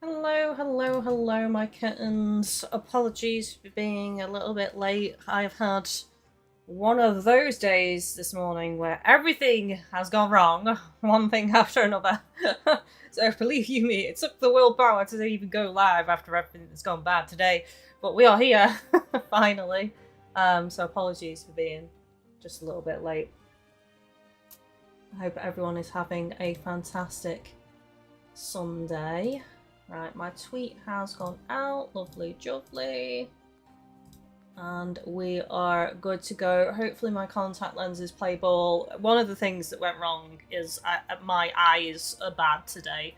Hello, hello, hello, my kittens. Apologies for being a little bit late. I've had one of those days this morning where everything has gone wrong, one thing after another. So believe you me, it took the willpower to even go live after everything that's gone bad today. But we are here, finally. So apologies for being just a little bit late. I hope everyone is having a fantastic Sunday. Right, my tweet has gone out. Lovely jubbly. And we are good to go. Hopefully my contact lenses play ball. One of the things that went wrong is my eyes are bad today.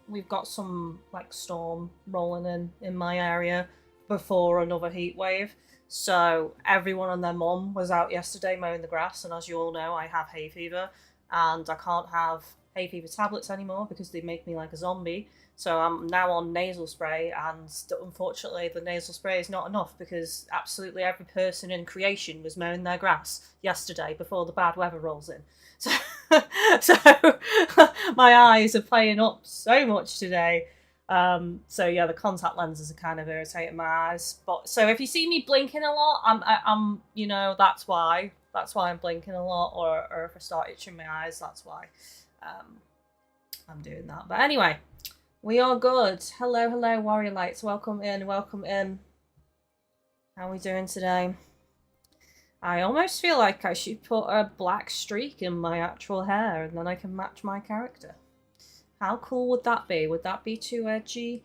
We've got some like storm rolling in my area before another heat wave. So everyone and their mum was out yesterday mowing the grass, and as you all know, I have hay fever, and I can't have hay fever tablets anymore because they make me like a zombie. So I'm now on nasal spray, and unfortunately the nasal spray is not enough because absolutely every person in creation was mowing their grass yesterday before the bad weather rolls in. So, so my eyes are playing up so much today. So yeah, the contact lenses are kind of irritating my eyes. But so if you see me blinking a lot, I'm you know, that's why I'm blinking a lot, or if I start itching my eyes, that's why I'm doing that. But anyway. We are good. Hello, hello, Warrior Lights. Welcome in, welcome in. How are we doing today? I almost feel like I should put a black streak in my actual hair and then I can match my character. How cool would that be? Would that be too edgy?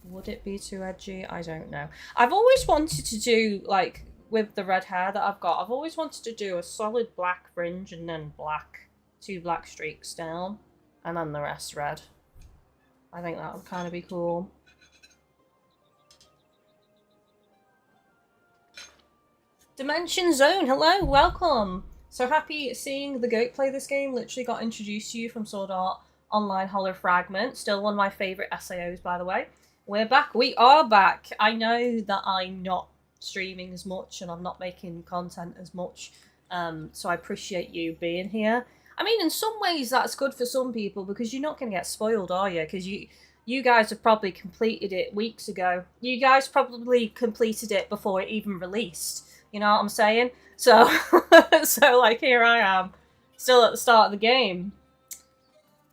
Would it be too edgy? I don't know. I've always wanted to do, like, with the red hair that I've got, I've always wanted to do a solid black fringe and then two black streaks down. And then the rest red. I think that would kind of be cool. Dimension Zone, hello, welcome. So happy seeing the goat play this game. Literally got introduced to you from Sword Art Online Hollow Fragment. Still one of my favourite SAOs, by the way. We're back. We are back. I know that I'm not streaming as much and I'm not making content as much. So I appreciate you being here. I mean, in some ways, that's good for some people because you're not going to get spoiled, are you? Because you guys have probably completed it weeks ago. You guys probably completed it before it even released. You know what I'm saying? So, so like, here I am, still at the start of the game.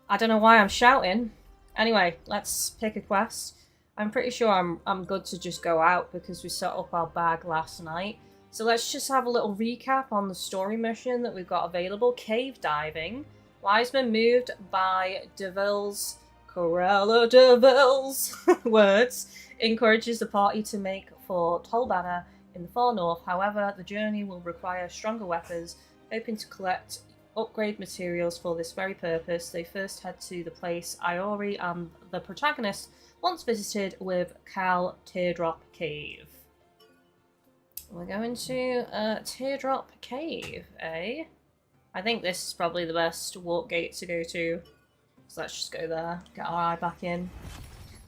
I don't know why I'm shouting. Anyway, let's pick a quest. I'm pretty sure I'm good to just go out because we set up our bag last night. So let's just have a little recap on the story mission that we've got available. Cave diving. Wiseman, moved by Deville's, Corella Deville's words, encourages the party to make for Tolbanna in the far north. However, the journey will require stronger weapons. Hoping to collect upgrade materials for this very purpose, they first head to the place Iori and the protagonist once visited with Cal Teardrop Cave. We're going to Teardrop Cave, eh? I think this is probably the best walk gate to go to. So let's just go there, get our eye back in.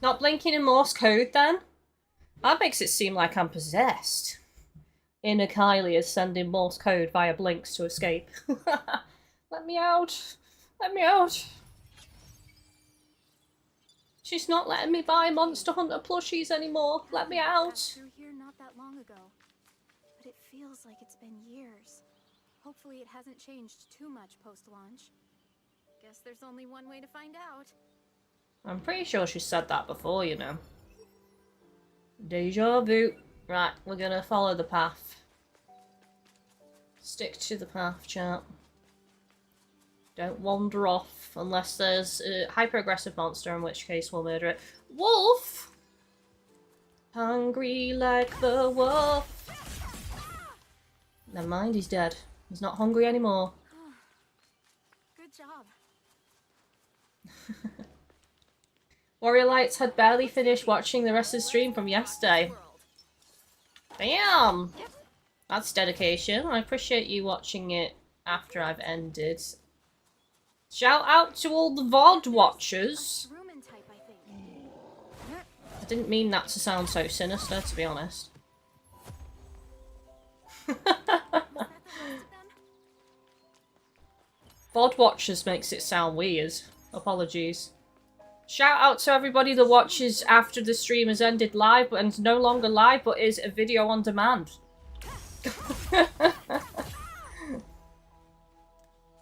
Not blinking in Morse code then? That makes it seem like I'm possessed. Inner Kylie is sending Morse code via blinks to escape. Let me out! Let me out! She's not letting me buy Monster Hunter plushies anymore. Let me out! Through here not that long ago. But it feels like it's been years. Hopefully it hasn't changed too much post-launch. Guess there's only one way to find out. I'm pretty sure she said that before, you know. Deja vu. Right, we're gonna follow the path. Stick to the path, chat. Don't wander off unless there's a hyper-aggressive monster, in which case we'll murder it. Wolf! Hungry like the wolf. Never mind, he's dead. He's not hungry anymore. Good job. Warrior Lights had barely finished watching the rest of the stream from yesterday. Damn! That's dedication. I appreciate you watching it after I've ended. Shout out to all the VOD watchers. I didn't mean that to sound so sinister, to be honest. VOD watchers makes it sound weird. Apologies. Shout out to everybody that watches after the stream has ended live, and is no longer live, but is a video on demand.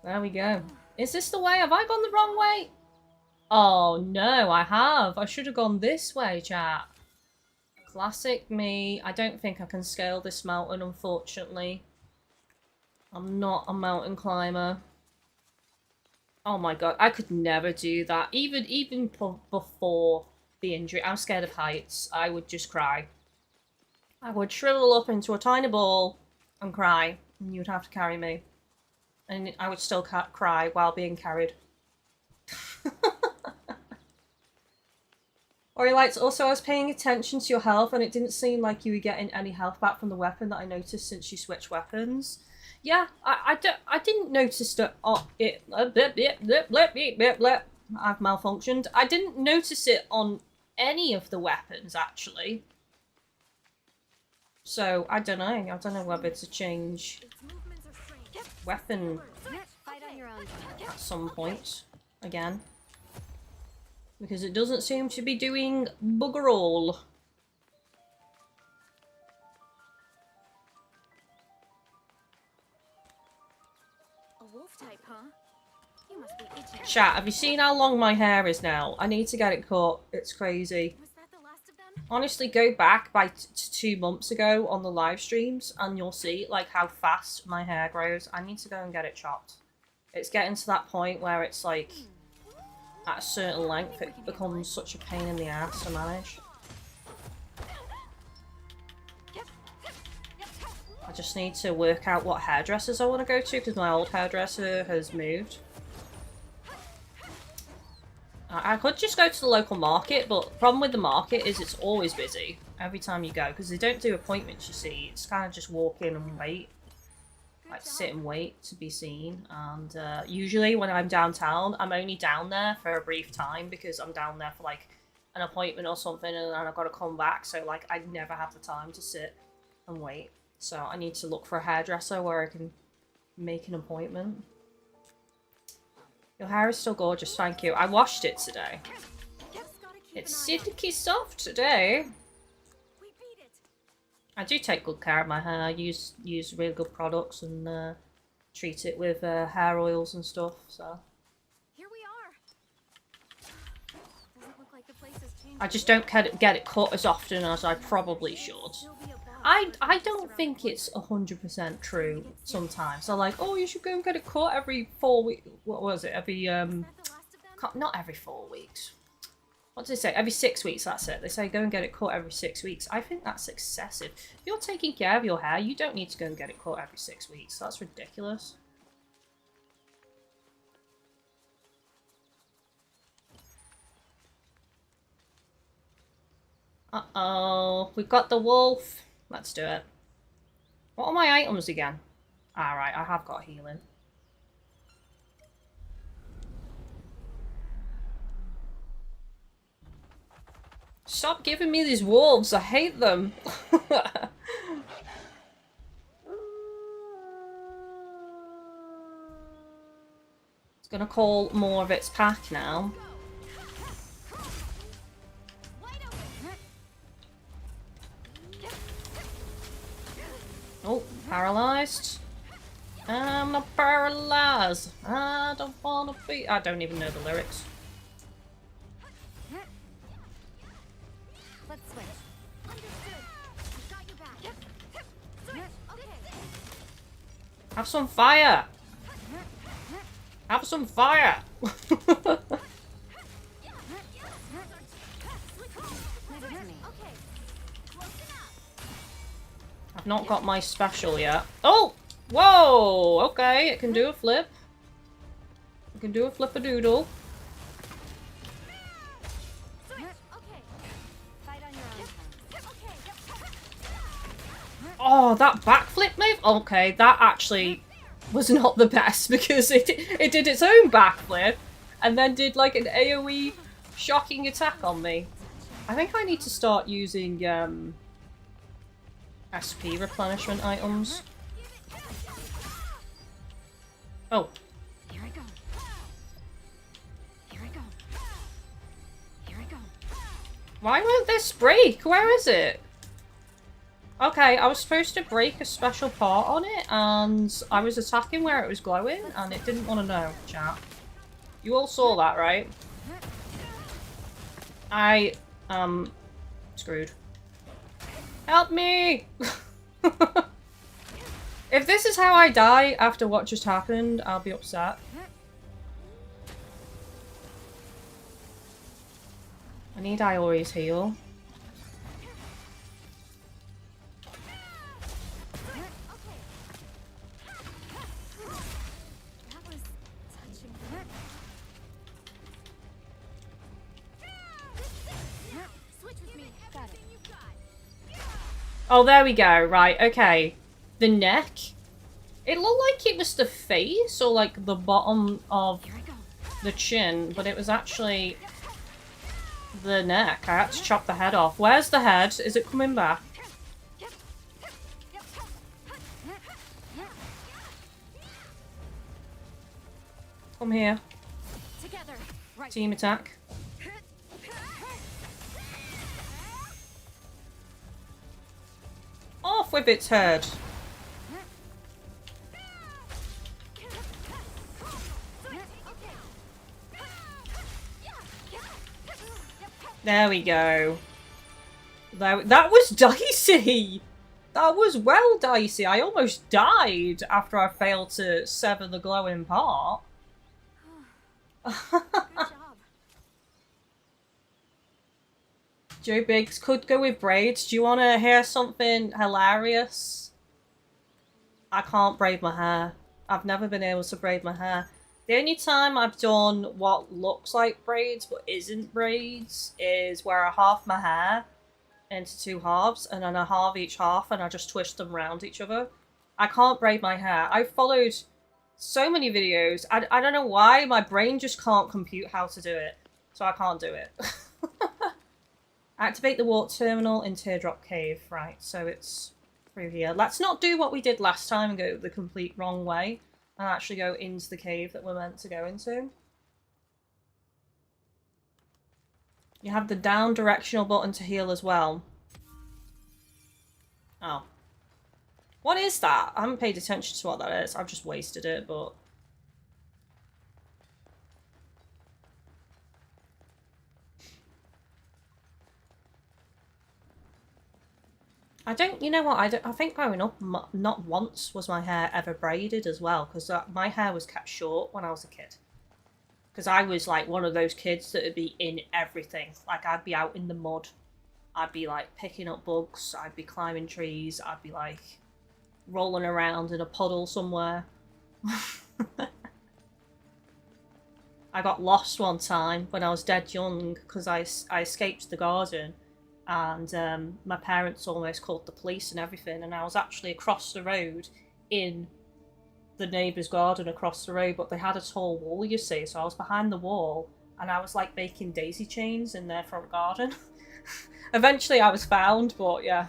There we go. Is this the way? Have I gone the wrong way? Oh no, I have. I should have gone this way, chat. Classic me. I don't think I can scale this mountain, unfortunately. I'm not a mountain climber. Oh my god, I could never do that. Even before the injury. I'm scared of heights. I would just cry. I would shrivel up into a tiny ball and cry. And you'd have to carry me. And I would still cry while being carried. Orilites, also I was paying attention to your health and it didn't seem like you were getting any health back from the weapon that I noticed since you switched weapons. Yeah, I didn't notice that I've malfunctioned. I didn't notice it on any of the weapons, actually. So, I don't know. I don't know whether it's a change weapon at some point, again. Because it doesn't seem to be doing bugger all. Type, huh? You must be itching. Chat, have you seen how long my hair is now? I need to get it cut. It's crazy. Was that the last of them? Honestly, go back by 2 months ago on the live streams and you'll see like how fast my hair grows. I need to go and get it chopped. It's getting to that point where it's like at a certain length it becomes such a pain in the ass to manage. I just need to work out what hairdressers I want to go to because my old hairdresser has moved. I could just go to the local market, but the problem with the market is it's always busy every time you go because they don't do appointments, you see. It's kind of just walk in and wait. Like sit and wait to be seen. And usually when I'm downtown, I'm only down there for a brief time because I'm down there for like an appointment or something and then I've got to come back. So like I never have the time to sit and wait. So I need to look for a hairdresser where I can make an appointment. Your hair is still gorgeous, thank you. I washed it today. It's silky soft today. I do take good care of my hair. I use really good products and treat it with hair oils and stuff. So Here we are. Doesn't look like the place has changed. I just don't get it cut as often as I probably should. I don't think it's 100% true sometimes. They're like, oh, you should go and get it cut every 4 weeks. What was it? Every, not every 4 weeks. What did they say? Every 6 weeks, that's it. They say go and get it cut every 6 weeks. I think that's excessive. If you're taking care of your hair, you don't need to go and get it cut every 6 weeks. That's ridiculous. Uh-oh. We've got the wolf. Let's do it. What are my items again? Alright, I have got healing. Stop giving me these wolves, I hate them. It's gonna call more of its pack now. Oh, paralyzed. I'm not paralyzed. I don't wanna be. I don't even know the lyrics. Let's switch. Understood. Got you back. Switch. Okay. Have some fire. Have some fire. I've not got my special yet. Oh! Whoa! Okay, it can do a flip. It can do a flip-a-doodle. Oh, that backflip move? Okay, that actually was not the best because it did its own backflip and then did like an AoE shocking attack on me. I think I need to start using SP replenishment items. Oh. Here I go. Here I go. Why won't this break? Where is it? Okay, I was supposed to break a special part on it, and I was attacking where it was glowing, and it didn't want to know, chat. You all saw that, right? I, screwed. Help me! If this is how I die after what just happened, I'll be upset. I need Iori's heal. Oh, there we go. Right, okay. The neck. It looked like it was the face or like the bottom of the chin, but it was actually the neck. I had to chop the head off. Where's the head? Is it coming back? Come here. Team attack. Off with its head. There we go. That was dicey! That was well dicey. I almost died after I failed to sever the glowing part. Good job. Joe Biggs could go with braids. Do you want to hear something hilarious? I can't braid my hair. I've never been able to braid my hair. The only time I've done what looks like braids but isn't braids is where I halve my hair into two halves and then I halve each half and I just twist them around each other. I can't braid my hair. I've followed so many videos. I don't know why. My brain just can't compute how to do it. So I can't do it. Activate the warp terminal in Teardrop Cave. Right, so it's through here. Let's not do what we did last time and go the complete wrong way and actually go into the cave that we're meant to go into. You have the down directional button to heal as well. Oh. What is that? I haven't paid attention to what that is. I've just wasted it, but... I don't, you know what, I think growing up, not once was my hair ever braided as well, because my hair was kept short when I was a kid. Because I was like one of those kids that would be in everything. Like I'd be out in the mud, I'd be like picking up bugs, I'd be climbing trees, I'd be like rolling around in a puddle somewhere. I got lost one time when I was dead young because I escaped the garden. And my parents almost called the police and everything, and I was actually across the road in the neighbour's garden across the road, but they had a tall wall, you see, so I was behind the wall and I was like making daisy chains in their front garden. Eventually I was found, but yeah.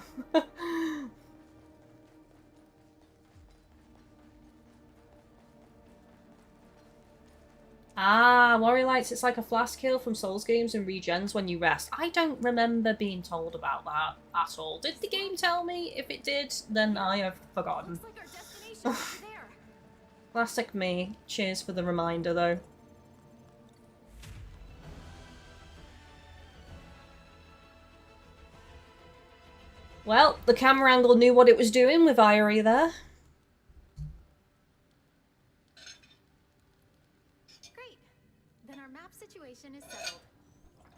Ah, Worry Lights, it's like a flask heal from Souls games and regens when you rest. I don't remember being told about that at all. Did the game tell me? If it did, then I have forgotten. Looks like our destination is there. Classic me. Cheers for the reminder, though. Well, the camera angle knew what it was doing with Irie there. Great. Then our map situation is settled.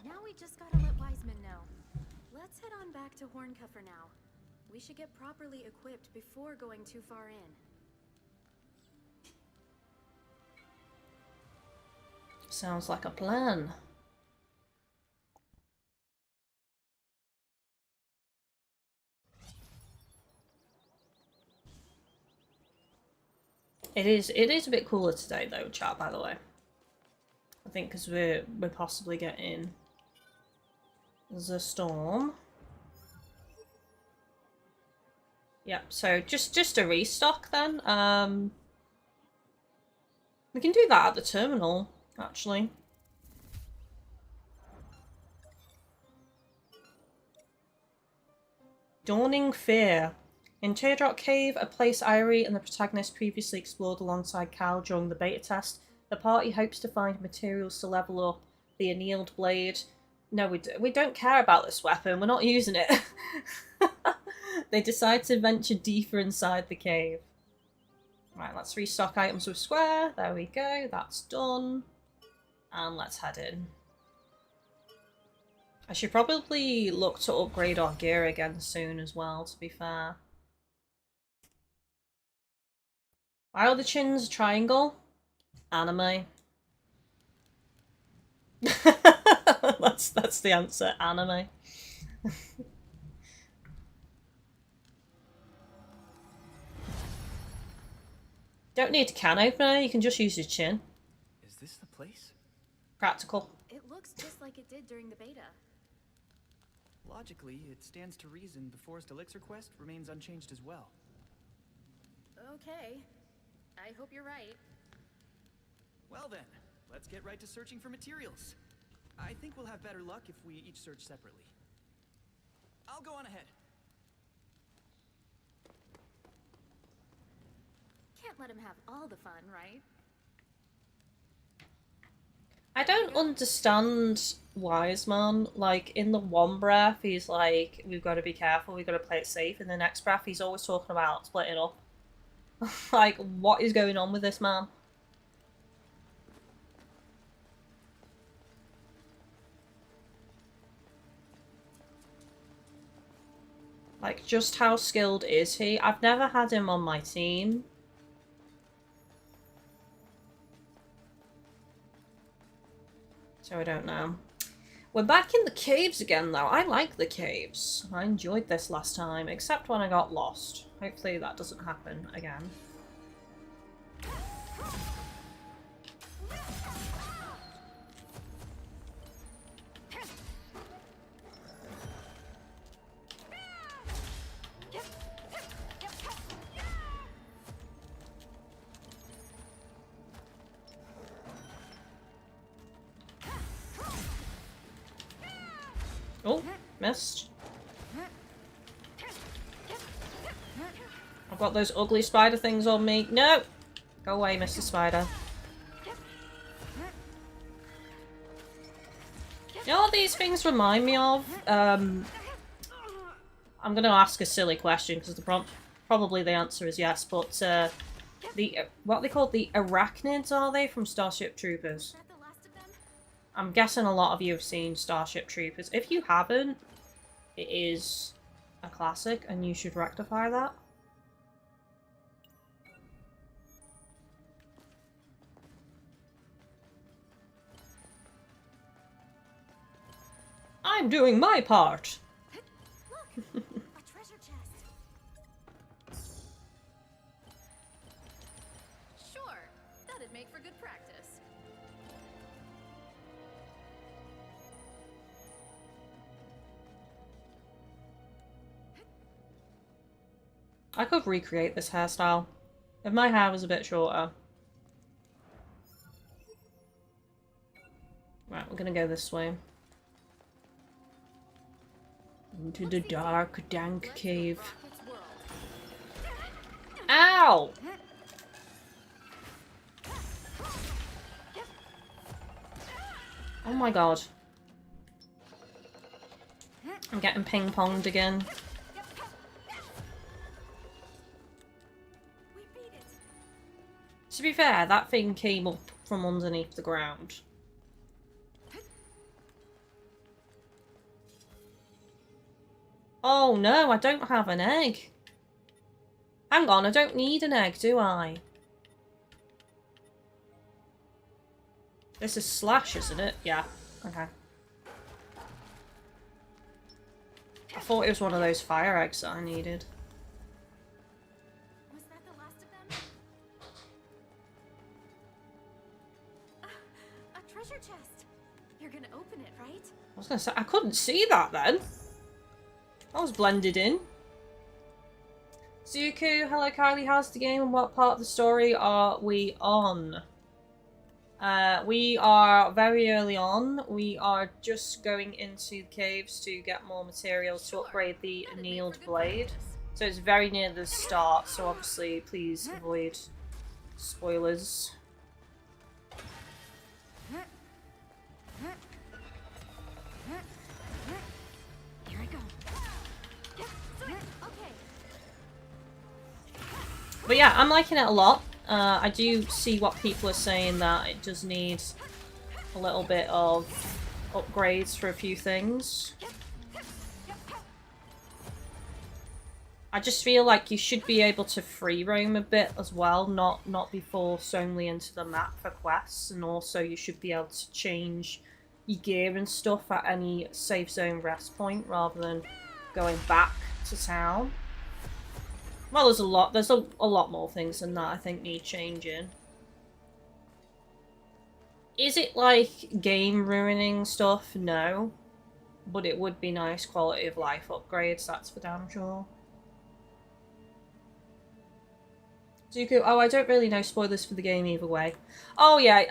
Now we just gotta let Wiseman know. Let's head on back to Horncuff for now. We should get properly equipped before going too far in. Sounds like a plan. It is a bit cooler today though, chat, by the way. I think because we're possibly getting the storm. Yep, so just a restock then. We can do that at the terminal, actually. Dawning Fear. In Teardrop Cave, a place Irie and the protagonist previously explored alongside Cal during the beta test, the party hopes to find materials to level up the annealed blade. No, we don't care about this weapon. We're not using it. They decide to venture deeper inside the cave. Right, let's restock items with Square. There we go. That's done. And let's head in. I should probably look to upgrade our gear again soon as well, to be fair. Why are the chins a triangle? Anime. that's the answer. Anime. Don't need a can opener, you can just use your chin. Is this the place? Practical. It looks just like it did during the beta. Logically, it stands to reason the Forest Elixir quest remains unchanged as well. Okay. I hope you're right. Well then, let's get right to searching for materials. I think we'll have better luck if we each search separately. I'll go on ahead. Can't let him have all the fun, right? I don't understand Wiseman. Like, in the one breath, he's like, we've got to be careful, we've got to play it safe. In the next breath, he's always talking about splitting up. Like, what is going on with this man? Like, just how skilled is he? I've never had him on my team. So I don't know. We're back in the caves again, though. I like the caves. I enjoyed this last time, except when I got lost. Hopefully that doesn't happen again. Oh, missed. I've got those ugly spider things on me. No! Go away, Mr. Spider. You know what these things remind me of? I'm going to ask a silly question because probably the answer is yes, but what are they called? The arachnids, are they, from Starship Troopers? I'm guessing a lot of you have seen Starship Troopers. If you haven't, it is a classic and you should rectify that. I'm doing my part! Look! A treasure chest! Sure, that'd make for good practice. I could recreate this hairstyle. If my hair was a bit shorter. Right, we're gonna go this way. Into the dark, dank cave. Ow! Oh my god. I'm getting ping-ponged again. To be fair, that thing came up from underneath the ground. Oh no, I don't have an egg. Hang on, I don't need an egg, do I? This is Slash, isn't it? Yeah. Okay. I thought it was one of those fire eggs that I needed. Was that the last of them? A treasure chest. You're gonna open it, right? I was gonna say, I couldn't see that then. I was blended in. Zuku, hello Kylie, how's the game and what part of the story are we on? We are very early on. We are just going into the caves to get more materials to upgrade the annealed blade. So it's very near the start, so obviously please avoid spoilers. Here I go. But yeah, I'm liking it a lot. I do see what people are saying, that it does need a little bit of upgrades for a few things. I just feel like you should be able to free roam a bit as well, not be forced only into the map for quests, and also you should be able to change your gear and stuff at any safe zone rest point rather than going back to town. Well, there's a lot more things than that I think need changing. Is it like game ruining stuff? No. But it would be nice quality of life upgrades, that's for damn sure. Zuko, oh, I don't really know spoilers for the game either way. Oh yeah,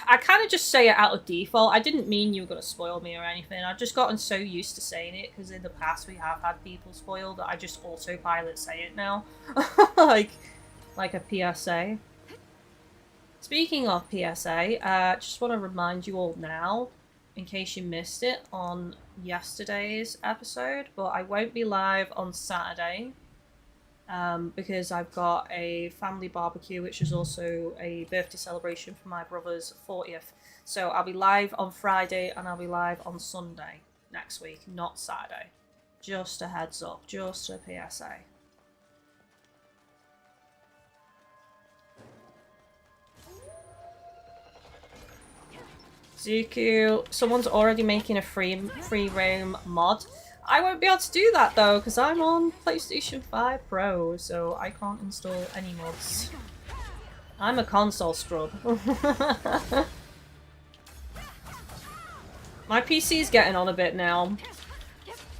I kind of just say it out of default. I didn't mean you were going to spoil me or anything. I've just gotten so used to saying it because in the past we have had people spoil that I just autopilot say it now. like a PSA. Speaking of PSA, just want to remind you all now, in case you missed it on yesterday's episode, but I won't be live on Saturday. Because I've got a family barbecue, which is also a birthday celebration for my brother's 40th. So I'll be live on Friday and I'll be live on Sunday next week, not Saturday. Just a heads up, just a PSA. Zuku, someone's already making a free roam mod. I won't be able to do that though, because I'm on PlayStation 5 Pro, so I can't install any mods. I'm a console scrub. My PC's getting on a bit now.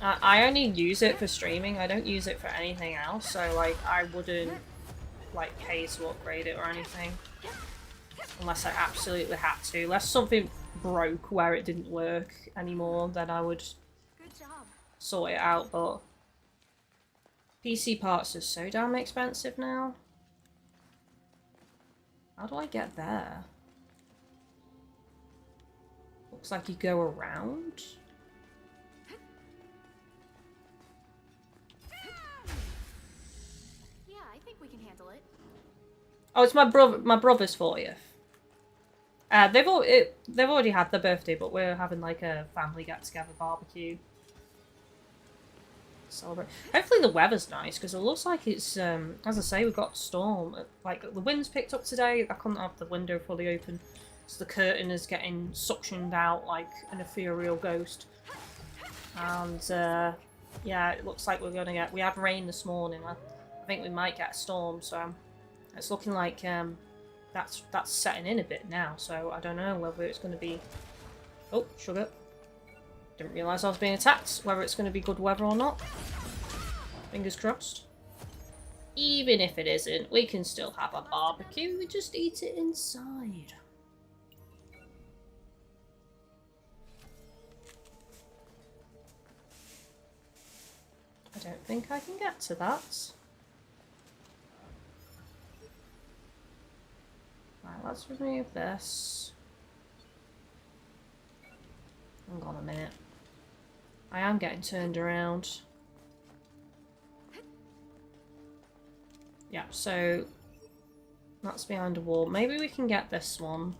I only use it for streaming, I don't use it for anything else, so like I wouldn't like pay to upgrade it or anything. Unless I absolutely had to. Unless something broke where it didn't work anymore, then I would sort it out, but PC parts are so damn expensive now. How do I get there? Looks like you go around. Yeah, I think we can handle it. Oh, it's my brother's 40th. They've already had their birthday, but we're having like a family get-together barbecue. Celebrate. Hopefully the weather's nice, because it looks like it's, as I say, we've got storm. Like, the wind's picked up today. I couldn't have the window fully open, so the curtain is getting suctioned out like an ethereal ghost. And, yeah, it looks like we're gonna get... We had rain this morning. I think we might get a storm, so it's looking like, that's setting in a bit now, so I don't know whether it's gonna be... Oh, sugar. Didn't realise I was being attacked, whether it's going to be good weather or not. Fingers crossed. Even if it isn't, we can still have a barbecue, we just eat it inside. I don't think I can get to that. Right, let's remove this. Hang on a minute. I am getting turned around. Yeah, so that's behind a wall. Maybe we can get this one.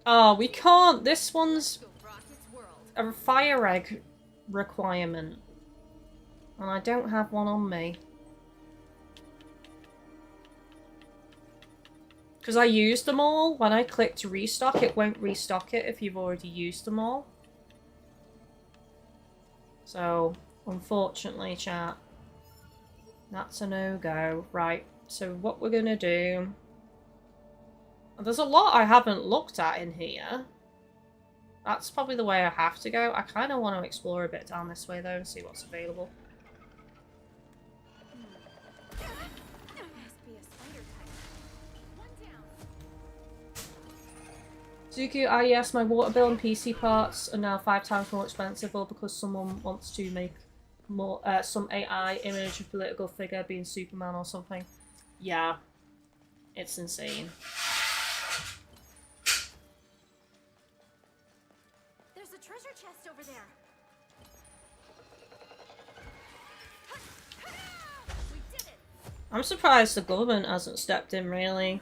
Oh, we can't! This one's a fire egg requirement. And I don't have one on me. Because I used them all. When I click to restock, it won't restock it if you've already used them all. So, unfortunately, chat, that's a no-go. Right, so what we're going to do... There's a lot I haven't looked at in here. That's probably the way I have to go. I kind of want to explore a bit down this way, though, and see what's available. Zuki, ah yes, my water bill and PC parts are now 5 times more expensive, all because someone wants to make more some AI image of political figure being Superman or something. Yeah, it's insane. There's a treasure chest over there. We did it. I'm surprised the government hasn't stepped in, really.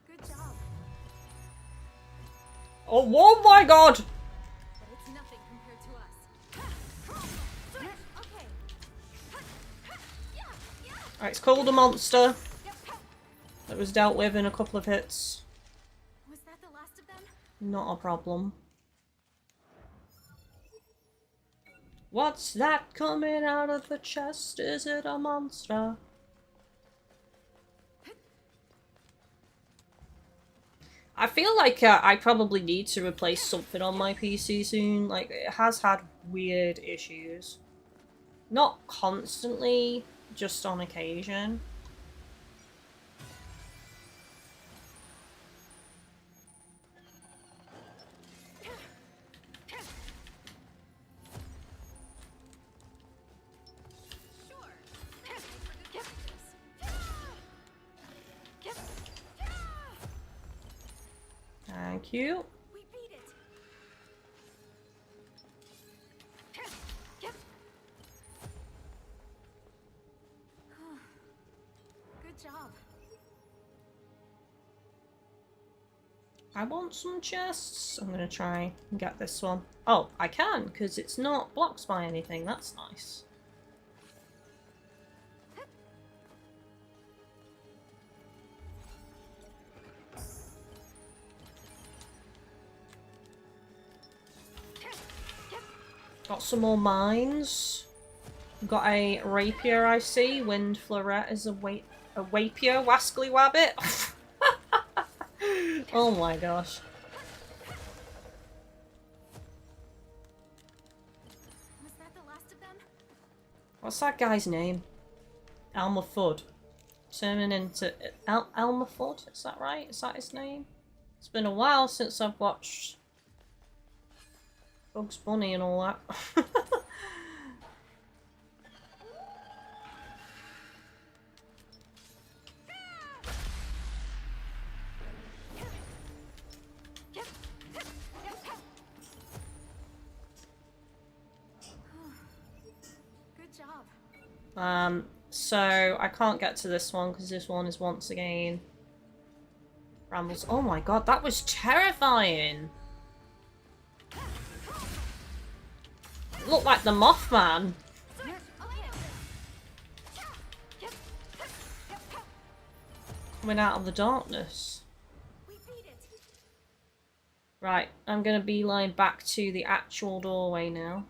Good job. Oh my god! But it's nothing compared to us. Okay. Alright, it's called a monster. That was dealt with in a couple of hits. Was that the last of them? Not a problem. What's that coming out of the chest? Is it a monster? I feel like I probably need to replace something on my PC soon. Like, it has had weird issues. Not constantly, just on occasion. Thank you. We beat it. Good job. I want some chests. I'm gonna try and get this one. Oh, I can, because it's not blocked by anything. That's nice. Got some more mines. Got a rapier, I see. Wind Florette is a wapier. Wascally Wabbit. Oh my gosh. Was that the last of them? What's that guy's name? Elmer Fudd. Turning into Elmer Fudd, is that right? Is that his name? It's been a while since I've watched Bugs Bunny and all that. Good job. So I can't get to this one because this one is once again Rambles. Oh my god, that was terrifying! It looked like the Mothman. Coming out of the darkness. We beat it. Right, I'm gonna beeline back to the actual doorway now.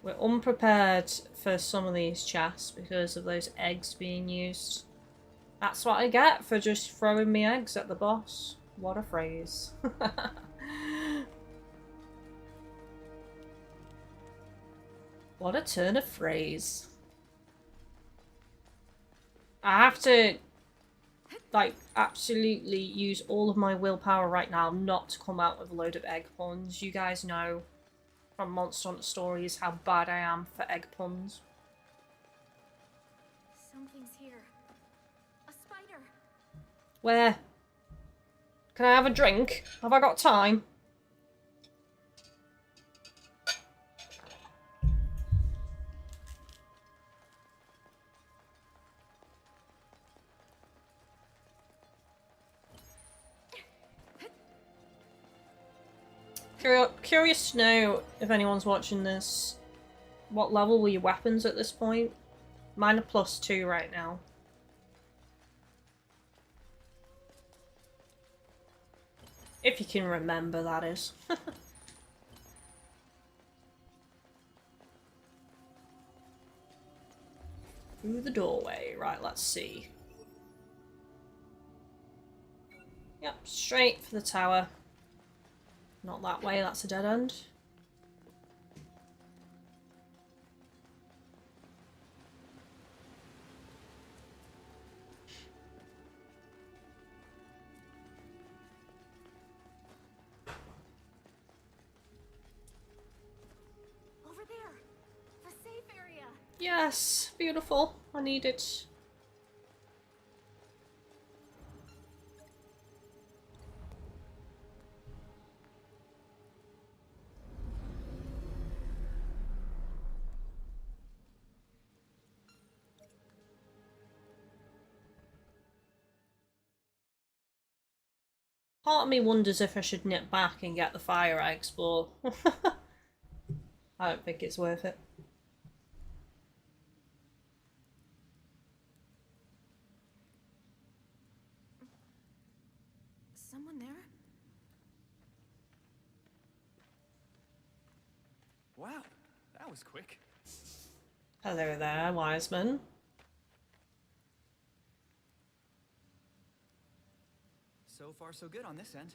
We're unprepared for some of these chests because of those eggs being used. That's what I get for just throwing me eggs at the boss. What a phrase. What a turn of phrase. I have to, like, absolutely use all of my willpower right now not to come out with a load of egg puns. You guys know from Monster Hunter Stories how bad I am for egg puns. Something's here. A spider. Where? Can I have a drink? Have I got time? Curious to know if anyone's watching this. What level were your weapons at this point? Mine are +2 right now. If you can remember, that is. Through the doorway. Right, let's see. Yep, straight for the tower. Not that way, that's a dead end. Yes, beautiful. I need it. Part of me wonders if I should nip back and get the fire eggs, but I don't think it's worth it. Someone there? Wow, that was quick. Hello there, Wiseman. So far, so good on this end.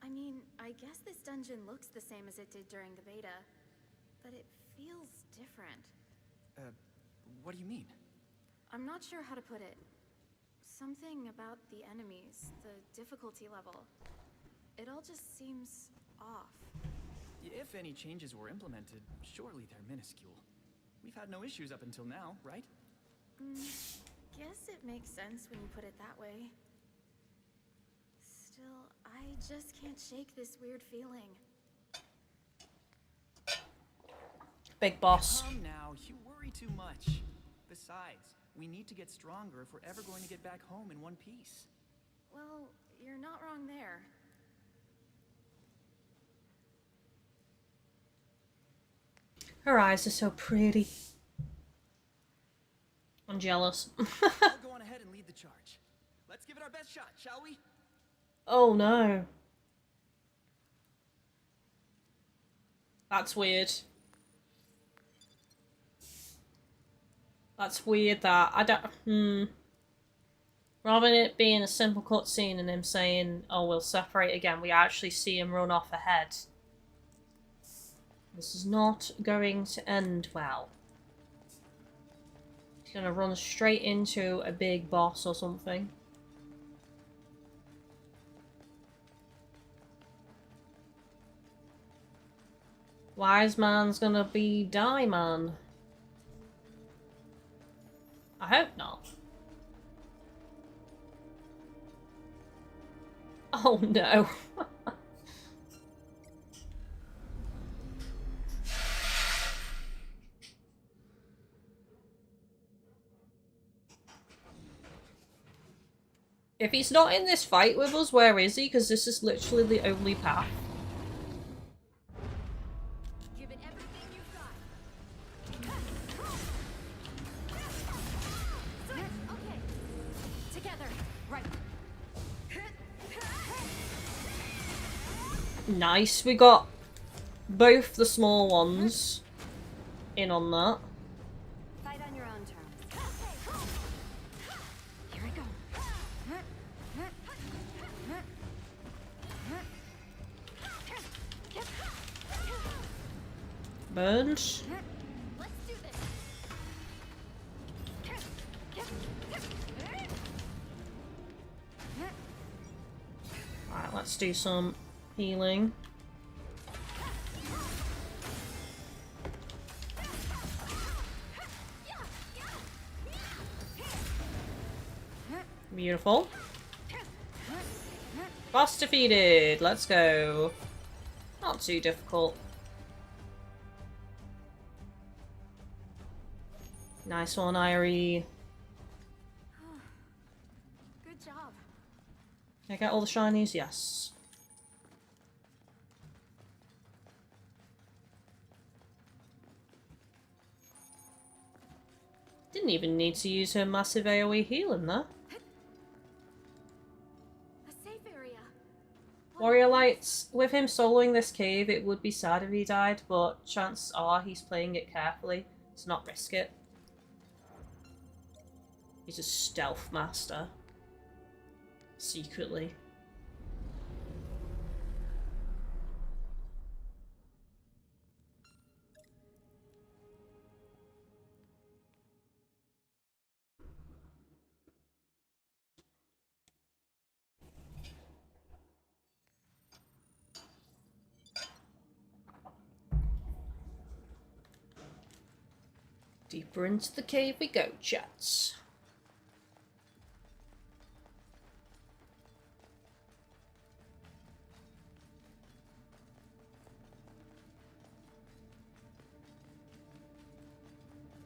I mean, I guess this dungeon looks the same as it did during the beta, but it feels different. What do you mean? I'm not sure how to put it. Something about the enemies, the difficulty level. It all just seems off. If any changes were implemented, surely they're minuscule. We've had no issues up until now, right? Guess it makes sense when you put it that way. Still, I just can't shake this weird feeling. Big boss. Come now, you worry too much. Besides, we need to get stronger if we're ever going to get back home in one piece. Well, you're not wrong there. Her eyes are so pretty. I'm jealous. I'll go on ahead and lead the charge. Let's give it our best shot, shall we? Oh no. That's weird. That's weird that I don't rather than it being a simple cutscene and him saying, oh, we'll separate again, we actually see him run off ahead. This is not going to end well. He's gonna run straight into a big boss or something. Wise man's gonna be die man. I hope not. Oh no. If he's not in this fight with us, where is he? Because this is literally the only path. Give it everything you've got. Okay. Together. Right. Nice, we got both the small ones in on that. Fight on your own terms. Here we go. Burned. Let's do this. Alright, let's do some healing. Beautiful. Boss defeated. Let's go. Not too difficult. Nice one, Irie. Good job. Can I get all the shinies? Yes. Didn't even need to use her massive AoE healing there. A safe area. Warrior Lights, with him soloing this cave, it would be sad if he died, but chances are he's playing it carefully to not risk it. He's a stealth master. Secretly. Deeper into the cave we go, chats.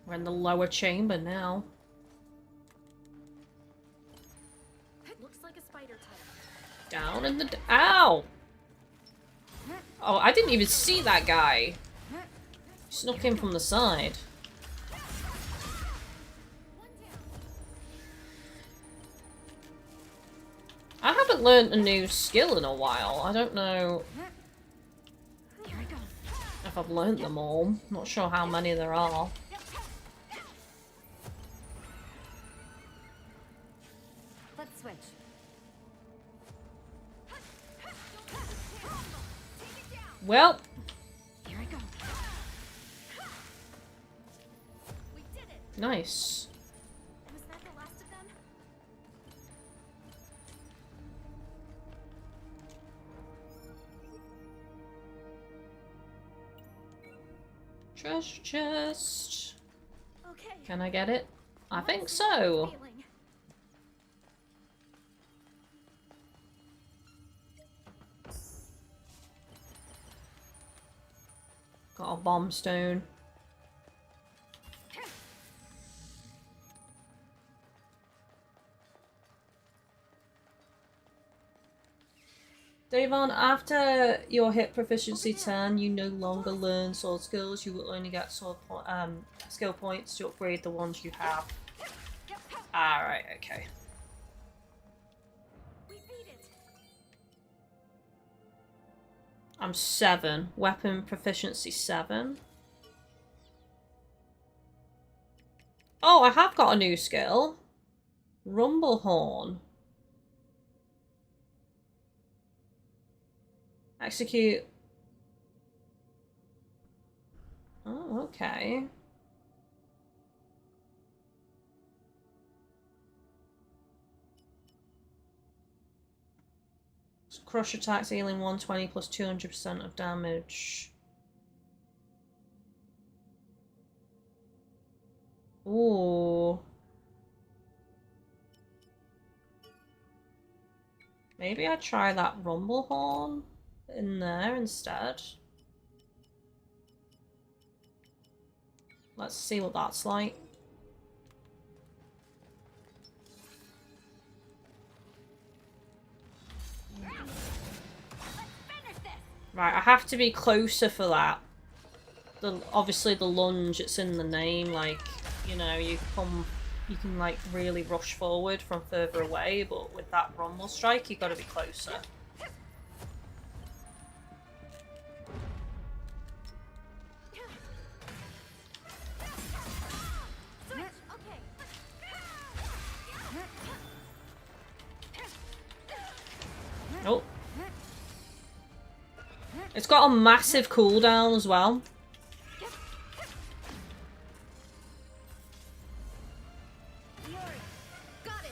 We're in the lower chamber now. Looks like a spider type. Down in the... Ow! Oh, I didn't even see that guy. Snuck in from the side. I haven't learned a new skill in a while. I don't know if I've learned them all. Not sure how many there are. Let's switch. Well, Here I go. We did it. nice. Was that the last of them? Treasure chest. Okay. Can I get it? I think so. Feeling. Got a bomb stone. Davon, after your hit proficiency 10, you no longer learn sword skills. You will only get skill points to upgrade the ones you have. Alright, okay. We beat it. I'm 7. Weapon proficiency 7. Oh, I have got a new skill. Rumble Horn. Execute. Oh, okay. So crush attacks dealing 120 plus 200% of damage. Ooh. Maybe I try that Rumble Horn in there instead. Let's see what that's like. Right, I have to be closer for that. Obviously the lunge, it's in the name, like, you know, you can like really rush forward from further away, but with that rumble strike, you've got to be closer. Oh. It's got a massive cooldown as well. Got it.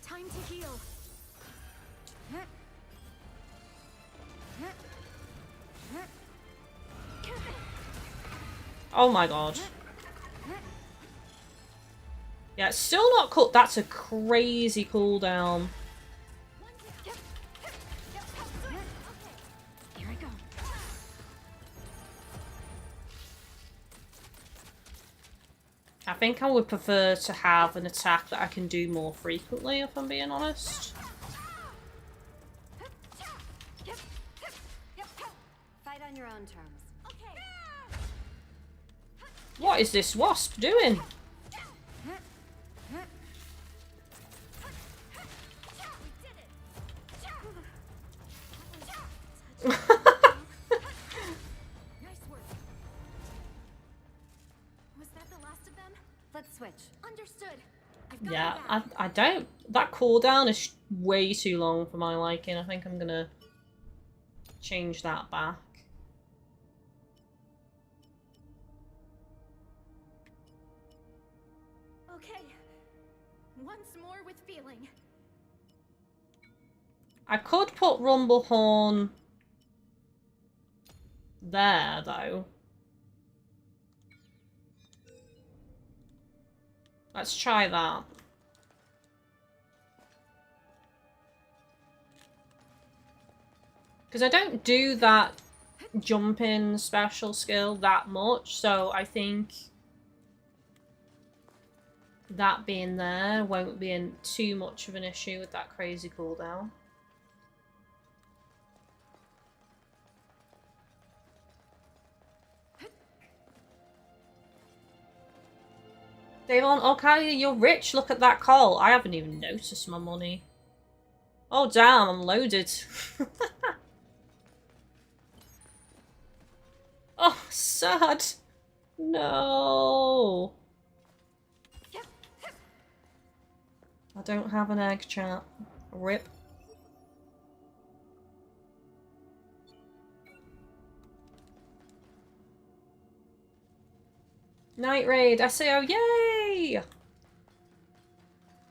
Time to heal. Oh my god. Yeah, it's still not cool. That's a crazy cooldown. Here I go. I think I would prefer to have an attack that I can do more frequently, if I'm being honest. Fight on your own terms. Okay. What is this wasp doing? Nice work. Was that the last of them? Let's switch. Understood. I've got Yeah, it back. I don't... That cooldown is way too long for my liking. I think I'm gonna change that back. Okay. Once more with feeling. I could put Rumble Horn there, though. Let's try that. Because I don't do that jumping special skill that much, so I think that being there won't be too much of an issue with that crazy cooldown. Davon, okay, you're rich. Look at that coal. I haven't even noticed my money. Oh damn, I'm loaded. Oh, sad. No. I don't have an egg, chat. Rip. Night raid, SAO, yay!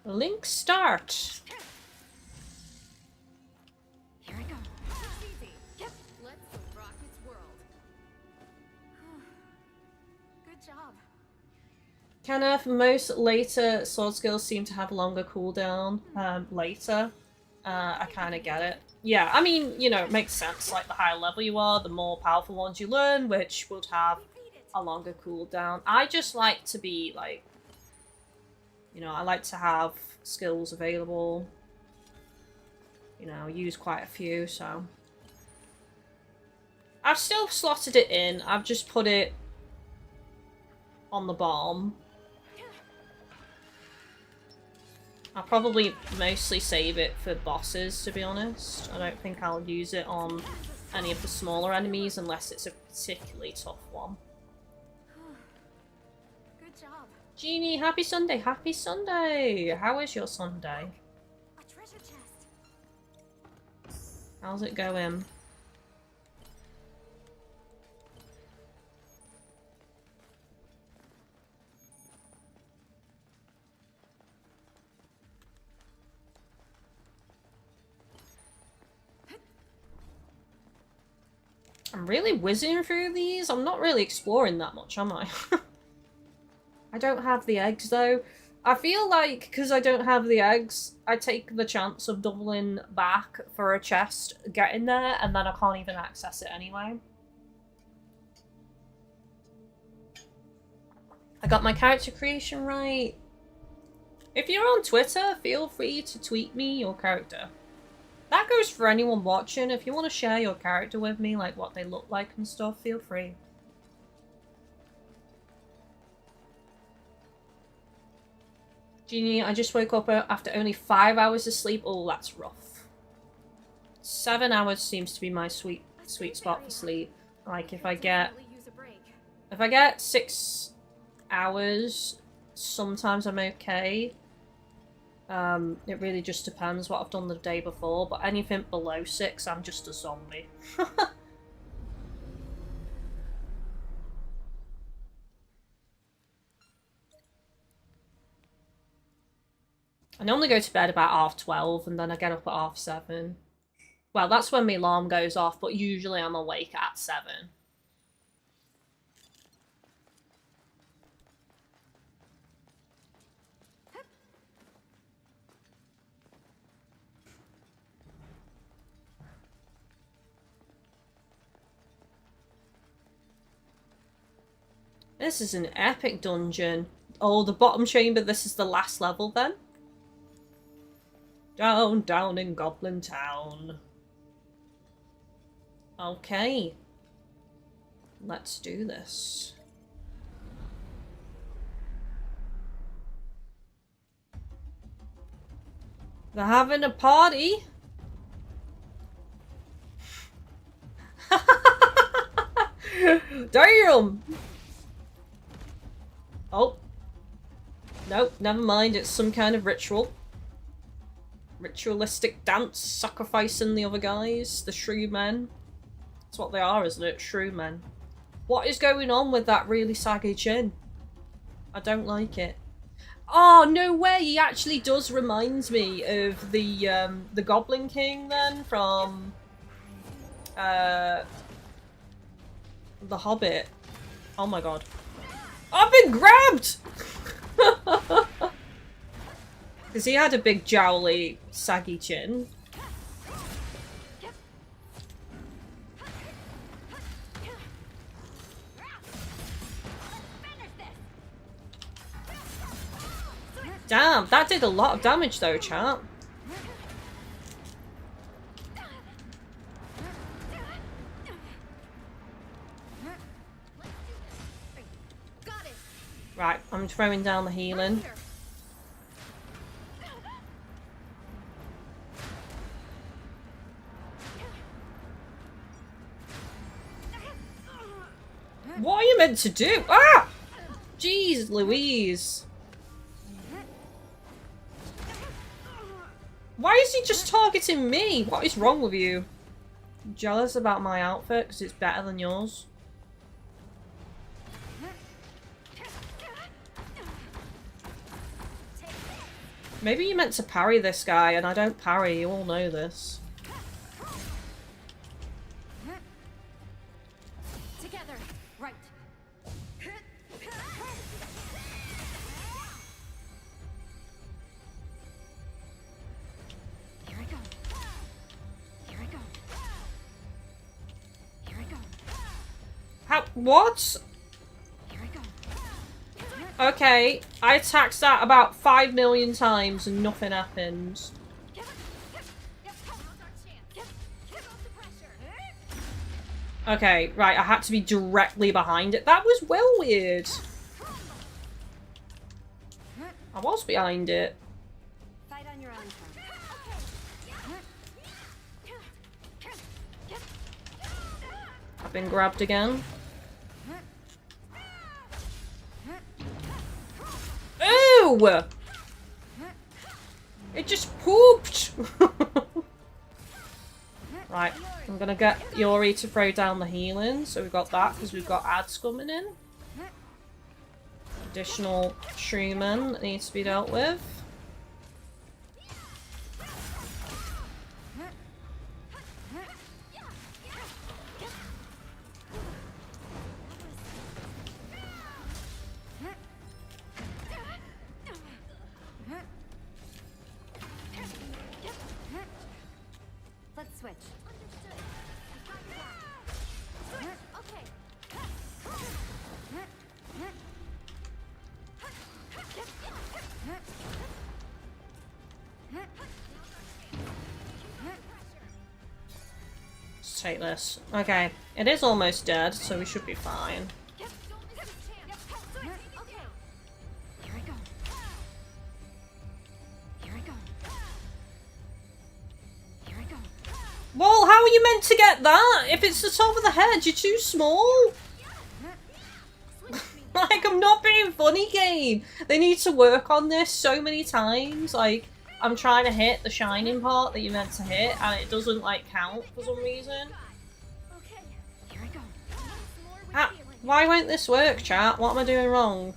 Link start. Here I go. Easy. Yep. Let's rock its world. Good job. Kenneth, most later sword skills seem to have longer cooldown later. I kind of get it. Yeah, I mean, you know, it makes sense. Like, the higher level you are, the more powerful ones you learn, which would have a longer cooldown. I just like to be, like, you know, I like to have skills available. You know, use quite a few, so. I've still slotted it in. I've just put it on the bottom. I'll probably mostly save it for bosses, to be honest. I don't think I'll use it on any of the smaller enemies unless it's a particularly tough one. Good job. Jeannie, happy Sunday, happy Sunday! How is your Sunday? A treasure chest. How's it going? I'm really whizzing through these. I'm not really exploring that much, am I? I don't have the eggs, though. I feel like, because I don't have the eggs, I take the chance of doubling back for a chest, getting there, and then I can't even access it anyway. I got my character creation right. If you're on Twitter, feel free to tweet me your character. That goes for anyone watching. If you want to share your character with me, like what they look like and stuff, feel free. Jeannie, I just woke up after only 5 hours of sleep. Oh, that's rough. 7 hours seems to be my sweet spot for sleep. Like if I get 6 hours, sometimes I'm okay. It really just depends what I've done the day before, but anything below 6, I'm just a zombie. I normally go to bed about 12:30 and then I get up at 7:30. Well, that's when my alarm goes off, but usually I'm awake at 7. This is an epic dungeon. Oh, the bottom chamber, this is the last level then? Down in Goblin Town. Okay. Let's do this. They're having a party? Damn! Oh. Nope, never mind. It's some kind of ritual. Ritualistic dance, sacrificing the other guys. The shrew men. That's what they are, isn't it? Shrew men. What is going on with that really saggy chin? I don't like it. Oh, no way! He actually does remind me of the Goblin King, then, from... The Hobbit. Oh my god. I've been grabbed! Because he had a big jowly, saggy chin. Damn, that did a lot of damage though, chat. Right, I'm throwing down the healing. What are you meant to do? Ah! Jeez Louise. Why is he just targeting me? What is wrong with you? Jealous about my outfit because it's better than yours? Maybe you meant to parry this guy and I don't parry, you all know this. Together, right. Here I go. Here I go. Here I go. How? What? Here I go. Okay, I attacked that about 5 million times and nothing happened. Okay, right, I had to be directly behind it. That was well weird. I was behind it. Fight on your own I've been grabbed again. Ew! It just pooped! Right, I'm gonna get Yuri to throw down the healing. So we've got that because we've got ads coming in. Additional Shrooman that needs to be dealt with. Let's switch. Let's take this. Okay, it is almost dead, so we should be fine. Well, how are you meant to get that? If it's the top of the head, you're too small. Like, I'm not being funny, game. They need to work on this so many times. Like, I'm trying to hit the shining part that you're meant to hit, and it doesn't, like, count for some reason. Why won't this work, chat? What am I doing wrong?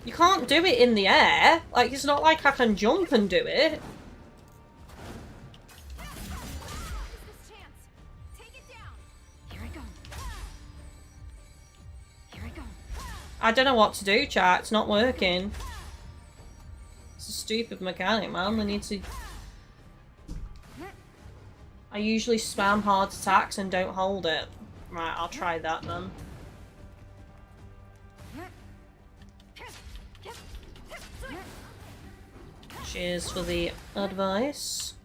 You can't do it in the air. Like, it's not like I can jump and do it. I don't know what to do, chat. It's not working. It's a stupid mechanic, man. They need to... I usually spam hard attacks and don't hold it. Right, I'll try that then. Cheers for the advice.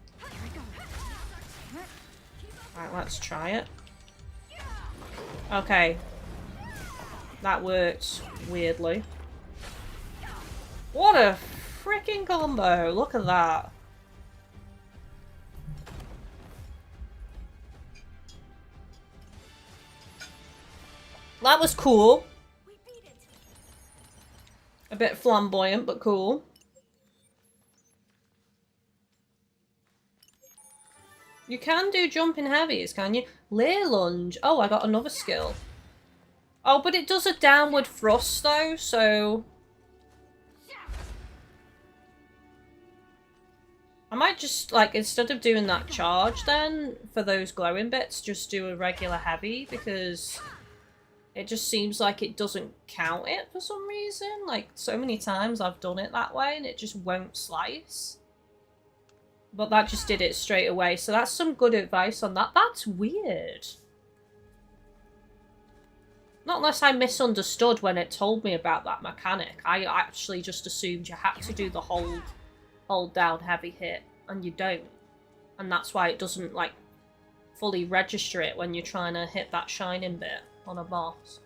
Right, let's try it. Okay. That worked weirdly. What a freaking combo! Look at that. That was cool. A bit flamboyant, but cool. You can do jumping heavies, can you? Layer lunge. Oh, I got another skill. Oh, but it does a downward thrust though, so... I might just, like, instead of doing that charge then, for those glowing bits, just do a regular heavy, because it just seems like it doesn't count it for some reason. Like, so many times I've done it that way and it just won't slice. But that just did it straight away, so that's some good advice on that. That's weird. Not unless I misunderstood when it told me about that mechanic. I actually just assumed you had to do the hold down heavy hit, and you don't. And that's why it doesn't, like, fully register it when you're trying to hit that shining bit on a boss.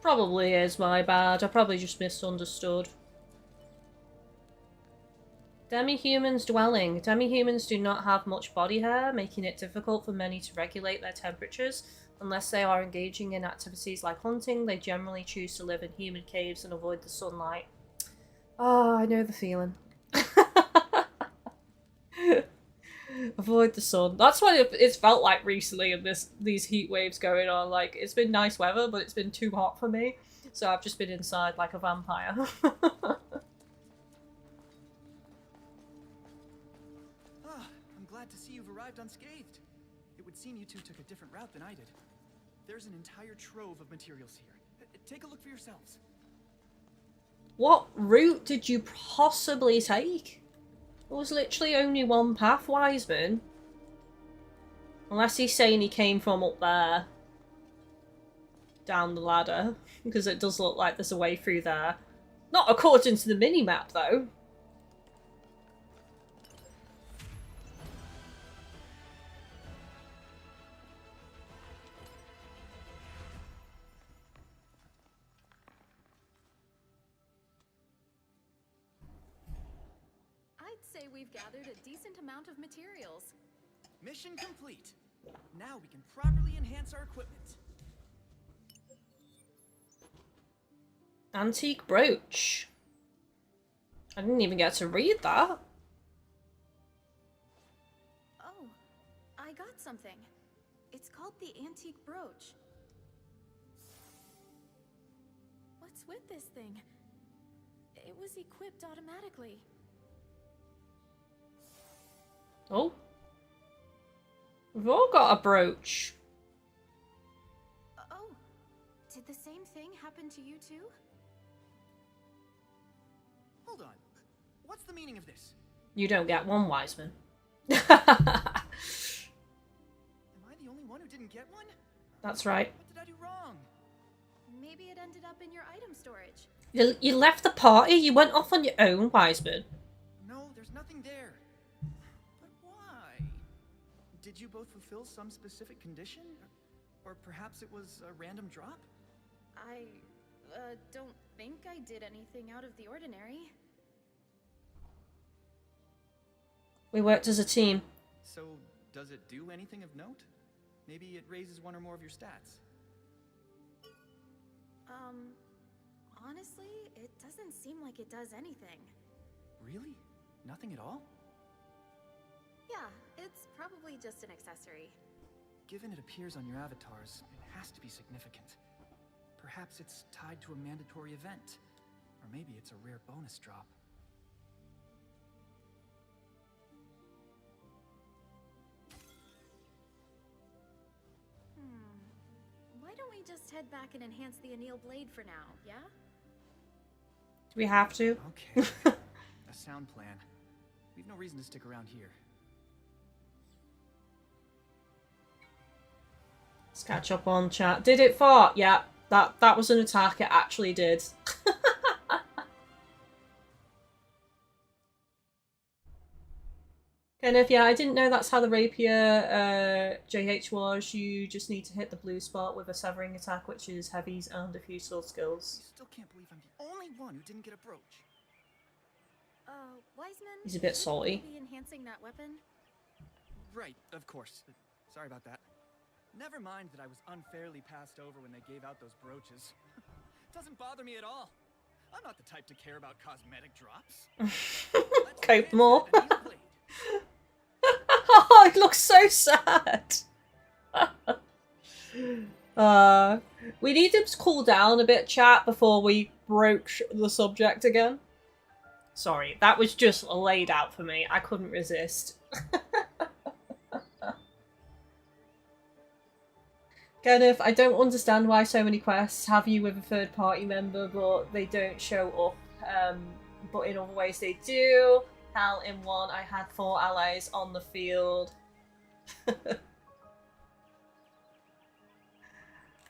Probably is my bad. I probably just misunderstood. Demi-humans dwelling. Demi-humans do not have much body hair, making it difficult for many to regulate their temperatures. Unless they are engaging in activities like hunting, they generally choose to live in human caves and avoid the sunlight. Oh, I know the feeling. Avoid the sun. That's what it's felt like recently in these heat waves going on. Like, it's been nice weather, but it's been too hot for me. So I've just been inside like a vampire. Glad to see you've arrived unscathed. It would seem you two took a different route than I did. There's an entire trove of materials here. Take a look for yourselves. What route did you possibly take? There was literally only one path, Wiseman. Unless he's saying he came from up there. Down the ladder. Because it does look like there's a way through there. Not according to the mini-map, though. Say we've gathered a decent amount of materials. Mission complete. Now we can properly enhance our equipment. Antique brooch. I didn't even get to read that. Oh, I got something. It's called the antique brooch. What's with this thing? It was equipped automatically. Oh. We've all got a brooch. Oh. Did the same thing happen to you too? Hold on. What's the meaning of this? You don't get one, Wiseman. Am I the only one who didn't get one? That's right. What did I do wrong? Maybe it ended up in your item storage. You left the party? You went off on your own, Wiseman? No, there's nothing there. But why? Did you both fulfill some specific condition? Or perhaps it was a random drop? I don't think I did anything out of the ordinary. We worked as a team. So, does it do anything of note? Maybe it raises one or more of your stats. Honestly, it doesn't seem like it does anything. Really? Nothing at all? Yeah, it's probably just an accessory. Given it appears on your avatars, it has to be significant. Perhaps it's tied to a mandatory event. Or maybe it's a rare bonus drop. Why don't we just head back and enhance the anneal blade for now, yeah? Do we have to? Okay. A sound plan. We've no reason to stick around here. Let's catch up on chat. Did it fart? Yeah, that was an attack. It actually did. Kenneth, yeah, I didn't know that's how the rapier JH was. You just need to hit the blue spot with a severing attack, which is heavies and a few sword skills. I still can't believe I'm the only one who didn't get a brooch. Wiseman? He's a bit salty. Be enhancing that weapon? Right, of course. Sorry about that. Never mind that I was unfairly passed over when they gave out those brooches. Doesn't bother me at all. I'm not the type to care about cosmetic drops. Cope more. Oh, it looks so sad. We need him to cool down a bit, chat, before we broach the subject again. Sorry, that was just laid out for me. I couldn't resist. Kenneth, I don't understand why so many quests have you with a third party member, but they don't show up. But in other ways they do. Hell, in one, I had 4 allies on the field.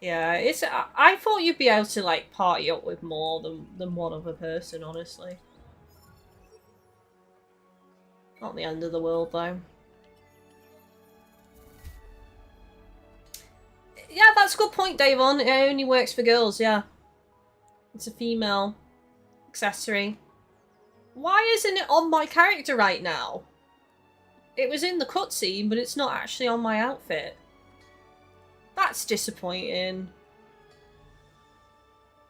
Yeah, it's. I thought you'd be able to like party up with more than one other person, honestly. Not the end of the world, though. Yeah, that's a good point, Davon. It only works for girls, yeah. It's a female accessory. Why isn't it on my character right now? It was in the cutscene, but it's not actually on my outfit. That's disappointing.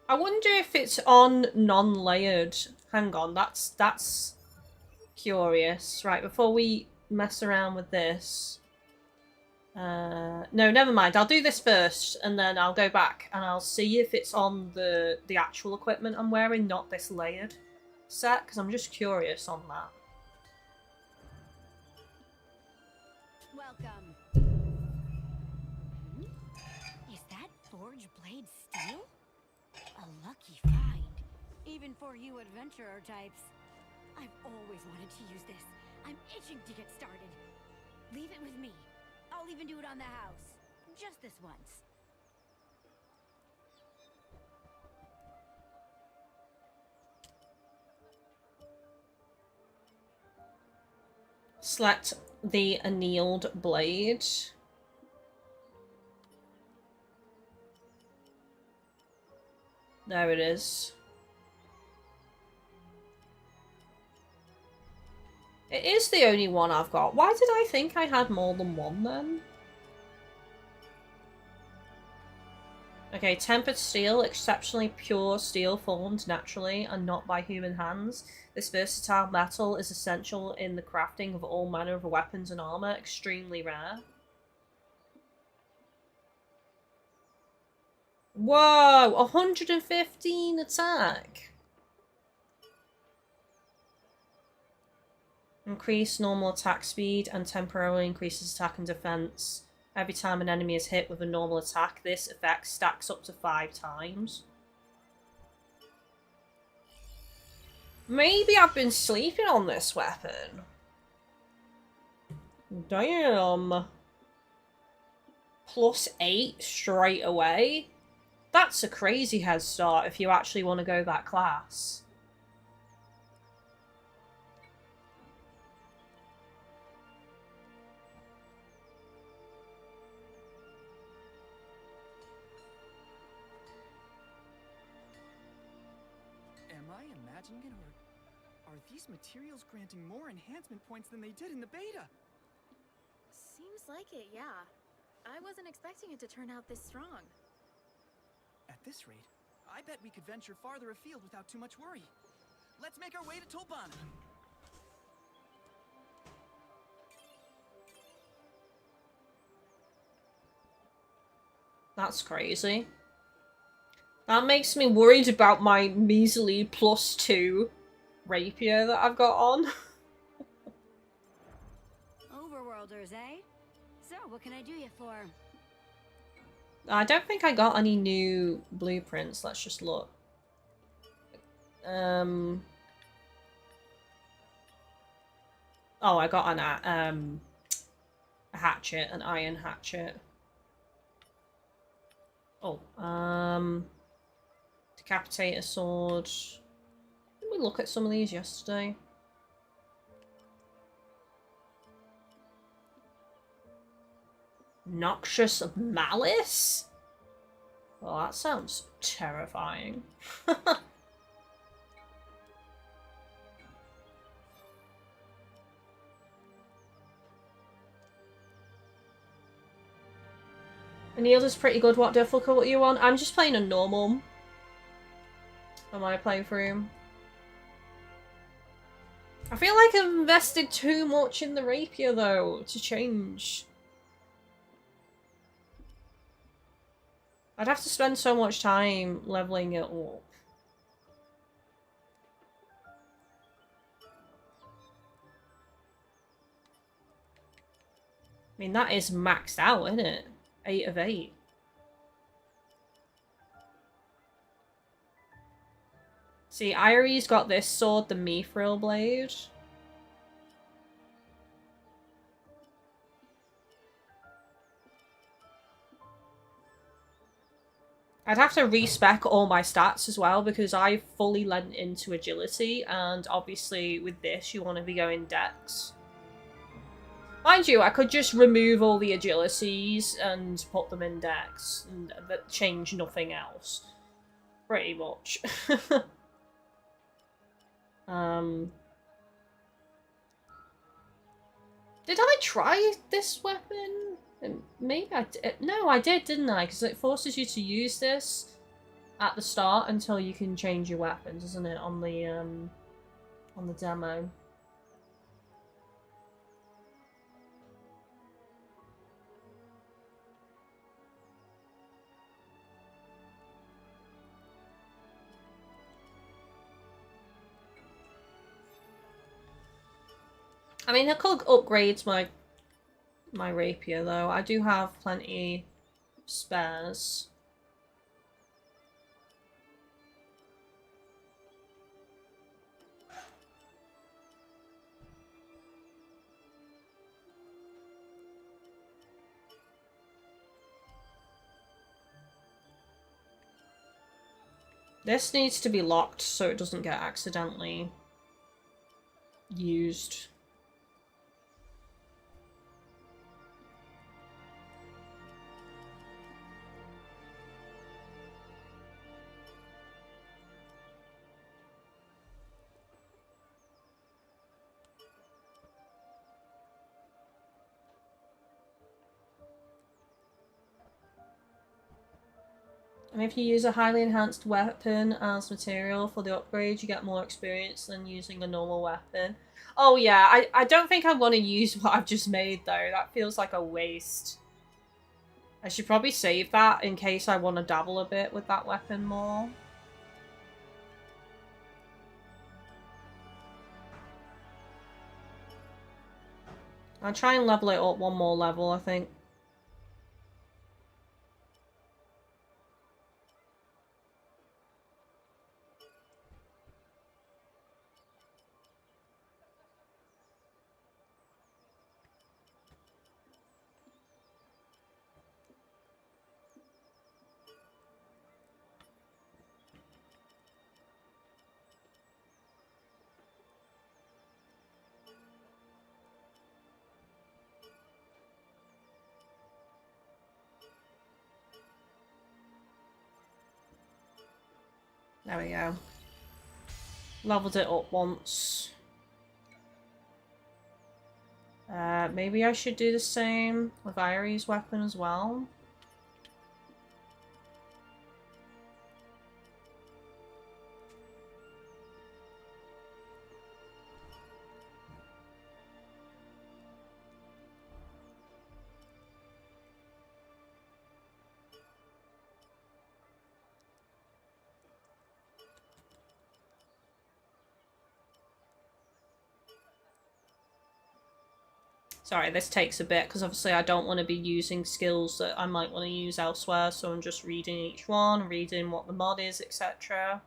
I wonder if it's on non-layered. Hang on, that's curious. Right, before we mess around with this. No, never mind. I'll do this first, and then I'll go back and I'll see if it's on the actual equipment I'm wearing, not this layered set, because I'm just curious on that. Welcome. Is that forged blade steel? A lucky find, even for you adventurer types. I've always wanted to use this. I'm itching to get started. Leave it with me. I'll even do it on the house. Just this once. Select the annealed blade. There it is. It is the only one I've got. Why did I think I had more than one then? Okay, tempered steel, exceptionally pure steel formed naturally and not by human hands. This versatile metal is essential in the crafting of all manner of weapons and armor, extremely rare. Whoa, 115 attack. Increase normal attack speed and temporarily increases attack and defense. Every time an enemy is hit with a normal attack, this effect stacks up to 5 times. Maybe I've been sleeping on this weapon. Damn. +8 straight away? That's a crazy head start if you actually want to go that class. Are these materials granting more enhancement points than they did in the beta? Seems like it, yeah. I wasn't expecting it to turn out this strong. At this rate, I bet we could venture farther afield without too much worry. Let's make our way to Tulbana. That's crazy. That makes me worried about my measly +2 rapier that I've got on. Overworlders, eh? So, what can I do you for? I don't think I got any new blueprints. Let's just look. Oh, I got a hatchet, an iron hatchet. Oh, decapitator sword. Didn't we look at some of these yesterday? Noxious Malice? Well, that sounds terrifying. Neil's is pretty good. What difficulty are you on? I'm just playing a normal. On my playthrough. I feel like I've invested too much in the rapier though to change. I'd have to spend so much time leveling it up. mean, that is maxed out, isn't it? 8 of 8. See, Irie's got this sword, the Mithril Blade. I'd have to respec all my stats as well because I fully lent into agility, and obviously with this you want to be going dex. Mind you, I could just remove all the agilities and put them in dex and change nothing else. Pretty much. Did I try this weapon? Maybe I did. No, I did, didn't I? Because it forces you to use this at the start until you can change your weapons, isn't it? On the demo. I mean, I could upgrade my rapier though. I do have plenty spares. This needs to be locked so it doesn't get accidentally used. And if you use a highly enhanced weapon as material for the upgrade, you get more experience than using a normal weapon. Oh yeah, I don't think I want to use what I've just made though. That feels like a waste. I should probably save that in case I want to dabble a bit with that weapon more. I'll try and level it up one more level, I think. There we go. Leveled it up once. Maybe I should do the same with Irie's weapon as well. Sorry, this takes a bit because obviously I don't want to be using skills that I might want to use elsewhere, so I'm just reading each one, reading what the mod is, etc.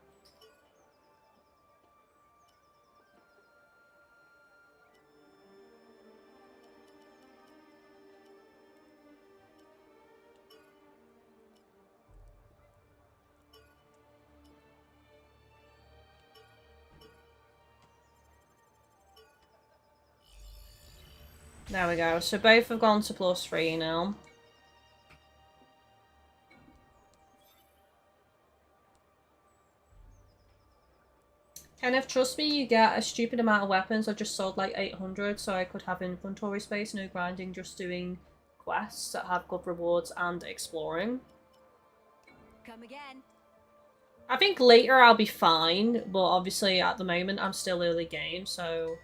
There we go. So both have gone to +3 now. Kenneth, trust me, you get a stupid amount of weapons. I just sold like 800, so I could have inventory space, no grinding, just doing quests that have good rewards and exploring. Come again. I think later I'll be fine, but obviously at the moment I'm still early game, so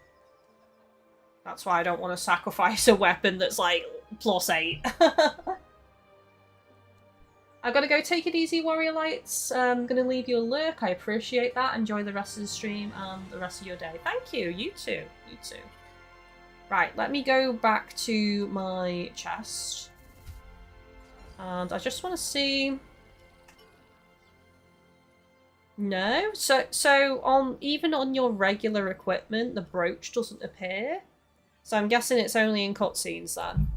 that's why I don't want to sacrifice a weapon that's like +8. I've got to go take it easy, Warrior Lights. I'm going to leave you a lurk. I appreciate that. Enjoy the rest of the stream and the rest of your day. Thank you. You too. You too. Right, let me go back to my chest. And I just want to see... No? So on even on your regular equipment, the brooch doesn't appear? So I'm guessing it's only in cutscenes then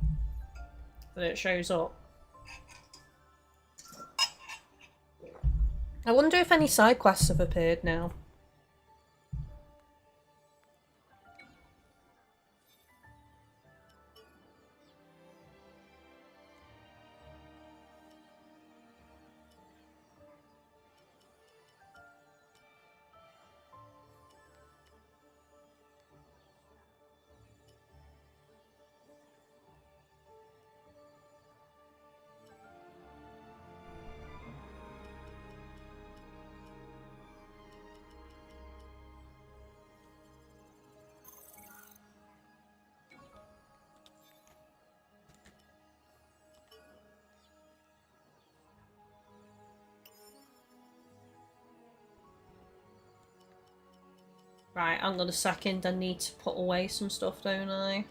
that it shows up. I wonder if any side quests have appeared now. Right, hang on a second, I need to put away some stuff, don't I?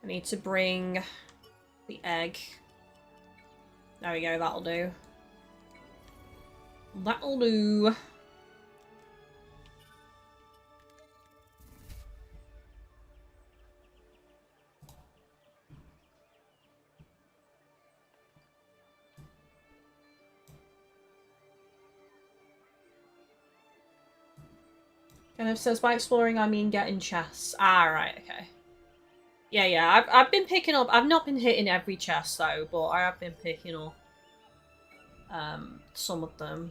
I need to bring the egg. There we go, that'll do. That'll do. Kind of says, by exploring, I mean getting chests. Ah, right, okay. Yeah, I've been picking up... I've not been hitting every chest, though, but I have been picking up some of them.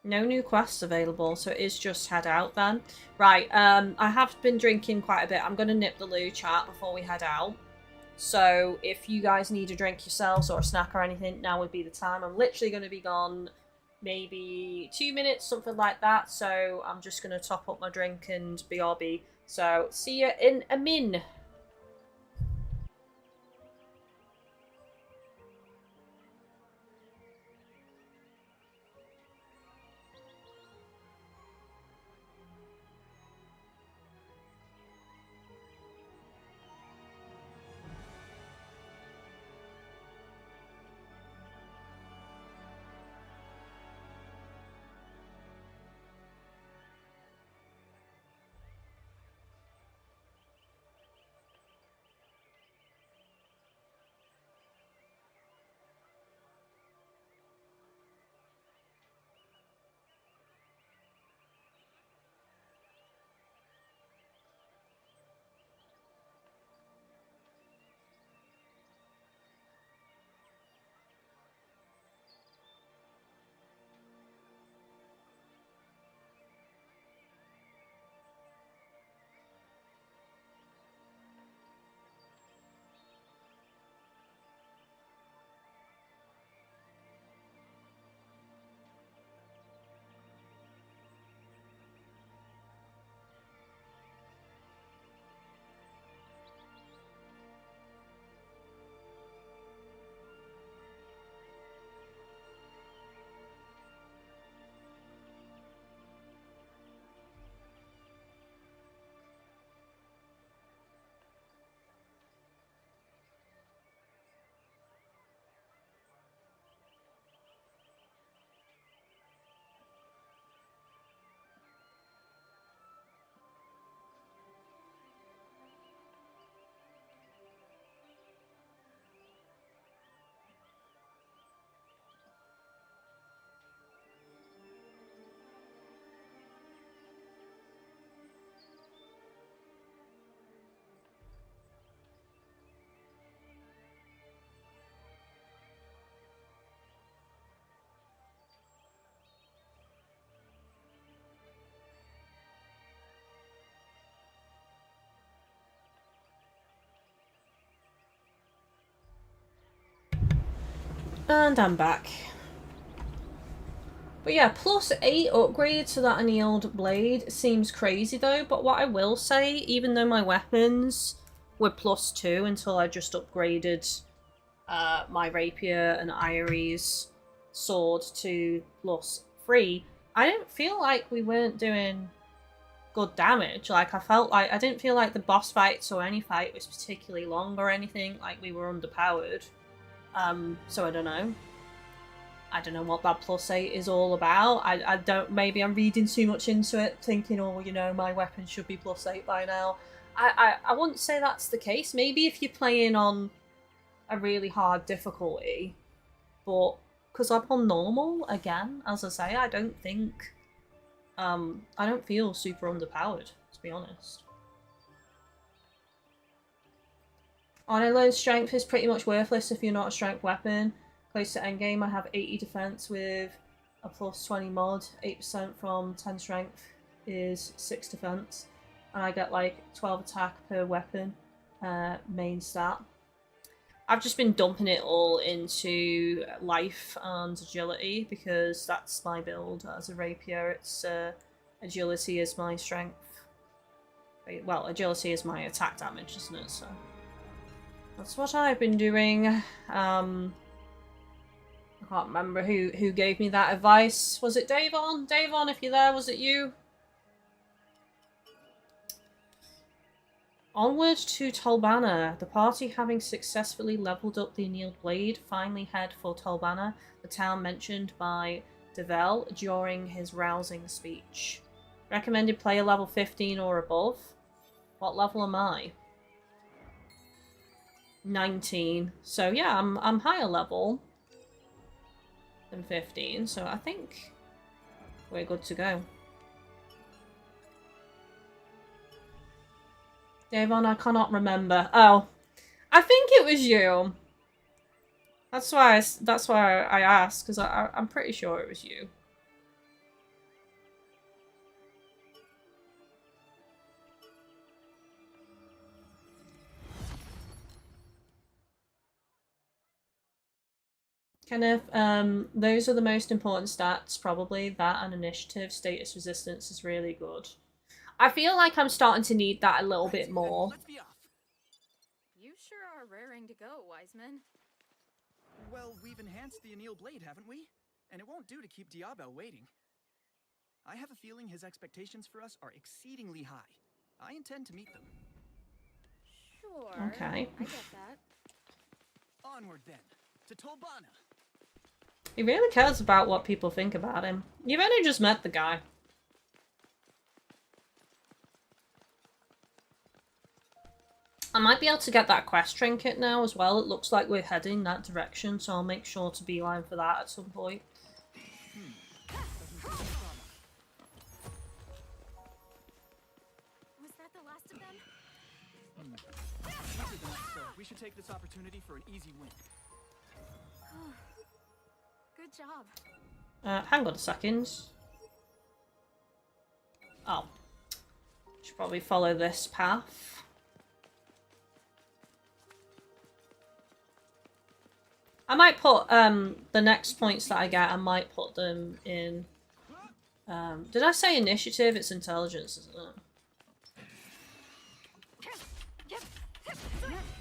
No new quests available, so it is just head out then. Right, I have been drinking quite a bit. I'm going to nip the loo chat before we head out. So if you guys need a drink yourselves or a snack or anything, now would be the time. I'm literally going to be gone maybe 2 minutes, something like that. So I'm just going to top up my drink and BRB. So see you in a min. And I'm back. But yeah, plus 8 upgrades to that annealed blade seems crazy though, but what I will say, even though my weapons were +2 until I just upgraded my rapier and Irie's sword to +3. I didn't feel like we weren't doing good damage. Like, I didn't feel like the boss fights or any fight was particularly long or anything, like we were underpowered. So I don't know. I don't know what that +8 is all about. I don't, maybe I'm reading too much into it, thinking, oh, you know, my weapon should be +8 by now. I wouldn't say that's the case. Maybe if you're playing on a really hard difficulty, but because I'm on normal, again, as I say, I don't think, I don't feel super underpowered, to be honest. On alone, strength is pretty much worthless if you're not a strength weapon. Close to endgame, I have 80 defense with a +20 mod. 8% from 10 strength is 6 defense. And I get like 12 attack per weapon, main stat. I've just been dumping it all into life and agility because that's my build as a rapier. It's agility is my strength. Well, agility is my attack damage, isn't it? So that's what I've been doing. I can't remember who gave me that advice. Was it Davon? Davon, if you're there, was it you? Onward to Tolbana. The party, having successfully leveled up the annealed blade, finally head for Tolbana, the town mentioned by Devel during his rousing speech. Recommended player level 15 or above. What level am I? 19. So yeah, I'm higher level than 15, so I think we're good to go. Davon, I cannot remember. Oh, I think it was you. That's why I asked, because I'm pretty sure it was you. Kenneth, those are the most important stats, probably. That and initiative. Status resistance is really good. I feel like I'm starting to need that a little bit more. Let's be off. You sure are raring to go, Wiseman. Well, we've enhanced the annealed blade, haven't we? And it won't do to keep Diabel waiting. I have a feeling his expectations for us are exceedingly high. I intend to meet them. Sure. Okay. I get that. Onward then, to Tolbana. He really cares about what people think about him. You've only just met the guy. I might be able to get that quest trinket now as well. It looks like we're heading that direction, so I'll make sure to beeline for that at some point. Was that the last of them? So we should take this opportunity for an easy win. Good job. Hang on a second. Oh. Should probably follow this path. I might put, the next points that I get, I might put them in, did I say initiative? It's intelligence, isn't it?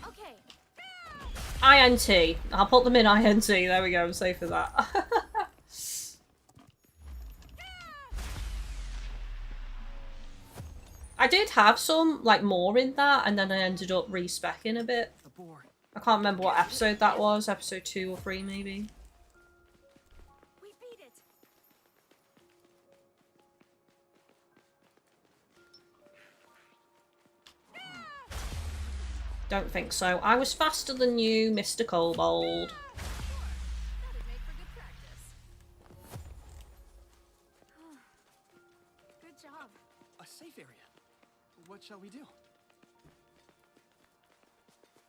Okay. INT. I'll put them in INT. There we go. I'm safe for that. I did have some, like, more in that, and then I ended up respecing a bit. I can't remember what episode that was. Episode 2 or 3, maybe. We beat it. Don't think so. I was faster than you, Mr. Kobold. That'd make for good practice. Good job. A safe area. What shall we do?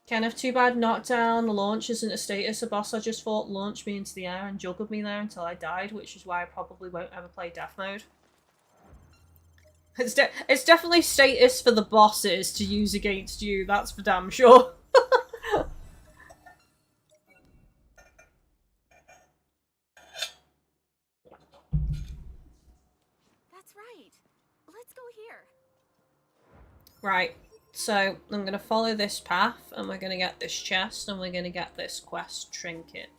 Kenneth, too bad knockdown. The launch isn't a status. A boss I just fought launched me into the air and juggled me there until I died, which is why I probably won't ever play death mode. It's definitely status for the bosses to use against you, that's for damn sure. That's right. Let's go here. Right. So I'm going to follow this path and we're going to get this chest and we're going to get this quest trinket.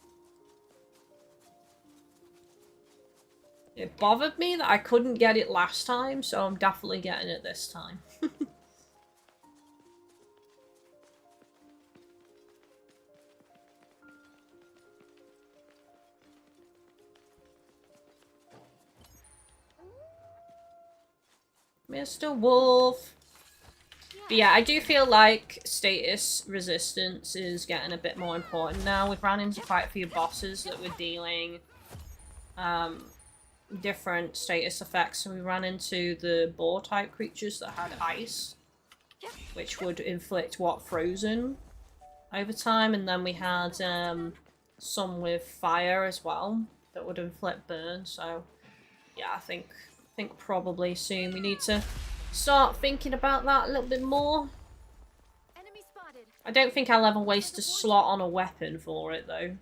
It bothered me that I couldn't get it last time, so I'm definitely getting it this time. Mr. Wolf. But yeah, I do feel like status resistance is getting a bit more important now. We've ran into quite a few bosses that were dealing different status effects. So we ran into the boar type creatures that had ice, which would inflict frozen over time, and then we had some with fire as well that would inflict burn. So yeah, I think probably soon we need to start thinking about that a little bit more. Enemy spotted. I don't think I'll ever waste a slot on a weapon for it though.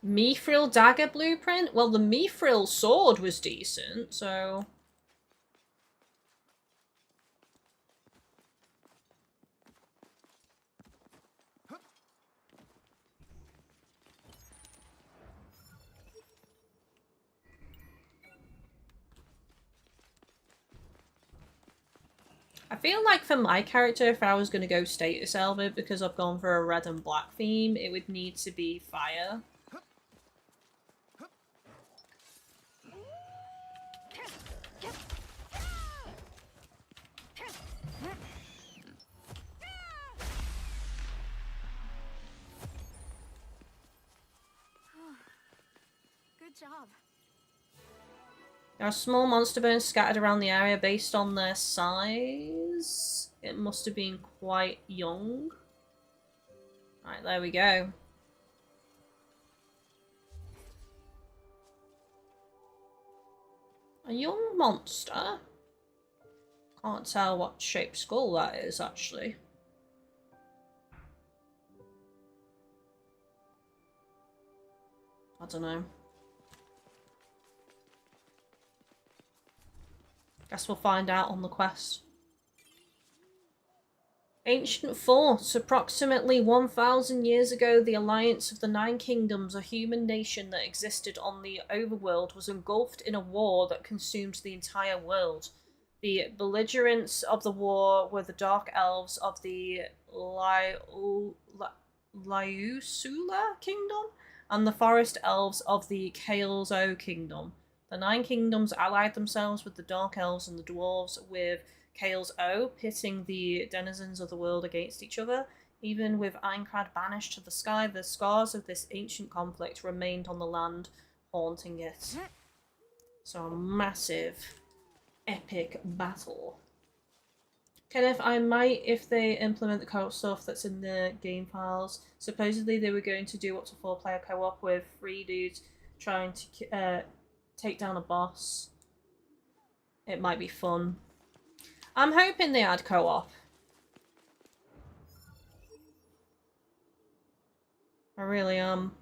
Mithril dagger blueprint? Well, the Mithril sword was decent, so... I feel like for my character, if I was going to go status elder, because I've gone for a red and black theme, it would need to be fire. Good job. There are small monster bones scattered around the area based on their size. It must have been quite young. Right, there we go. A young monster? Can't tell what shape skull that is, actually. I don't know. Guess we'll find out on the quest. Ancient fort. Approximately 1,000 years ago, the alliance of the Nine Kingdoms, a human nation that existed on the overworld, was engulfed in a war that consumed the entire world. The belligerents of the war were the Dark Elves of the Liusula Kingdom and the Forest Elves of the Kael'zo Kingdom. The Nine Kingdoms allied themselves with the Dark Elves and the Dwarves, with Kael'zo pitting the denizens of the world against each other. Even with Aincrad banished to the sky, the scars of this ancient conflict remained on the land, haunting it. So a massive, epic battle. Kenneth, I might if they implement the co-op stuff that's in the game files. Supposedly they were going to do up to 4-player co-op with 3 dudes trying to take down a boss. It might be fun. I'm hoping they add co-op. I really am.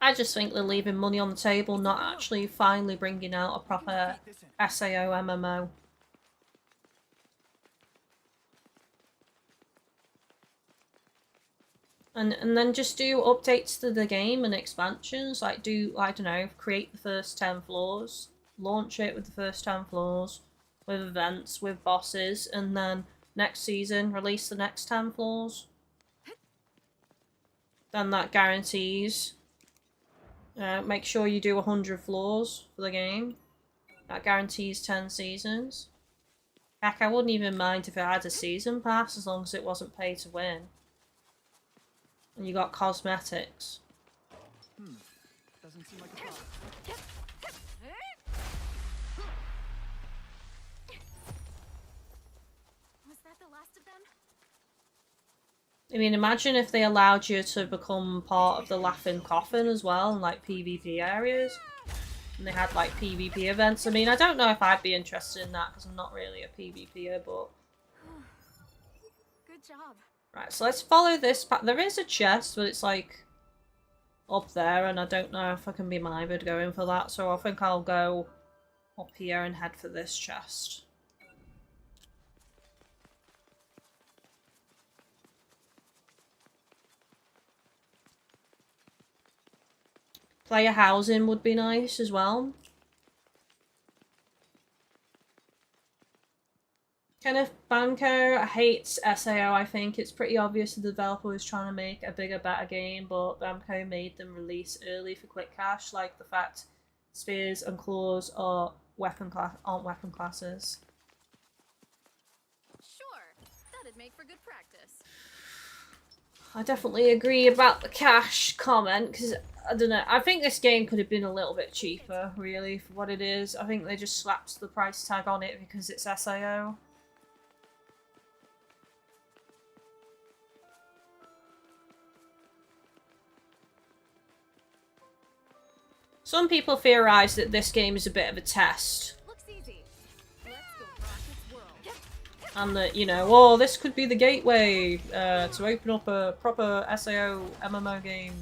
I just think they're leaving money on the table, not actually finally bringing out a proper SAO MMO. And then just do updates to the game and expansions, like do, I don't know, create the first 10 floors, launch it with the first 10 floors, with events, with bosses, and then next season release the next 10 floors. Then that guarantees... make sure you do 100 floors for the game. That guarantees 10 seasons. Heck, I wouldn't even mind if it had a season pass as long as it wasn't pay to win. And you got cosmetics. Doesn't seem like a problem. Was that the last of them? I mean, imagine if they allowed you to become part of the Laughing Coffin as well, in like PvP areas. And they had like PvP events. I mean, I don't know if I'd be interested in that because I'm not really a PvPer, but... Good job. Right, so let's follow this path. There is a chest, but it's like up there, and I don't know if I can be mithered going for that, so I think I'll go up here and head for this chest. Player housing would be nice as well. Kenneth Banco hates SAO, I think. It's pretty obvious the developer was trying to make a bigger, better game, but Banco made them release early for quick cash, like the fact spears and claws are aren't weapon classes. Sure, that'd make for good practice. I definitely agree about the cash comment, because, I don't know, I think this game could have been a little bit cheaper, really, for what it is. I think they just slapped the price tag on it because it's SAO. Some people theorize that this game is a bit of a test. Looks easy. Let's go rock its world. And that, you know, oh, this could be the gateway to open up a proper SAO MMO game.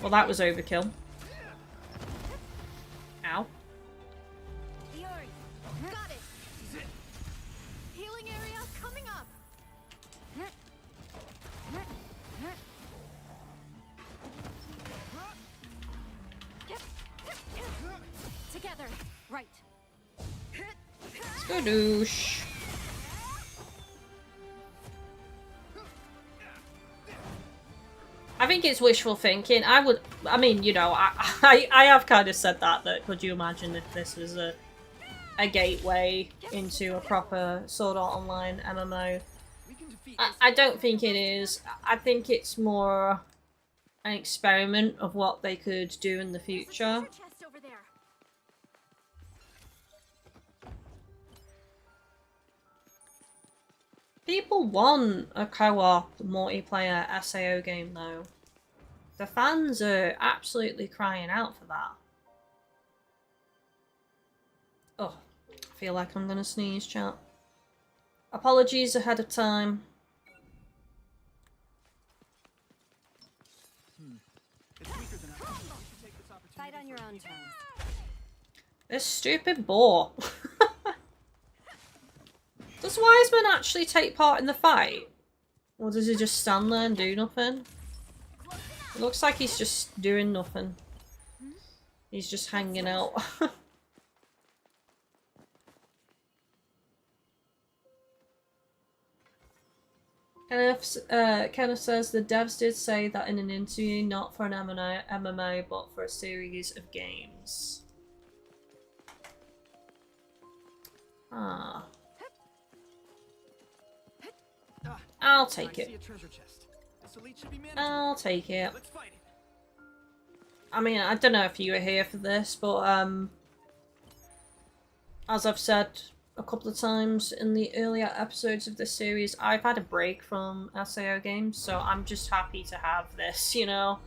Well, that was overkill. Ow. Got it. Healing area coming up. Together. Right. Skadoosh. I think it's wishful thinking. I mean, you know, I have kind of said that could you imagine if this was a gateway into a proper Sword Art Online MMO. I don't think it is. I think it's more an experiment of what they could do in the future. Chest over there. People want a co-op multiplayer SAO game though. The fans are absolutely crying out for that. Oh, I feel like I'm gonna sneeze, chat. Apologies ahead of time. Fight on your own terms. This stupid boar. Does Wiseman actually take part in the fight? Or does he just stand there and do nothing? It looks like he's just doing nothing. He's just hanging out. Kenneth says the devs did say that in an interview, not for an MMO, but for a series of games. Ah. I'll take it. I'll take it. I mean, I don't know if you were here for this, but as I've said a couple of times in the earlier episodes of this series, I've had a break from SAO games, so I'm just happy to have this, you know?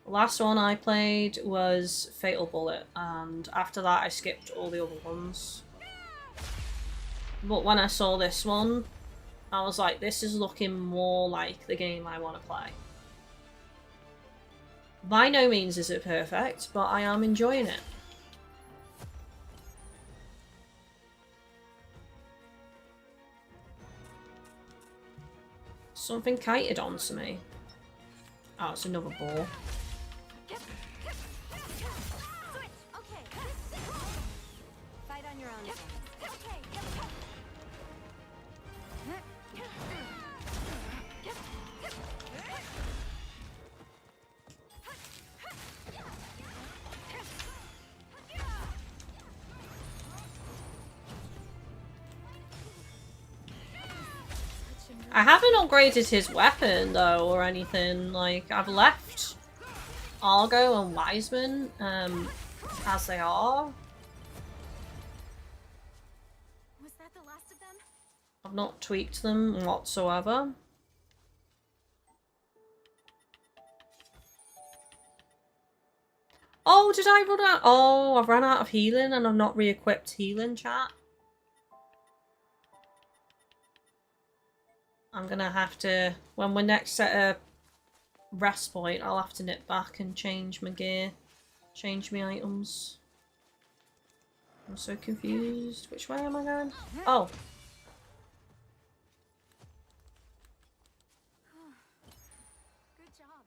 The last one I played was Fatal Bullet, and after that I skipped all the other ones. But when I saw this one, I was like, this is looking more like the game I want to play. By no means is it perfect, but I am enjoying it. Something kited onto me. Oh, it's another ball. Fight on your own terms. I haven't upgraded his weapon though or anything. Like, I've left Argo and Wiseman as they are. I've not tweaked them whatsoever. Oh, did I run out? Oh, I've run out of healing and I've not re-equipped healing, chat. I'm gonna have to, when we're next at a rest point, I'll have to nip back and change my gear. Change my items. I'm so confused. Which way am I going? Oh. Good job.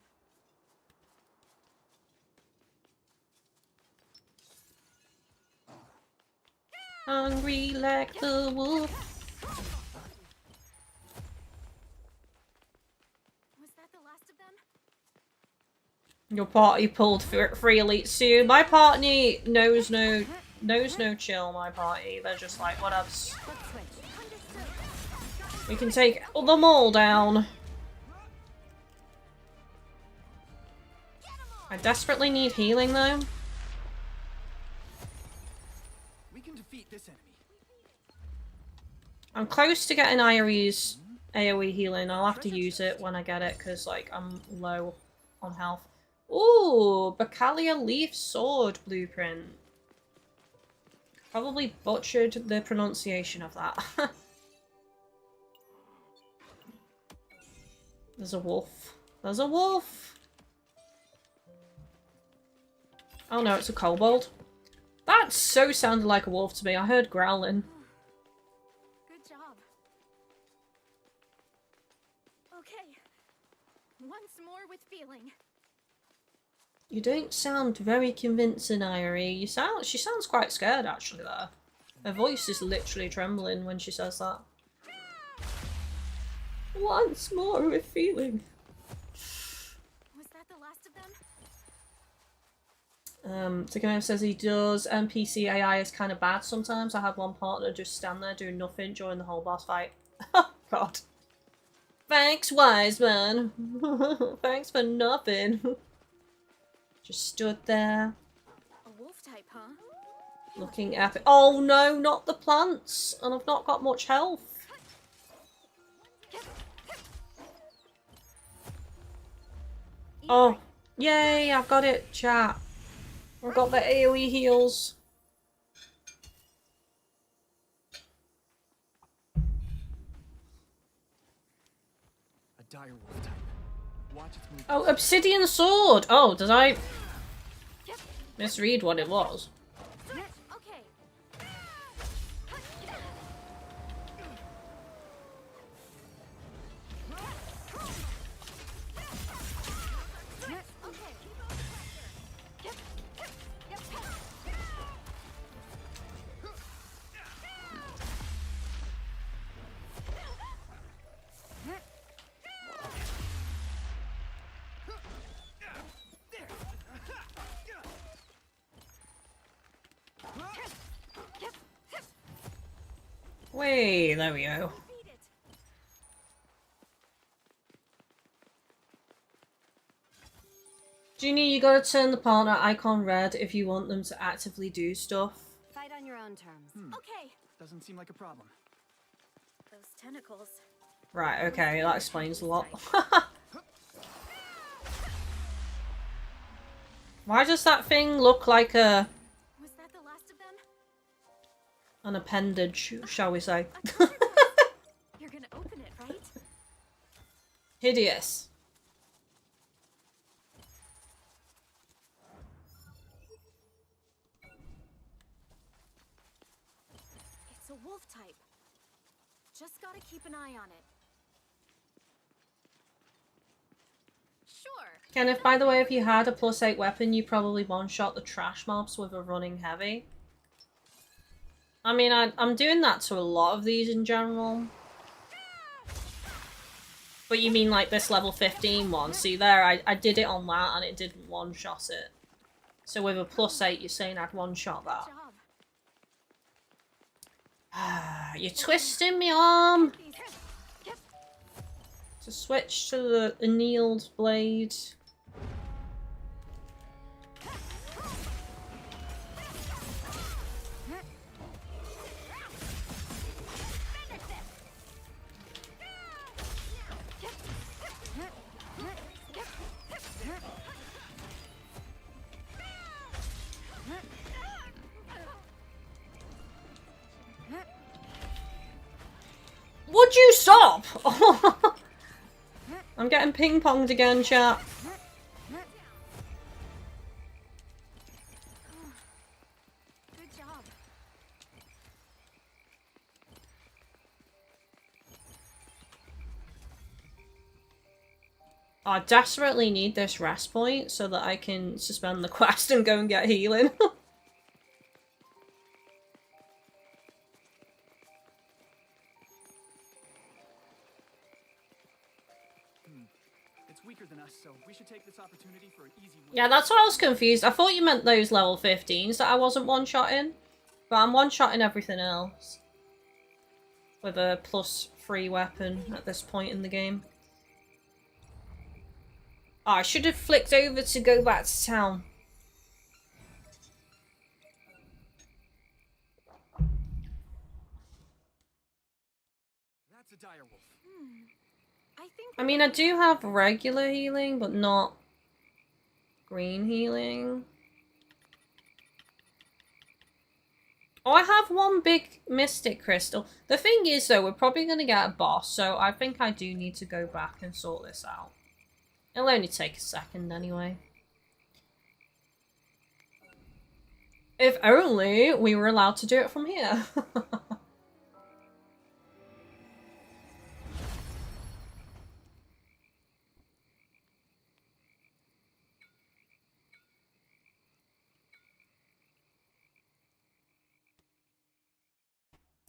Hungry like the wolf. Was that the last of them? Your party pulled 3 elites to you. My party knows no chill, my party. They're just like, what else? We can take them all down. I desperately need healing though. We can defeat this enemy. I'm close to getting Irie's AoE healing. I'll have to use it when I get it because like I'm low on health. Ooh, Bacalia Leaf Sword blueprint. Probably butchered the pronunciation of that. There's a wolf. There's a wolf! Oh no, it's a kobold. That so sounded like a wolf to me. I heard growling. Good job. Okay. Once more with feeling. You don't sound very convincing, Irie. She sounds quite scared actually there. Her voice is literally trembling when she says that. Once more with feeling. Was that the last of them? Takano says he does. NPC AI is kind of bad sometimes. I had one partner just stand there doing nothing during the whole boss fight. Oh god. Thanks, wise man. Thanks for nothing. Just stood there. A wolf type, huh? Looking epic. Oh no, not the plants! And I've not got much health. Oh, yay, I've got it, chat. I've got the AoE heals. A dire wolf type. Watch its movement. Oh, obsidian sword! Oh, did I misread what it was? Okay. Wait, there we go. Genie, you gotta turn the partner icon red if you want them to actively do stuff. Fight on your own terms. Okay. Doesn't seem like a problem. Those tentacles. Right, okay, that explains a lot. Why does that thing look like Was that the last of them? an appendage, shall we say? You're gonna open it, right? Hideous. It's a wolf type. Just gotta keep an eye on it. Sure. Kenneth, by the way, if you had a +8 weapon, you probably one-shot the trash mobs with a running heavy. I mean, I'm doing that to a lot of these in general. But you mean like this level 15 one? See there, I did it on that and it didn't one-shot it. So with a +8, you're saying I'd one-shot Good that. job. You're twisting my arm! To switch to the annealed blade. stop! I'm getting ping-ponged again, chat. Good job. I desperately need this rest point so that I can suspend the quest and go and get healing. It's weaker than us, so we should take this opportunity for an easy win. Yeah, that's why I was confused. I thought you meant those level 15s that I wasn't one-shotting. But I'm one-shotting everything else. With a +3 weapon at this point in the game. Oh, I should have flicked over to go back to town. That's a dire wolf. I mean, I do have regular healing, but not green healing. Oh, I have one big mystic crystal. The thing is, though, we're probably going to get a boss, so I think I do need to go back and sort this out. It'll only take a second anyway. If only we were allowed to do it from here.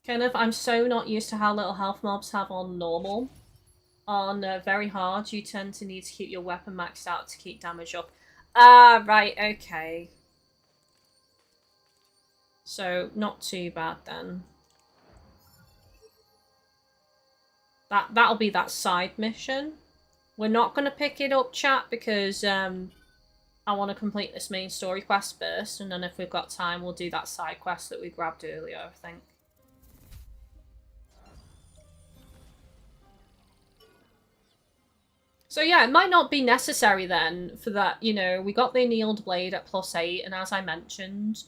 Kenneth, I'm so not used to how little health mobs have on normal. On very hard, you tend to need to keep your weapon maxed out to keep damage up. Ah, right, okay. So, not too bad then. That'll be that side mission. We're not going to pick it up, chat, because I want to complete this main story quest first, and then if we've got time, we'll do that side quest that we grabbed earlier, I think. So yeah, it might not be necessary then for that, you know, we got the annealed blade at +8, and as I mentioned,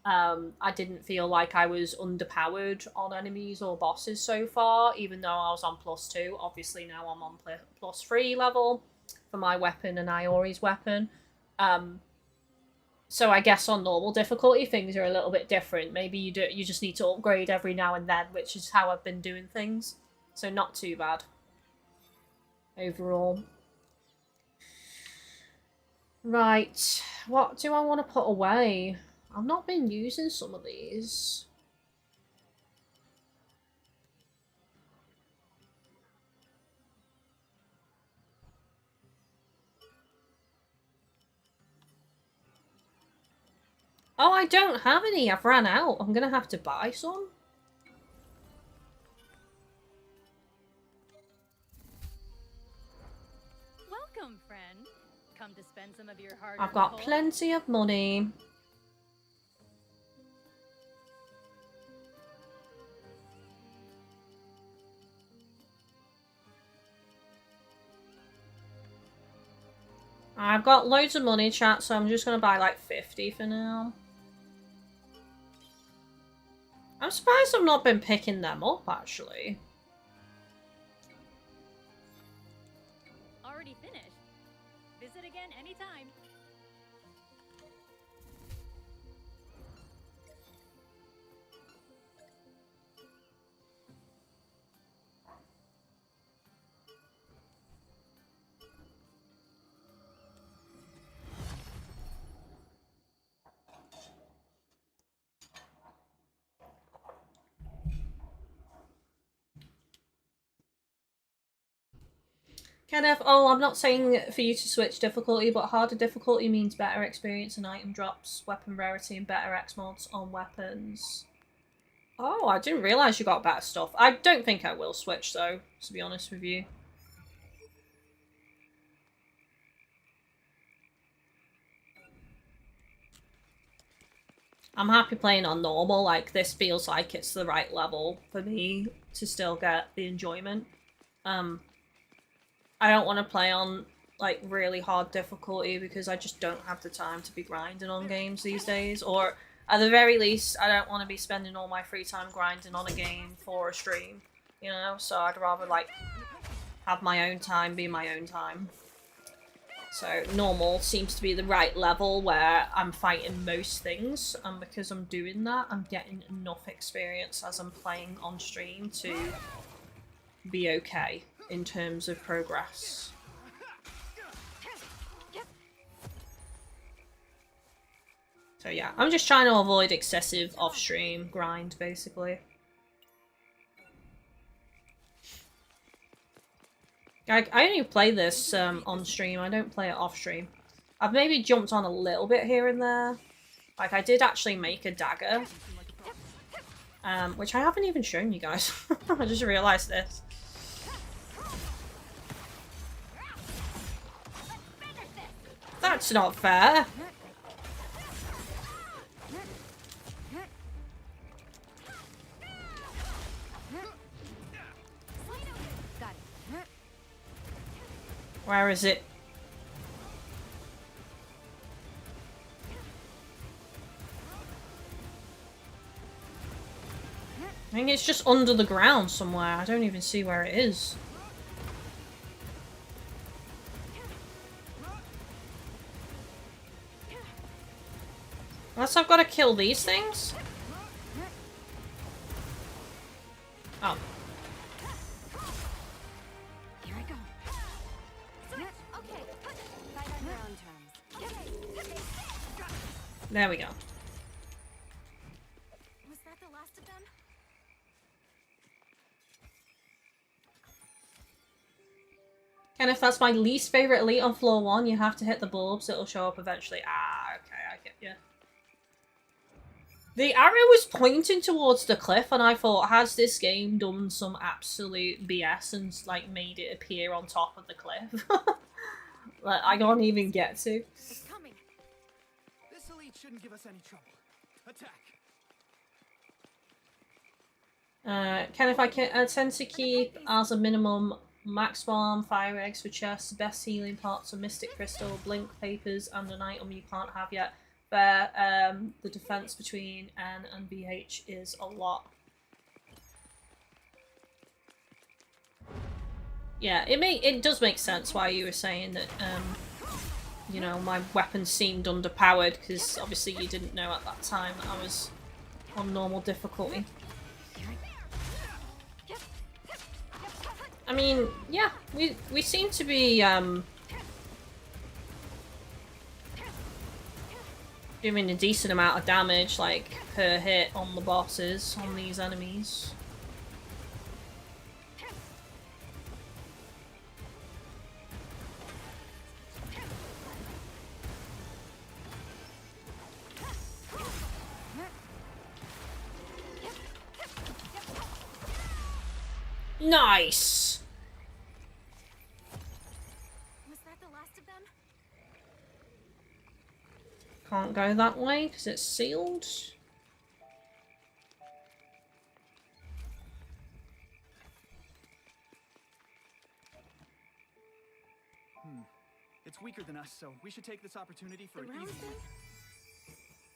I didn't feel like I was underpowered on enemies or bosses so far, even though I was on +2. Obviously now I'm on +3 level for my weapon and Iori's weapon. So I guess on normal difficulty things are a little bit different. Maybe you just need to upgrade every now and then, which is how I've been doing things. So not too bad overall. Right, what do I want to put away? I've not been using some of these. Oh, I don't have any. I've ran out. I'm gonna have to buy some. Welcome, friend. Come to spend some of your hard-earned I've got coin? plenty of money. I've got loads of money, chat, so I'm just gonna buy like 50 for now. I'm surprised I've not been picking them up, actually. Already finished? Visit again anytime. Kenneth, oh, I'm not saying for you to switch difficulty, but harder difficulty means better experience and item drops, weapon rarity, and better X mods on weapons. Oh, I didn't realise you got better stuff. I don't think I will switch, though, to be honest with you. I'm happy playing on normal, like, this feels like it's the right level for me to still get the enjoyment. I don't want to play on, like, really hard difficulty because I just don't have the time to be grinding on games these days. Or, at the very least, I don't want to be spending all my free time grinding on a game for a stream. you know, so I'd rather like have my own time, be my own time. So normal seems to be the right level where I'm fighting most things, and because I'm doing that, I'm getting enough experience as I'm playing on stream to be okay in terms of progress. So yeah, I'm just trying to avoid excessive off-stream grind, basically. I only play this on stream, I don't play it off stream. I've maybe jumped on a little bit here and there. Like, I did actually make a dagger. Which I haven't even shown you guys. I just realised this. That's not fair. Where is it? I think it's just under the ground somewhere. I don't even see where it is. Unless I've got to kill these things? Oh. Here I go. Okay. Fight on your own terms. There we go. Was that the last of them? Kenneth, that's my least favourite elite on floor 1. You have to hit the bulbs, it'll show up eventually. Ah, okay, I get you. The arrow was pointing towards the cliff, and I thought, has this game done some absolute BS and like made it appear on top of the cliff? Like, I can't even get to. It's coming. This elite shouldn't give us any trouble. Attack. Kenneth, I tend to keep as a minimum max bomb, fire eggs for chests, best healing pots, a mystic crystal, blink papers, and an item you can't have yet. But the defense between N and BH is a lot. Yeah, it does make sense why you were saying that, you know, my weapon seemed underpowered, because obviously you didn't know at that time that I was on normal difficulty. I mean, yeah, we seem to be doing a decent amount of damage, like, per hit on the bosses, on these enemies. Nice! Was that the last of them? Can't go that way because it's sealed. It's weaker than us, so we should take this opportunity for The an round easy thing?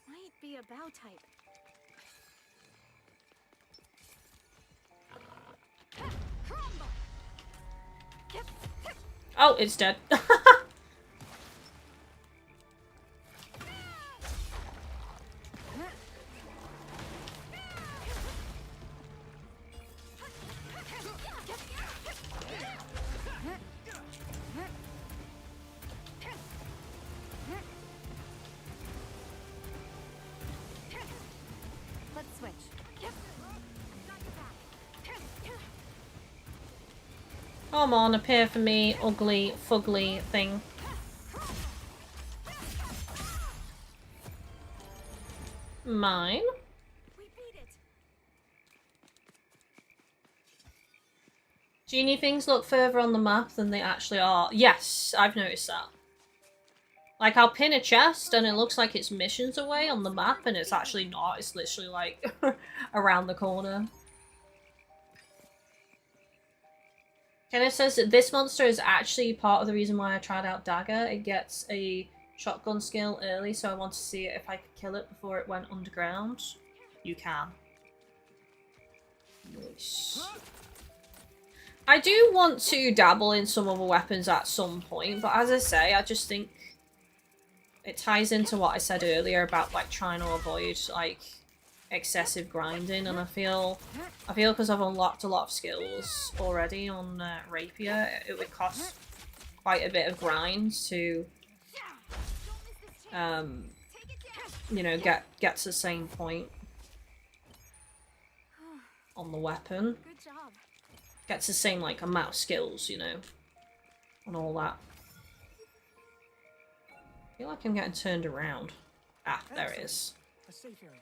Might be a bow type. Oh, it's dead. Let's switch. Come on, appear for me, ugly, fugly thing. Mine? We beat it. Genie things look further on the map than they actually are. Yes, I've noticed that. Like, I'll pin a chest and it looks like it's missions away on the map, and it's actually not. It's literally, like, around the corner. Kenneth says that this monster is actually part of the reason why I tried out Dagger. It gets a shotgun skill early, so I want to see if I could kill it before it went underground. You can. Nice. I do want to dabble in some other weapons at some point, but as I say, I just think it ties into what I said earlier about like trying to avoid like excessive grinding, and I feel because I've unlocked a lot of skills already on Rapier, it would cost quite a bit of grind to you know, get to the same point on the weapon. Good job. Get to the same like amount of skills, you know, and all that. I feel like I'm getting turned around. Ah, there it is. A safe area.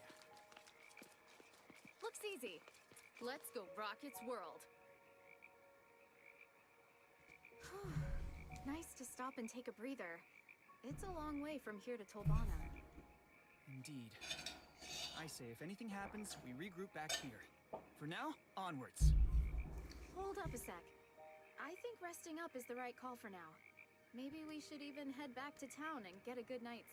Looks easy. Let's go rock its world. Nice to stop and take a breather. It's a long way from here to Tolbana. Indeed. I say, if anything happens, we regroup back here. For now, onwards. Hold up a sec. I think resting up is the right call for now. Maybe we should even head back to town and get a good night's.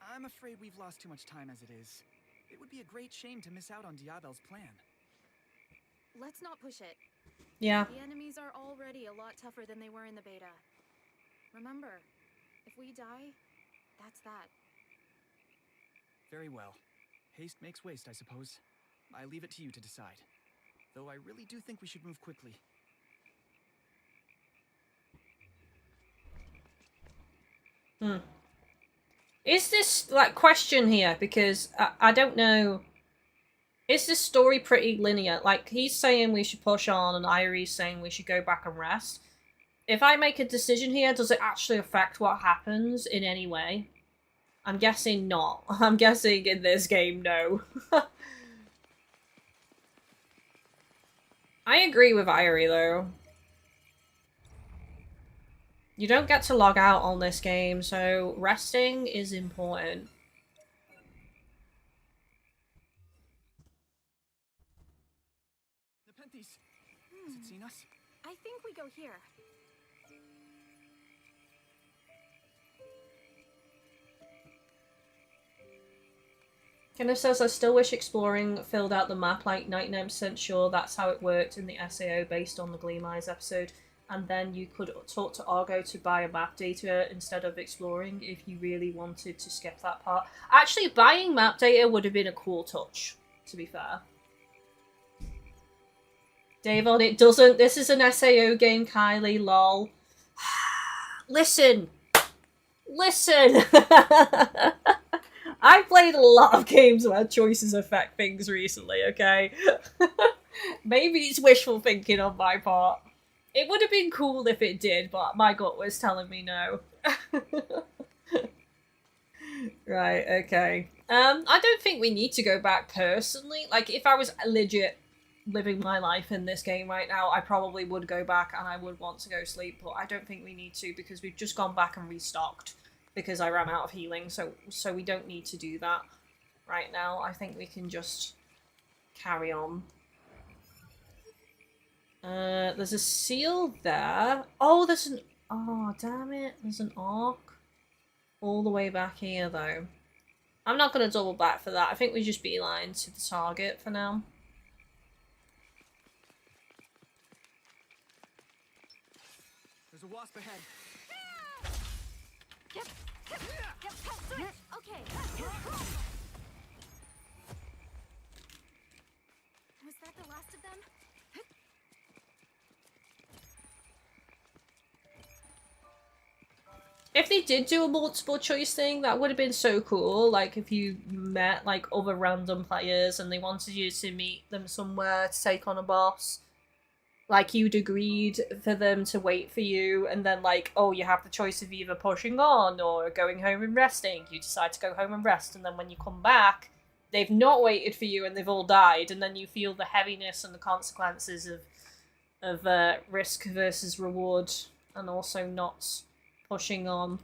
I'm afraid we've lost too much time as it is. It would be a great shame to miss out on Diabel's plan. Let's not push it. Yeah. The enemies are already a lot tougher than they were in the beta. Remember, if we die, that's that. Very well. Haste makes waste, I suppose. I leave it to you to decide. Though I really do think we should move quickly. Is this, like, question here, because I don't know, is this story pretty linear? Like, he's saying we should push on, and Irie's saying we should go back and rest. If I make a decision here, does it actually affect what happens in any way? I'm guessing not. I'm guessing in this game, no. I agree with Irie, though. You don't get to log out on this game, so resting is important. Nepenthes, has it seen us? I think we go here. Kenneth says, I still wish exploring filled out the map, like 99% sure that's how it worked in the SAO based on the Gleam Eyes episode. And then you could talk to Argo to buy a map data instead of exploring if you really wanted to skip that part. Actually, buying map data would have been a cool touch, to be fair. Davon, it doesn't. This is an SAO game, Kylie, lol. Listen! Listen! I've played a lot of games where choices affect things recently, okay? Maybe it's wishful thinking on my part. It would have been cool if it did, but my gut was telling me no. Right, okay. I don't think we need to go back personally. Like, if I was legit living my life in this game right now, I probably would go back and I would want to go sleep, but I don't think we need to because we've just gone back and restocked because I ran out of healing, so we don't need to do that right now. I think we can just carry on. There's a seal there. Oh, there's an... Oh, damn it. There's an arc all the way back here, though. I'm not going to double back for that. I think we just beeline to the target for now. There's a wasp ahead. Okay. Was that the last of them? If they did do a multiple choice thing, that would have been so cool. Like, if you met, like, other random players and they wanted you to meet them somewhere to take on a boss. Like, you'd agreed for them to wait for you, and then, like, oh, you have the choice of either pushing on or going home and resting. You decide to go home and rest, and then when you come back, they've not waited for you and they've all died, and then you feel the heaviness and the consequences of risk versus reward, and also not pushing on.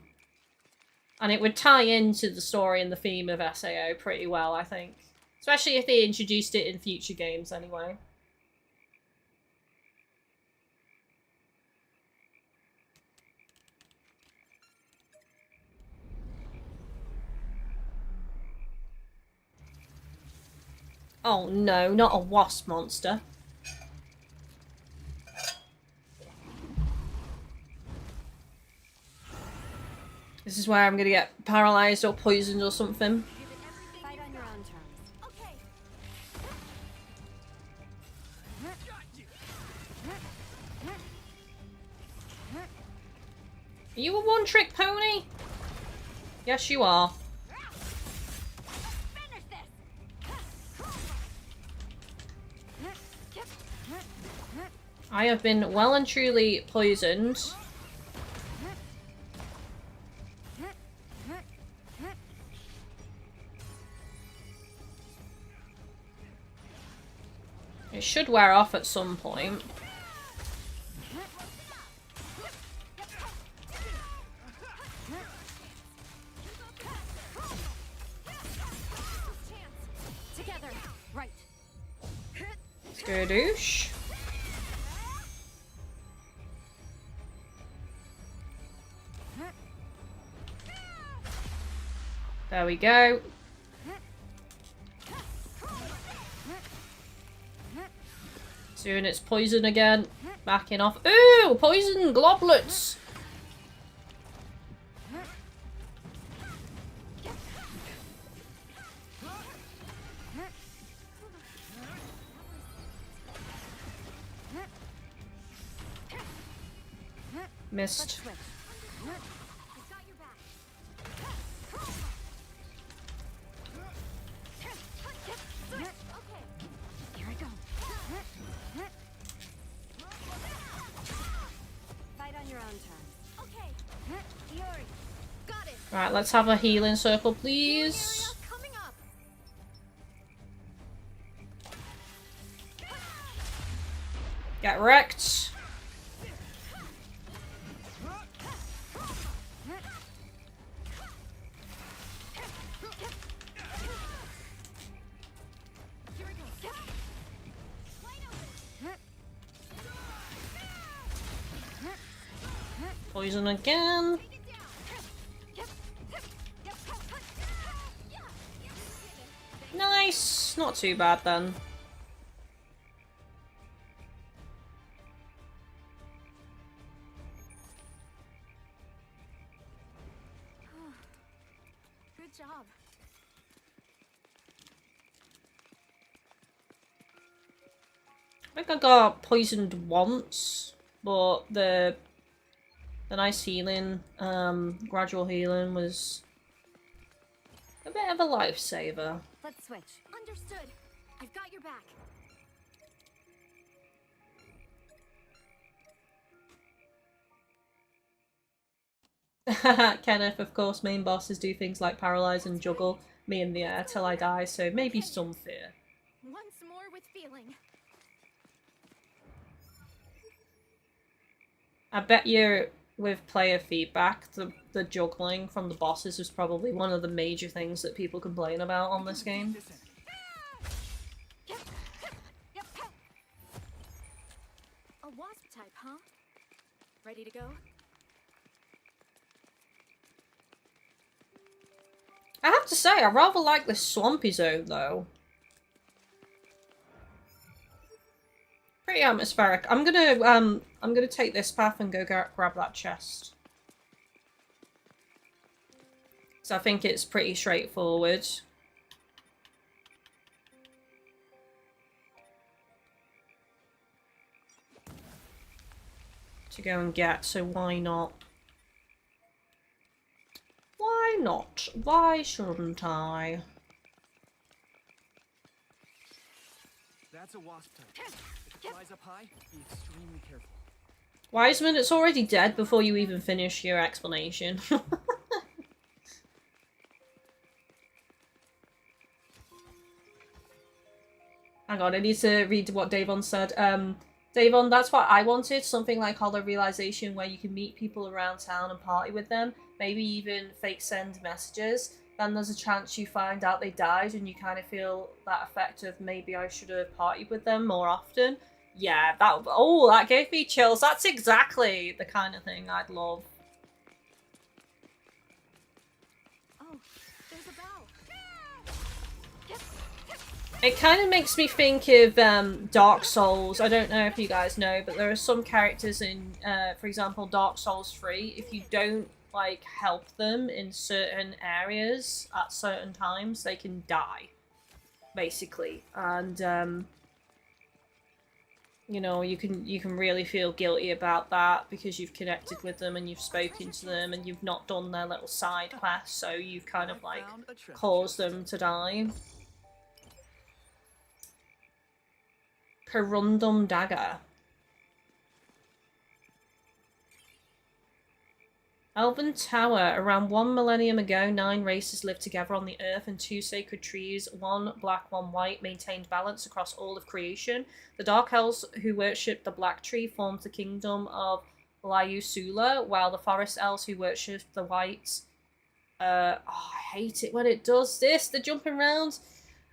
And it would tie into the story and the theme of SAO pretty well, I think. Especially if they introduced it in future games anyway. Oh no, not a wasp monster. This is where I'm gonna get paralyzed or poisoned or something. Fight on your own terms. Okay. Are you a one-trick pony? Yes, you are. Finish this. I have been well and truly poisoned. It should wear off at some point. Together. Right. Skadoosh. There we go. Doing its poison again. Backing off. Ooh! Poison globlets! Missed. I've got your back. Okay. Here I go. Fight on your own terms. Okay. Yuri. Got it. Right, let's have a healing circle, New please. area coming up. Get wrecked. Here we go. Poison again. Nice. Not too bad then. Good job. I think I got poisoned once, but the nice healing, gradual healing was a bit of a lifesaver. Let's switch. Understood. I've got your back. Kenneth, of course, main bosses do things like paralyze and juggle me in the air till I die, so maybe some fear. Once more with feeling. I bet you with player feedback, the juggling from the bosses is probably one of the major things that people complain about on this game. A wasp type, huh? Ready to go? I have to say, I rather like this swampy zone though. Pretty atmospheric. I'm gonna take this path and go grab that chest. So I think it's pretty straightforward. To go and get, so why not? Why not? Why shouldn't I? That's a wasp type. If it flies up high, be extremely careful. Wiseman, it's already dead before you even finish your explanation. Hang on, I need to read what Davon said. Davon, that's what I wanted. Something like Hollow Realization where you can meet people around town and party with them. Maybe even fake send messages. Then there's a chance you find out they died and you kind of feel that effect of maybe I should have partied with them more often. Yeah, that gave me chills. That's exactly the kind of thing I'd love. Oh, there's a bow. It kind of makes me think of Dark Souls. I don't know if you guys know, but there are some characters in, for example, Dark Souls 3. If you don't like help them in certain areas at certain times, they can die, basically. And you know, you can really feel guilty about that because you've connected with them and you've spoken to them and you've not done their little side quests, so you've kind of like caused them to die. Corundum Dagger. Elven Tower. Around 1 millennium ago, 9 races lived together on the earth, and 2 sacred trees, one black, one white, maintained balance across all of creation. The Dark Elves who worshipped the black tree formed the kingdom of Lyusula, while the Forest Elves who worshipped the white... I hate it when it does this, the jumping round.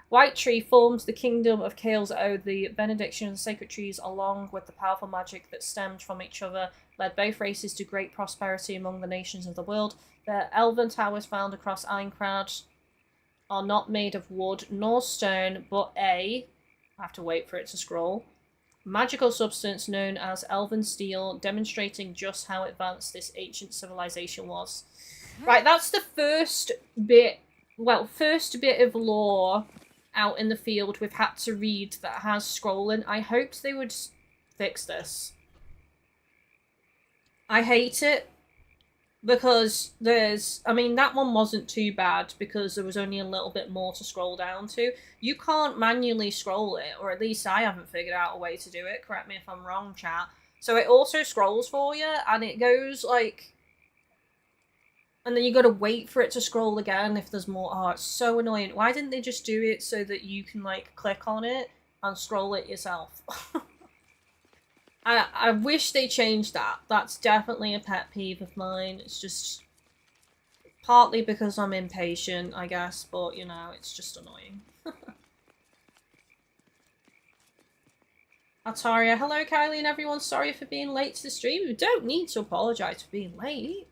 White Tree formed the kingdom of Chaos owed the benediction of the sacred trees, along with the powerful magic that stemmed from each other, led both races to great prosperity among the nations of the world. The elven towers found across Aincrad are not made of wood nor stone, but I have to wait for it to scroll, magical substance known as elven steel, demonstrating just how advanced this ancient civilization was. Right, that's the first bit of lore out in the field we've had to read that has scrolling. I hoped they would fix this. I hate it because I mean, that one wasn't too bad because there was only a little bit more to scroll down to. You can't manually scroll it, or at least I haven't figured out a way to do it. Correct me if I'm wrong, chat. So it also scrolls for you, and it goes like... And then you gotta wait for it to scroll again if there's more. Oh, it's so annoying. Why didn't they just do it so that you can, like, click on it and scroll it yourself? I wish they changed that. That's definitely a pet peeve of mine. It's just partly because I'm impatient, I guess, but, you know, it's just annoying. Ataria, hello Kylie and everyone. Sorry for being late to the stream. You don't need to apologise for being late.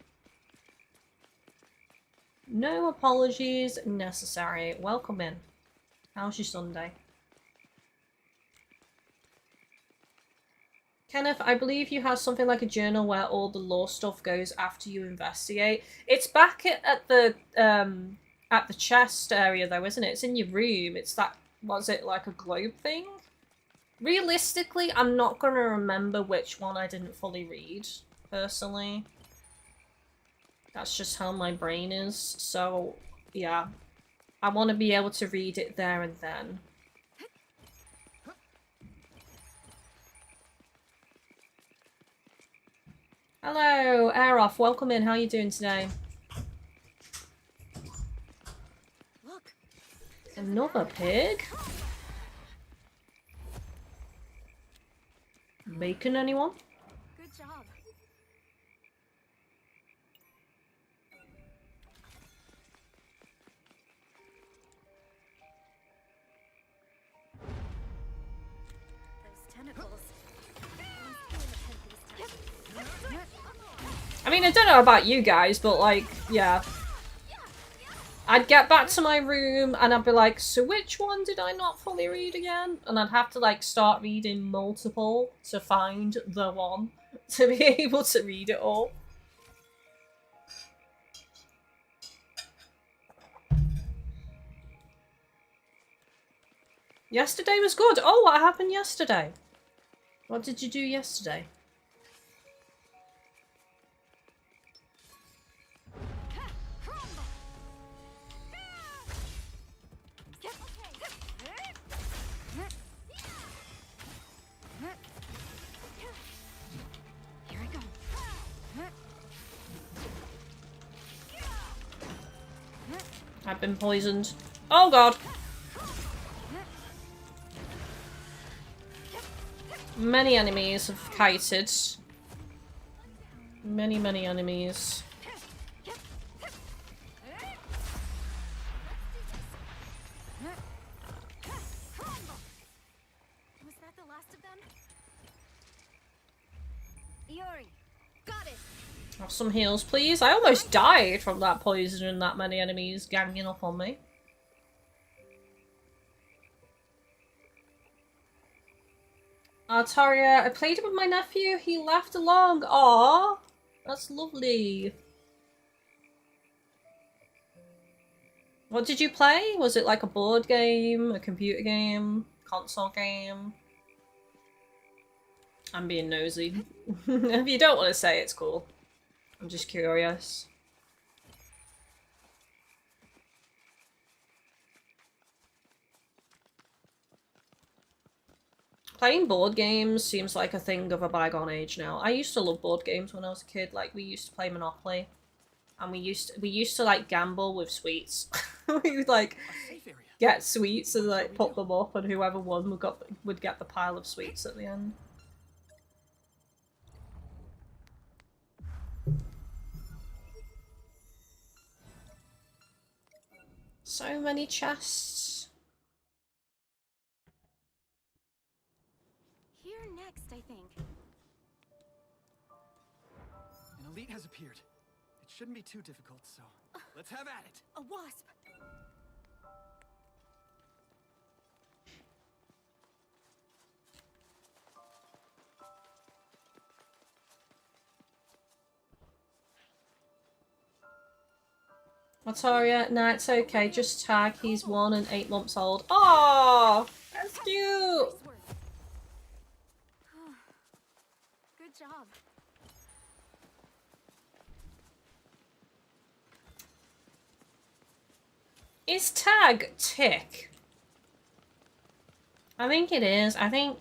No apologies necessary. Welcome in. How's your Sunday? Kenneth, I believe you have something like a journal where all the lore stuff goes after you investigate. It's back at the chest area though, isn't it? It's in your room. It's that, was it like a globe thing? Realistically, I'm not going to remember which one I didn't fully read, personally. That's just how my brain is, so yeah. I want to be able to read it there and then. Hello, Aeroff, welcome in. How are you doing today? Look. Another pig? Bacon, anyone? Good job. I mean, I don't know about you guys, but like, yeah. I'd get back to my room and I'd be like, so which one did I not fully read again? And I'd have to like start reading multiple to find the one to be able to read it all. Yesterday was good. Oh, what happened yesterday? What did you do yesterday? Here I go. I've been poisoned. Oh god. Many enemies have kited. Many enemies. Was that the last of them? Iori, got it. Have some heals, please. I almost died from that poison and that many enemies ganging up on me. Taria, I played it with my nephew. He laughed along. Aww, that's lovely. What did you play? Was it like a board game, a computer game, console game? I'm being nosy. If you don't want to say, it's cool. I'm just curious. Playing board games seems like a thing of a bygone age now. I used to love board games when I was a kid. Like, we used to play Monopoly. And we used to like gamble with sweets. We would like get sweets and like put them up, and whoever won would get the pile of sweets at the end. So many chests. Here next, I think. An elite has appeared. It shouldn't be too difficult, so let's have at it. A wasp. Lataria, nah, it's okay. Just tag. He's 1 and 8 months old. Oh, that's cute. Nice work. Good job. Is tag tick? I think it is. I think...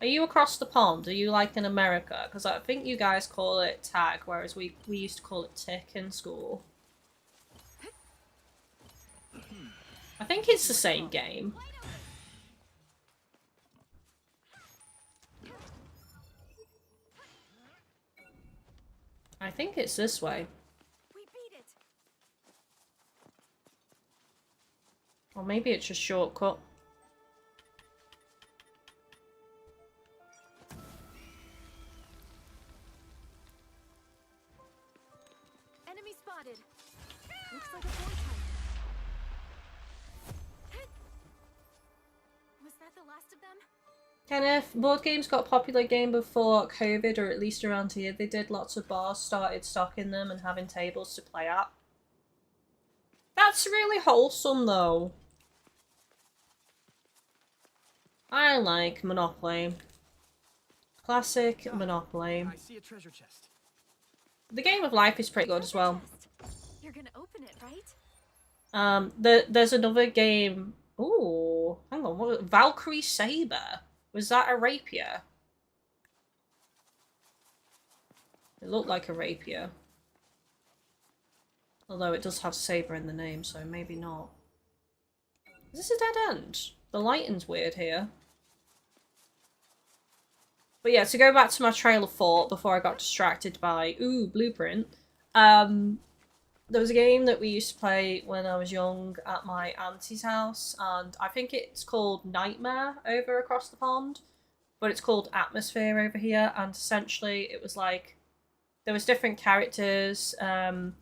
Are you across the pond? Are you like in America? Because I think you guys call it tag, whereas we used to call it tick in school. I think it's the same game. I think it's this way. We beat it. Or maybe it's a shortcut. Enemy spotted. Looks like a boy type. Was that the last of them? Kenneth, board games got a popular game before COVID, or at least around here. They did. Lots of bars started stocking them and having tables to play at. That's really wholesome, though. I like Monopoly. Classic Monopoly. I see a treasure chest. The game of life is pretty good as well. You're gonna open it, right? There's another game. Ooh, hang on. What? Valkyrie Saber. Was that a rapier? It looked like a rapier. Although it does have saber in the name, so maybe not. Is this a dead end? The lighting's weird here. But yeah, to go back to my trail of thought before I got distracted by, ooh, Blueprint. There was a game that we used to play when I was young at my auntie's house, and I think it's called Nightmare over across the pond, but it's called Atmosphere over here, and essentially it was like, there was different characters, there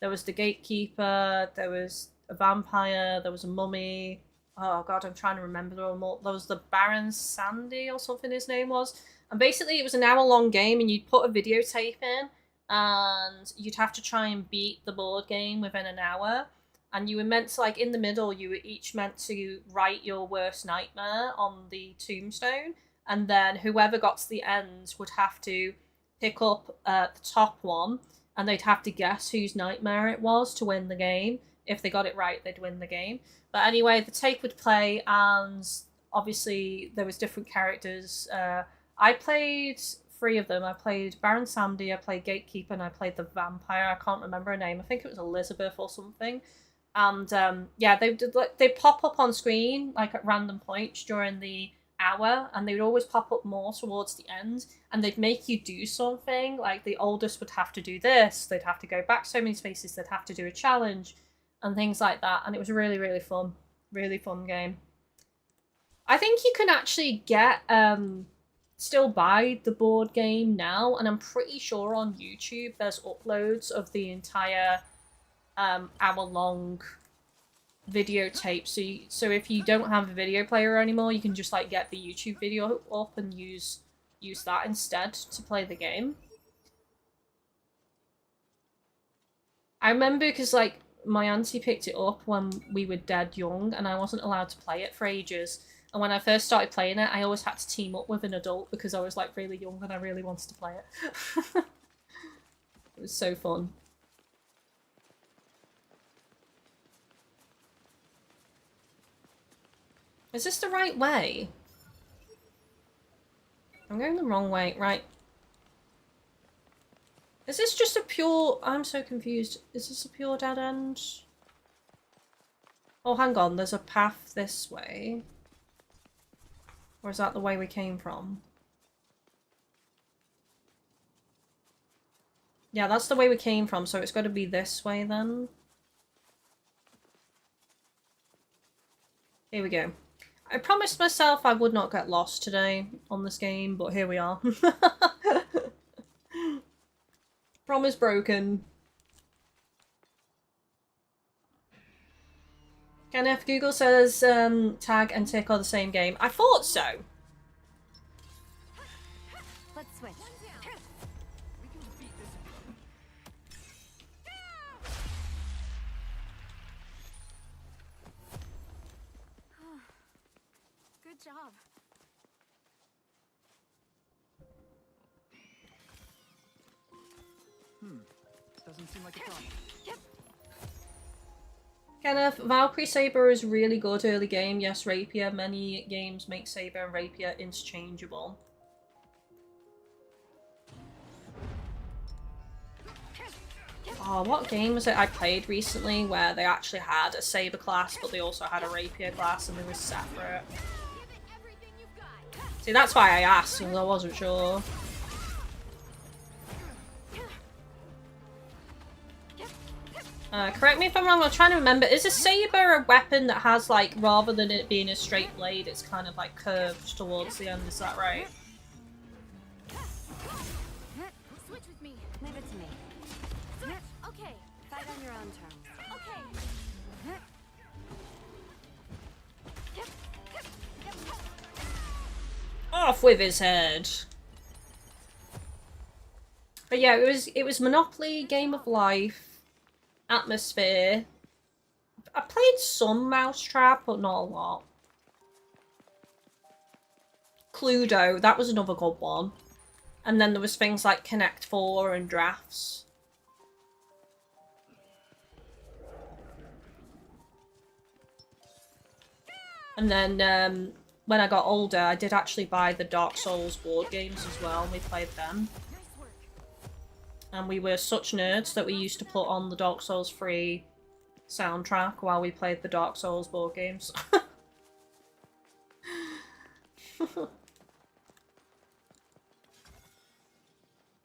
was the gatekeeper, there was a vampire, there was a mummy, oh god, I'm trying to remember them all. There was the Baron Sandy or something his name was, and basically it was an hour-long game, and you'd put a videotape in, and you'd have to try and beat the board game within an hour. And you were meant to, like, in the middle, you were each meant to write your worst nightmare on the tombstone, and then whoever got to the end would have to pick up the top one, and they'd have to guess whose nightmare it was to win the game. If they got it right, they'd win the game. But anyway, the tape would play, and obviously there was different characters. I played 3 of them. I played Baron Samedi, I played Gatekeeper, and I played the Vampire. I can't remember her name. I think it was Elizabeth or something. And yeah, they pop up on screen like at random points during the hour, and they would always pop up more towards the end, and they'd make you do something. Like the oldest would have to do this, they'd have to go back so many spaces, they'd have to do a challenge, and things like that. And it was really, really fun. Really fun game. I think you can actually get still buy the board game now, and I'm pretty sure on YouTube there's uploads of the entire hour-long videotape. So if you don't have a video player anymore, you can just like get the YouTube video up and use that instead to play the game. I remember because like my auntie picked it up when we were dead young, and I wasn't allowed to play it for ages. And when I first started playing it, I always had to team up with an adult because I was like really young and I really wanted to play it. It was so fun. Is this the right way? I'm going the wrong way, right. Is this just a pure... I'm so confused. Is this a pure dead end? Oh, hang on. There's a path this way. Or is that the way we came from? Yeah, that's the way we came from, so it's got to be this way then. Here we go. I promised myself I would not get lost today on this game, but here we are. Promise broken. Kenneth, Google says tag and tick are the same game. I thought so. Let's switch. Good job. Doesn't seem like a problem. Kenneth, Valkyrie Saber is really good early game. Yes, Rapier. Many games make Saber and Rapier interchangeable. Oh, what game was it I played recently where they actually had a Saber class, but they also had a Rapier class and they were separate? See, that's why I asked, because I wasn't sure. Correct me if I'm wrong, I'm trying to remember. Is a saber a weapon that has, like, rather than it being a straight blade, it's kind of, like, curved towards the end, is that right? Switch with me. Leave it to me. Switch. Okay. Fight on your own terms. Okay. Off with his head! But yeah, it was Monopoly, Game of Life, Atmosphere. I played some Mousetrap, but not a lot. Cluedo, that was another good one. And then there was things like Connect 4 and Drafts. And then when I got older, I did actually buy the Dark Souls board games as well, and we played them. And we were such nerds that we used to put on the Dark Souls 3 soundtrack while we played the Dark Souls board games.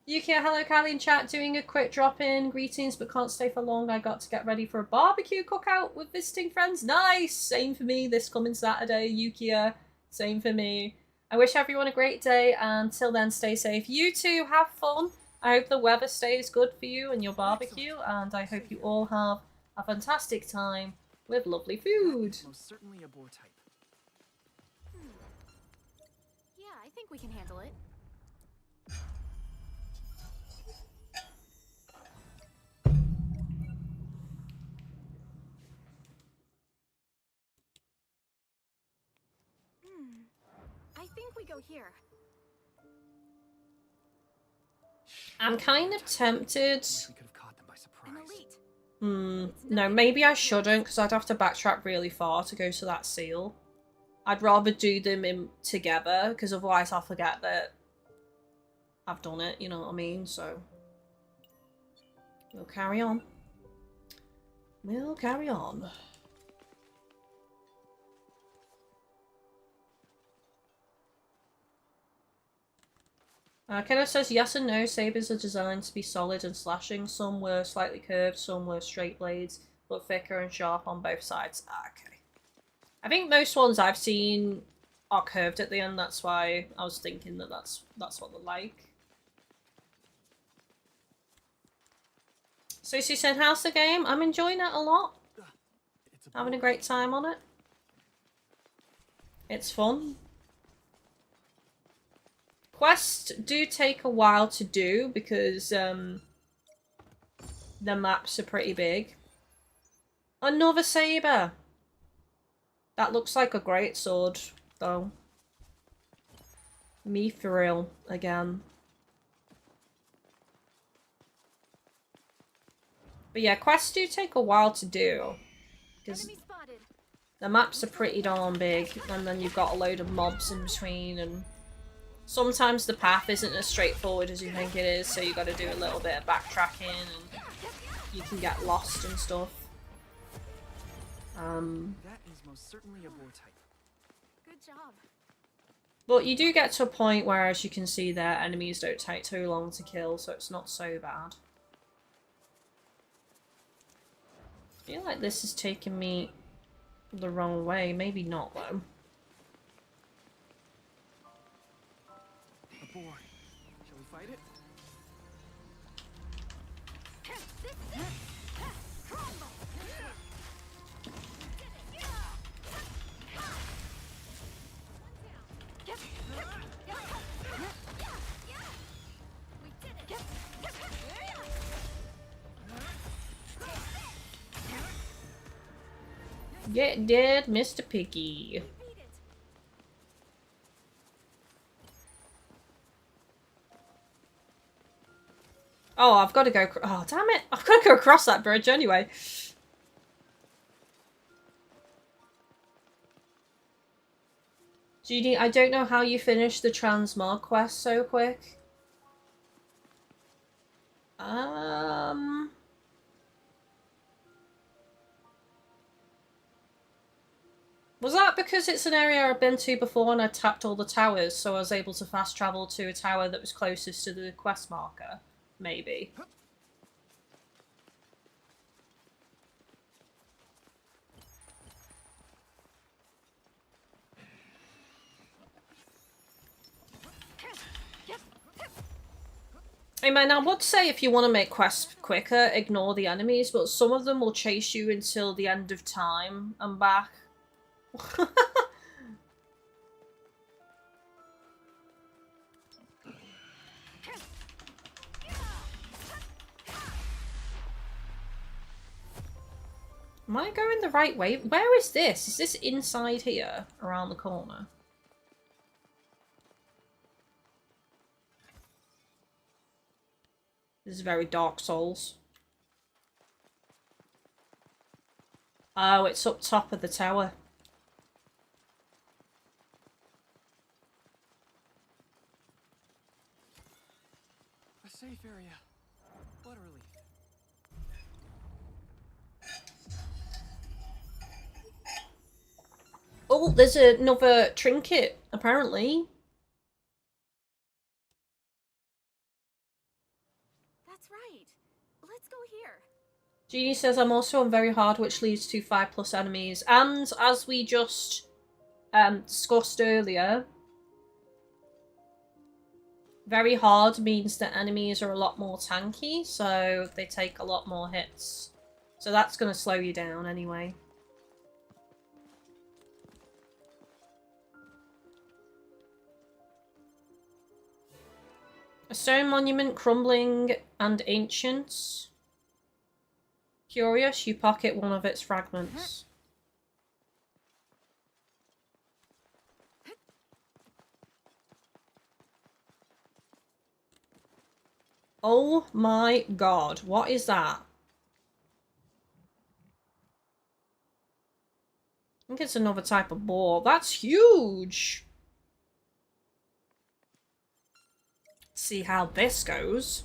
Yukia, hello Kylie in chat, doing a quick drop-in. Greetings, but can't stay for long. I got to get ready for a barbecue cookout with visiting friends. Nice! Same for me this coming Saturday, Yukia. Same for me. I wish everyone a great day, and until then, stay safe. You too, have fun. I hope the weather stays good for you and your barbecue, and I hope you all have a fantastic time with lovely food. Most certainly a boar type. Yeah, I think we can handle it. I think we go here. I'm kind of tempted. We could have caught them by surprise. An elite. No, maybe I shouldn't, because I'd have to backtrack really far to go to that seal. I'd rather do them together, because otherwise I'll forget that I've done it, you know what I mean? So, we'll carry on. We'll carry on. Kenneth says yes and no. Sabers are designed to be solid and slashing. Some were slightly curved, some were straight blades, but thicker and sharp on both sides. Okay. I think most ones I've seen are curved at the end. That's why I was thinking that that's what they're like. So she said, how's the game? I'm enjoying it a lot. Having a great time on it. It's fun. Quests do take a while to do because the maps are pretty big. Another saber. That looks like a great sword, though. Me for real, again. But yeah, quests do take a while to do. Because Enemy spotted. the maps are pretty darn big, and then you've got a load of mobs in between, and sometimes the path isn't as straightforward as you think it is, so you got to do a little bit of backtracking, and you can get lost and stuff. That is most certainly a boar type. Good job. But you do get to a point where, as you can see there, enemies don't take too long to kill, so it's not so bad. I feel like this is taking me the wrong way. Maybe not, though. A boar. Shall we fight it? Get dead, Mr. Piggy. Oh, I've got to go. Oh, damn it. I've got to go across that bridge anyway. Judy, I don't know how you finished the transmog quest so quick. Was that because it's an area I've been to before and I tapped all the towers, so I was able to fast travel to a tower that was closest to the quest marker? Maybe. I mean, I would say if you want to make quests quicker, ignore the enemies, but some of them will chase you until the end of time and back. Am I going the right way? Where is this? Is this inside here, around the corner? This is very Dark Souls. Oh, it's up top of the tower. A safe area. What a relief. Oh, there's another trinket, apparently. That's right. Let's go here. Jeannie says, I'm also on very hard, which leads to 5+ enemies. And as we just discussed earlier, very hard means that enemies are a lot more tanky, so they take a lot more hits. So that's going to slow you down anyway. A stone monument crumbling and ancient. Curious, you pocket one of its fragments. Oh my god, what is that? I think it's another type of boar. That's huge! Let's see how this goes.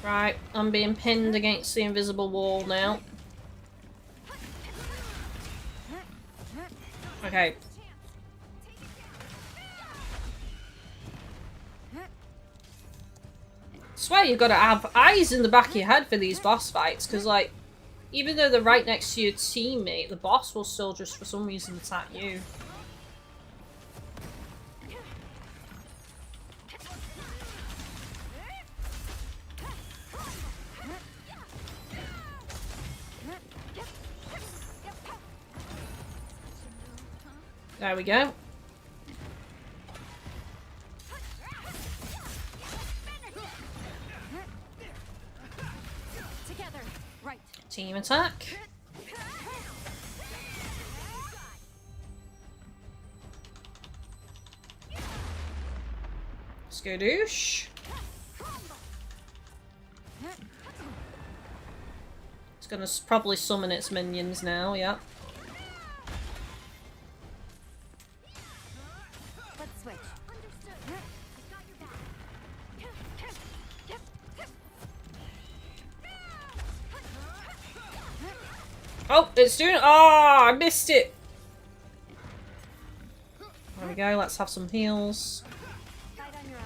Right, I'm being pinned against the invisible wall now. Okay. I swear you've got to have eyes in the back of your head for these boss fights, because, like, Even though they're right next to your teammate, the boss will still just for some reason attack you. There we go. Together. Right. Team attack. Skadoosh. It's gonna probably summon its minions now, yeah. Let's switch. Understood. I've got your back. Oh, it's doing. Oh, I missed it. There we go. Let's have some heals. Fight on your own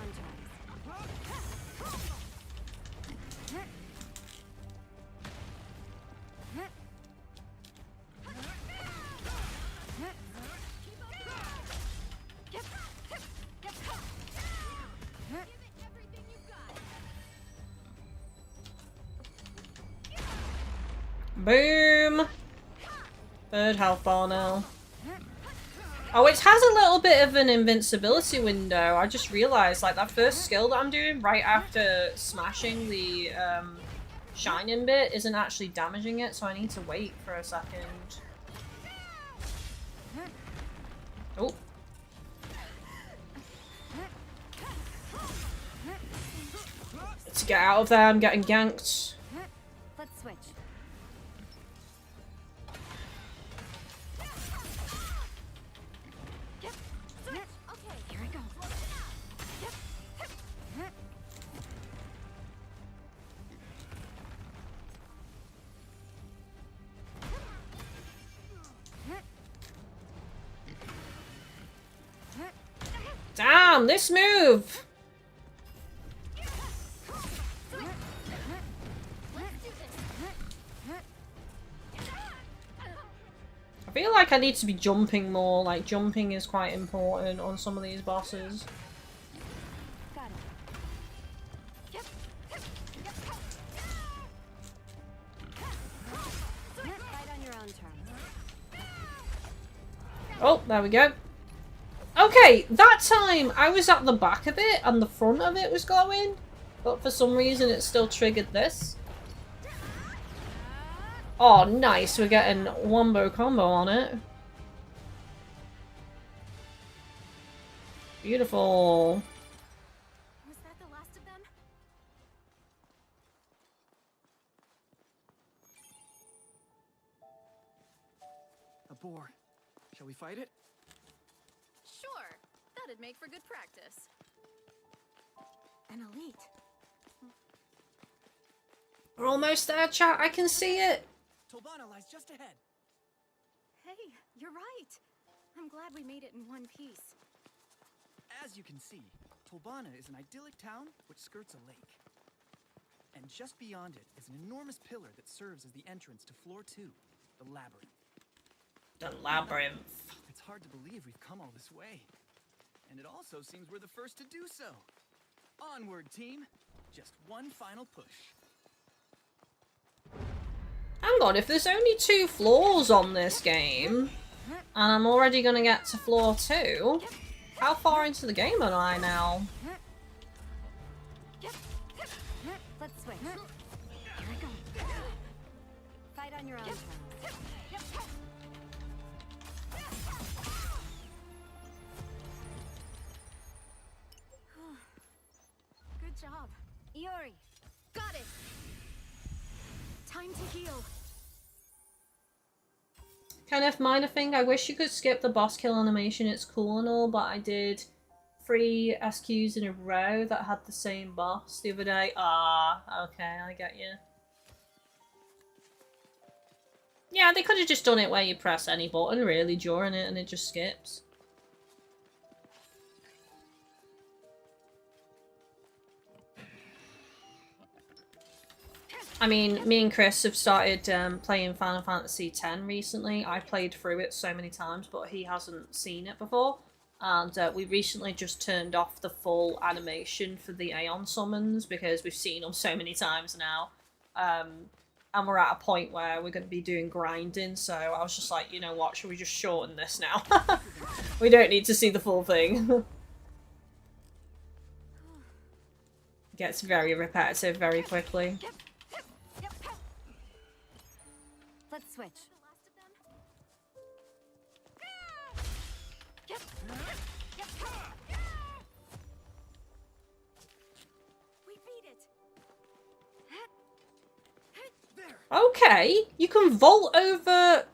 Boom. Third health bar now. Oh, it has a little bit of an invincibility window. I just realised, like, that first skill that I'm doing right after smashing the shining bit isn't actually damaging it, so I need to wait for a second. Oh. Let's get out of there, I'm getting ganked. Let's switch. Okay, here I go. Damn, this move! I feel like I need to be jumping more, like jumping is quite important on some of these bosses. Got it. Fight on your own terms. Oh, there we go. Okay, that time I was at the back of it and the front of it was glowing, but for some reason it still triggered this. Oh, nice, we're getting wombo combo on it. Beautiful. Was that the last of them? A boar. Shall we fight it? Sure. That'd make for good practice. An elite. We're almost there, chat, I can see it. Tolbana lies just ahead. Hey, you're right. I'm glad we made it in one piece. As you can see, Tolbana is an idyllic town which skirts a lake. And just beyond it is an enormous pillar that serves as the entrance to floor 2, the labyrinth. The labyrinth. It's hard to believe we've come all this way. And it also seems we're the first to do so. Onward, team. Just one final push. Hang on, if there's only 2 floors on this game, and I'm already gonna get to floor 2, how far into the game am I now? Let's switch. Here I go. Fight on your own terms. Good job. Iori. Got it. Time to heal. Kenneth, minor thing, I wish you could skip the boss kill animation, it's cool and all, but I did 3 SQs in a row that had the same boss the other day. Ah, okay, I get you. Yeah, they could have just done it where you press any button really during it and it just skips. I mean, me and Chris have started playing Final Fantasy X recently. I played through it so many times, but he hasn't seen it before. And we recently just turned off the full animation for the Aeon summons because we've seen them so many times now. And we're at a point where we're going to be doing grinding, so I was just like, you know what, should we just shorten this now? We don't need to see the full thing. Gets very repetitive very quickly. Let's switch. We beat it. Okay, you can vault over...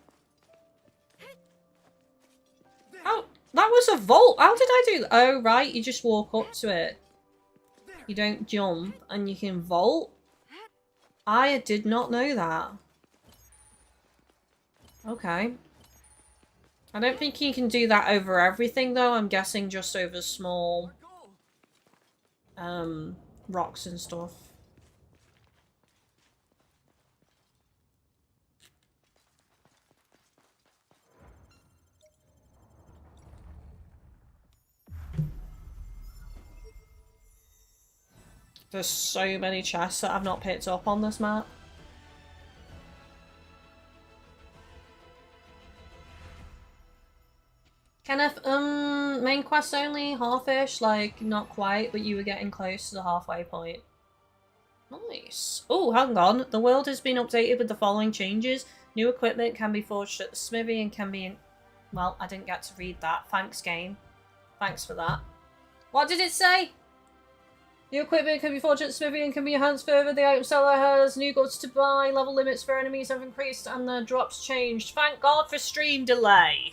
Oh, that was a vault. How did I do that? Oh, right, you just walk up to it. You don't jump, and you can vault. I did not know that. Okay. I don't think you can do that over everything, though. I'm guessing just over small, rocks and stuff. There's so many chests that I've not picked up on this map. Kenneth, main quest only, half-ish, like, not quite, but you were getting close to the halfway point. Nice. Oh, hang on. The world has been updated with the following changes. New equipment can be forged at the smithy and can be... Well, I didn't get to read that. Thanks, game. Thanks for that. What did it say? New equipment can be forged at the smithy and can be enhanced further. The item seller has new goods to buy. Level limits for enemies have increased and the drops changed. Thank God for stream delay.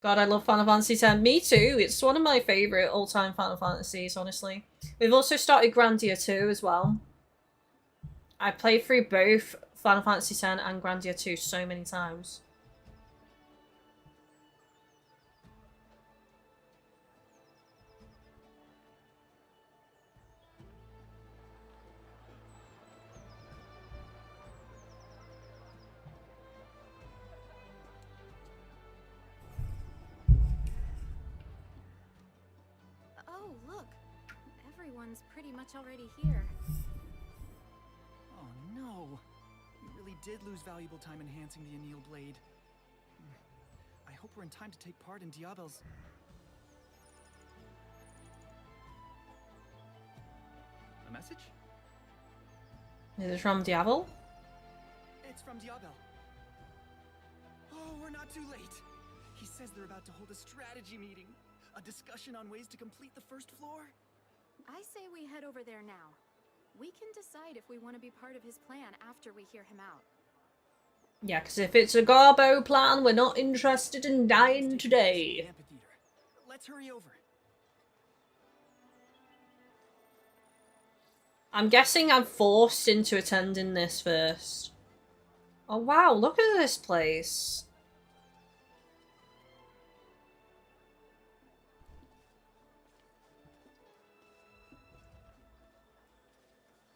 God, I love Final Fantasy X. Me too. It's one of my favourite all-time Final Fantasies, honestly. We've also started Grandia 2 as well. I played through both Final Fantasy X and Grandia 2 so many times. Oh, look. Everyone's pretty much already here. Oh no! We really did lose valuable time enhancing the anneal blade. I hope we're in time to take part in Diabel's... A message? Is it from Diablo? It's from Diabel. Oh, we're not too late. He says they're about to hold a strategy meeting. A discussion on ways to complete the first floor. I say we head over there now. We can decide if we want to be part of his plan after we hear him out. Yeah, because if it's a Garbo plan, we're not interested in dying today. Amphitheater. Let's hurry over. I'm guessing I'm forced into attending this first. Oh wow, look at this place.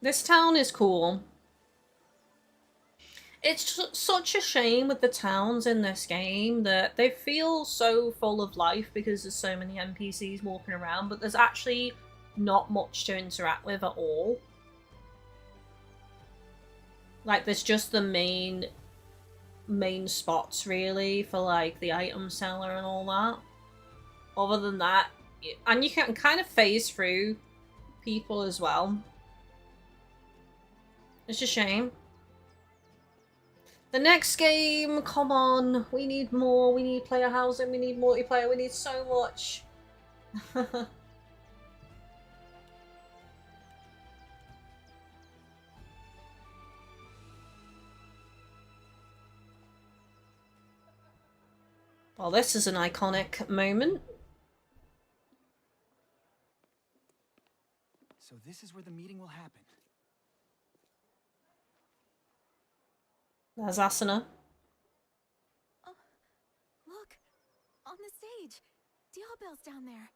This town is cool. It's such a shame with the towns in this game that they feel so full of life because there's so many NPCs walking around, but there's actually not much to interact with at all. Like, there's just the main spots, really, for, like, the item seller and all that. Other than that, and you can kind of phase through people as well. It's a shame. The next game, come on, we need more, we need player housing, we need multiplayer, we need so much. Well, this is an iconic moment. So this is where the meeting will happen. There's Asuna. Oh, look! On the stage! Diabel's down there.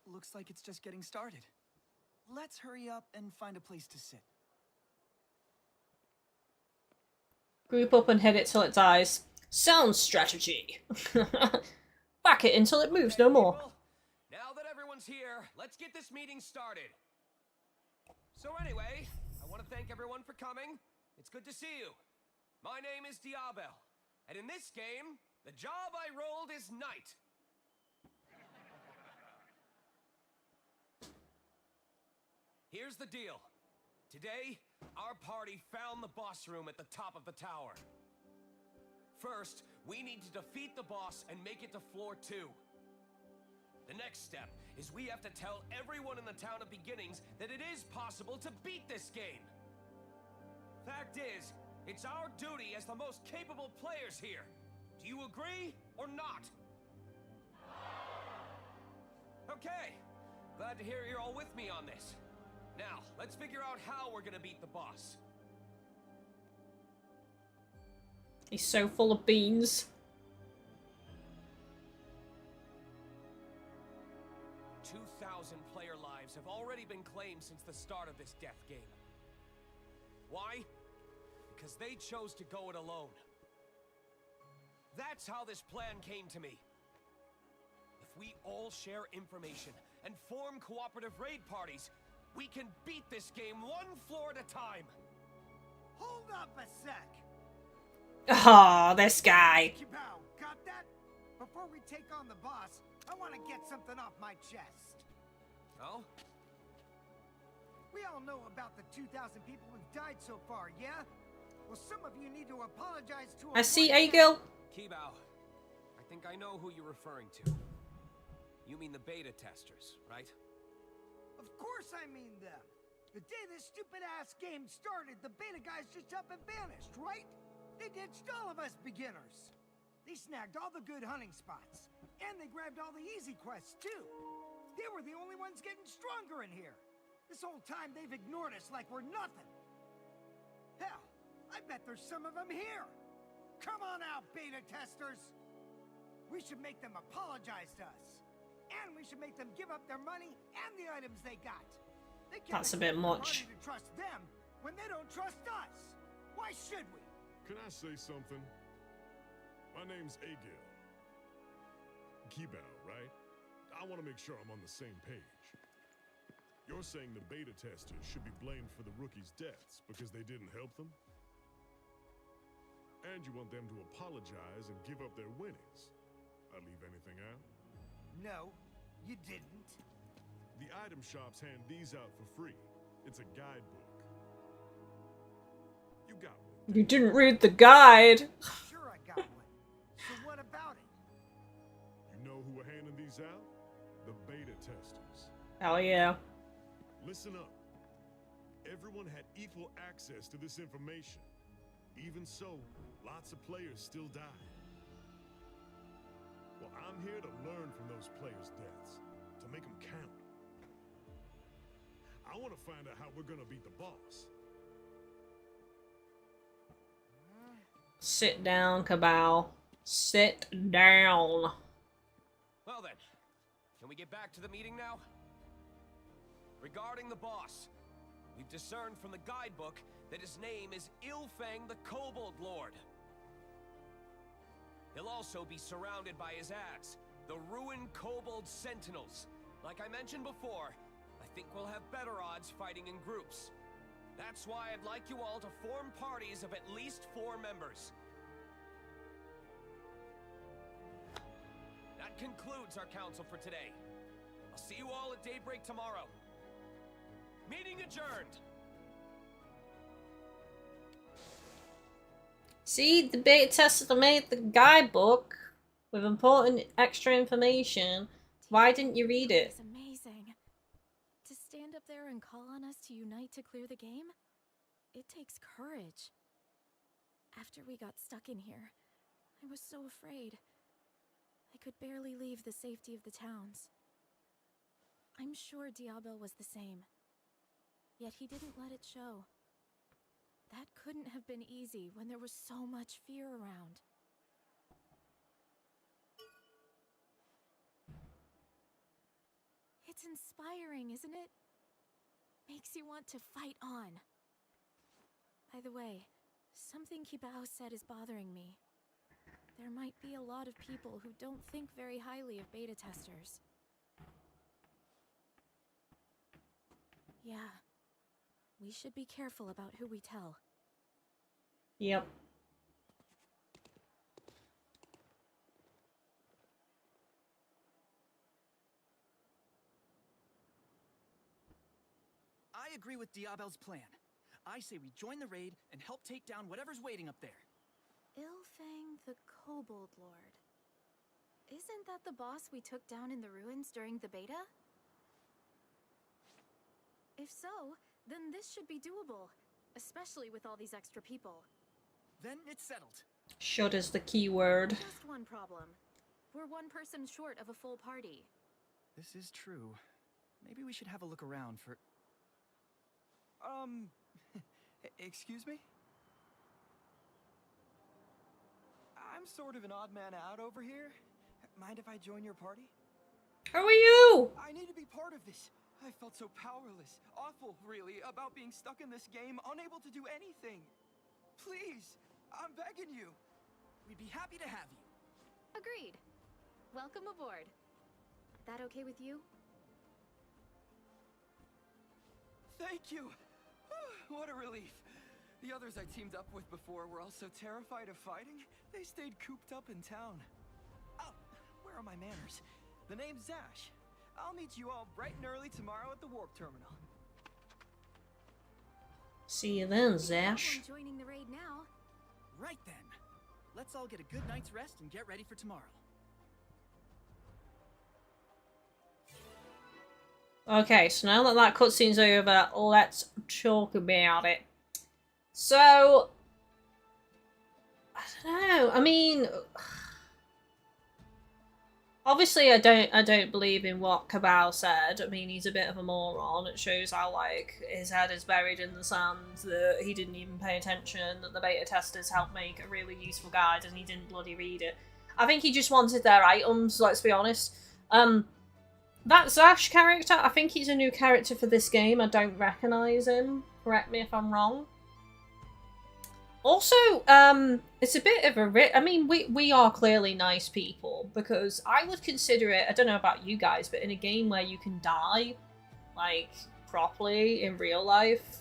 looks like it's just getting started. Let's hurry up and find a place to sit. Group up and hit it till it dies. Sound strategy. Back it until it moves no more. People, now that everyone's here, let's get this meeting started. So anyway, I want to thank everyone for coming. It's good to see you. My name is Diabel, and in this game, the job I rolled is Knight. Here's the deal. Today, our party found the boss room at the top of the tower. First, we need to defeat the boss and make it to floor 2. The next step is we have to tell everyone in the town of Beginnings that it is possible to beat this game. Fact is, it's our duty as the most capable players here. Do you agree or not? Okay, glad to hear you're all with me on this. Now, let's figure out how we're gonna beat the boss. He's so full of beans. 2,000 player lives have already been claimed since the start of this death game. Why? Because they chose to go it alone. That's how this plan came to me. If we all share information and form cooperative raid parties, we can beat this game one floor at a time. Hold up a sec. Oh, this guy. Bow, got that? Before we take on the boss, I want to get something off my chest. Oh? We all know about the 2,000 people who've died so far, yeah? Well, some of you need to apologize to I see a girl. Kibao, I think I know who you're referring to. You mean the beta testers, right? Of course I mean them. The day this stupid-ass game started, the beta guys just up and vanished, right? They ditched all of us beginners. They snagged all the good hunting spots. And they grabbed all the easy quests, too. They were the only ones getting stronger in here. This whole time they've ignored us like we're nothing. Hell, I bet there's some of them here. Come on out, beta testers. We should make them apologize to us. And we should make them give up their money and the items they got. They can't That's a bit much. To trust them when they don't trust us. Why should we? Can I say something? My name's Agil. Kibao, right? I want to make sure I'm on the same page. You're saying the beta testers should be blamed for the rookies' deaths because they didn't help them? And you want them to apologize and give up their winnings. I leave anything out? No, you didn't. The item shops hand these out for free. It's a guidebook. You got one. You didn't read the guide. Sure I got one. So what about it? You know who are handing these out? The beta testers. Hell yeah. Listen up. Everyone had equal access to this information. Even so, lots of players still died. Well, I'm here to learn from those players' deaths, to make them count. I want to find out how we're gonna beat the boss. Sit down, Cabal. Sit down. Well then, can we get back to the meeting now? Regarding the boss, we've discerned from the guidebook that his name is Ilfang the Kobold Lord. He'll also be surrounded by his ads, the Ruined Kobold Sentinels. Like I mentioned before, I think we'll have better odds fighting in groups. That's why I'd like you all to form parties of at least 4 members. That concludes our council for today. I'll see you all at daybreak tomorrow. Meeting adjourned. See, the beta tester made the guidebook with important extra information. Why didn't you read it? It's amazing. To stand up there and call on us to unite to clear the game? It takes courage. After we got stuck in here, I was so afraid. I could barely leave the safety of the towns. I'm sure Diablo was the same. Yet he didn't let it show. That couldn't have been easy when there was so much fear around. It's inspiring, isn't it? Makes you want to fight on. By the way, something Kibao said is bothering me. There might be a lot of people who don't think very highly of beta testers. Yeah. We should be careful about who we tell. Yep. I agree with Diabel's plan. I say we join the raid and help take down whatever's waiting up there. Ilfang the Kobold Lord. Isn't that the boss we took down in the ruins during the beta? If so, then this should be doable, especially with all these extra people. Then it's settled. Should is the key word. Just one problem. We're one person short of a full party. This is true. Maybe we should have a look around for... excuse me? I'm sort of an odd man out over here. Mind if I join your party? Who are you? I need to be part of this. I felt so powerless, awful, really, about being stuck in this game, unable to do anything. Please, I'm begging you. We'd be happy to have you. Agreed. Welcome aboard. That okay with you? Thank you. What a relief. The others I teamed up with before were all so terrified of fighting, they stayed cooped up in town. Oh, where are my manners? The name's Zash. I'll meet you all bright and early tomorrow at the warp terminal. See you then, Zash. I'm joining the raid now. Right then. Let's all get a good night's rest and get ready for tomorrow. Okay, so now that that cutscene's over, let's talk about it. So, I don't know. I mean, obviously, I don't believe in what Cabal said. I mean, he's a bit of a moron. It shows how like his head is buried in the sand. That he didn't even pay attention. That the beta testers helped make a really useful guide, and he didn't bloody read it. I think he just wanted their items. Let's be honest. That Zash character, I think he's a new character for this game. I don't recognise him. Correct me if I'm wrong. Also, it's a bit of a... I mean, we are clearly nice people, because I would consider it, I don't know about you guys, but in a game where you can die, like, properly in real life,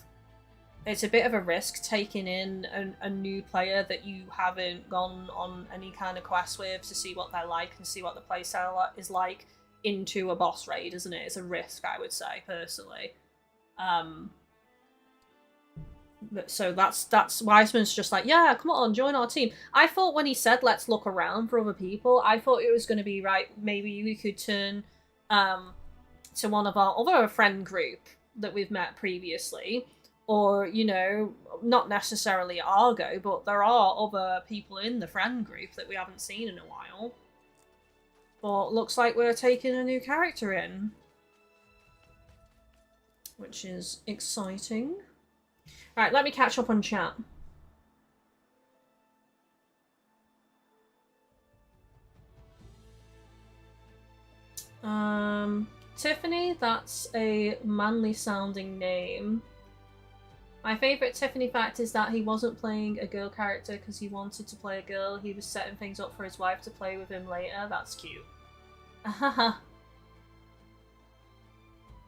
it's a bit of a risk taking in a new player that you haven't gone on any kind of quest with to see what they're like and see what the playstyle is like into a boss raid, isn't it? It's a risk, I would say, personally. So that's Wiseman's just like, yeah, come on, join our team. I thought when he said let's look around for other people, I thought it was going to be, right, maybe we could turn to one of our other friend group that we've met previously, or, you know, not necessarily Argo, but there are other people in the friend group that we haven't seen in a while. But looks like we're taking a new character in, which is exciting. Right, let me catch up on chat. Tiffany, that's a manly sounding name. My favourite Tiffany fact is that he wasn't playing a girl character because he wanted to play a girl. He was setting things up for his wife to play with him later. That's cute. Ahaha.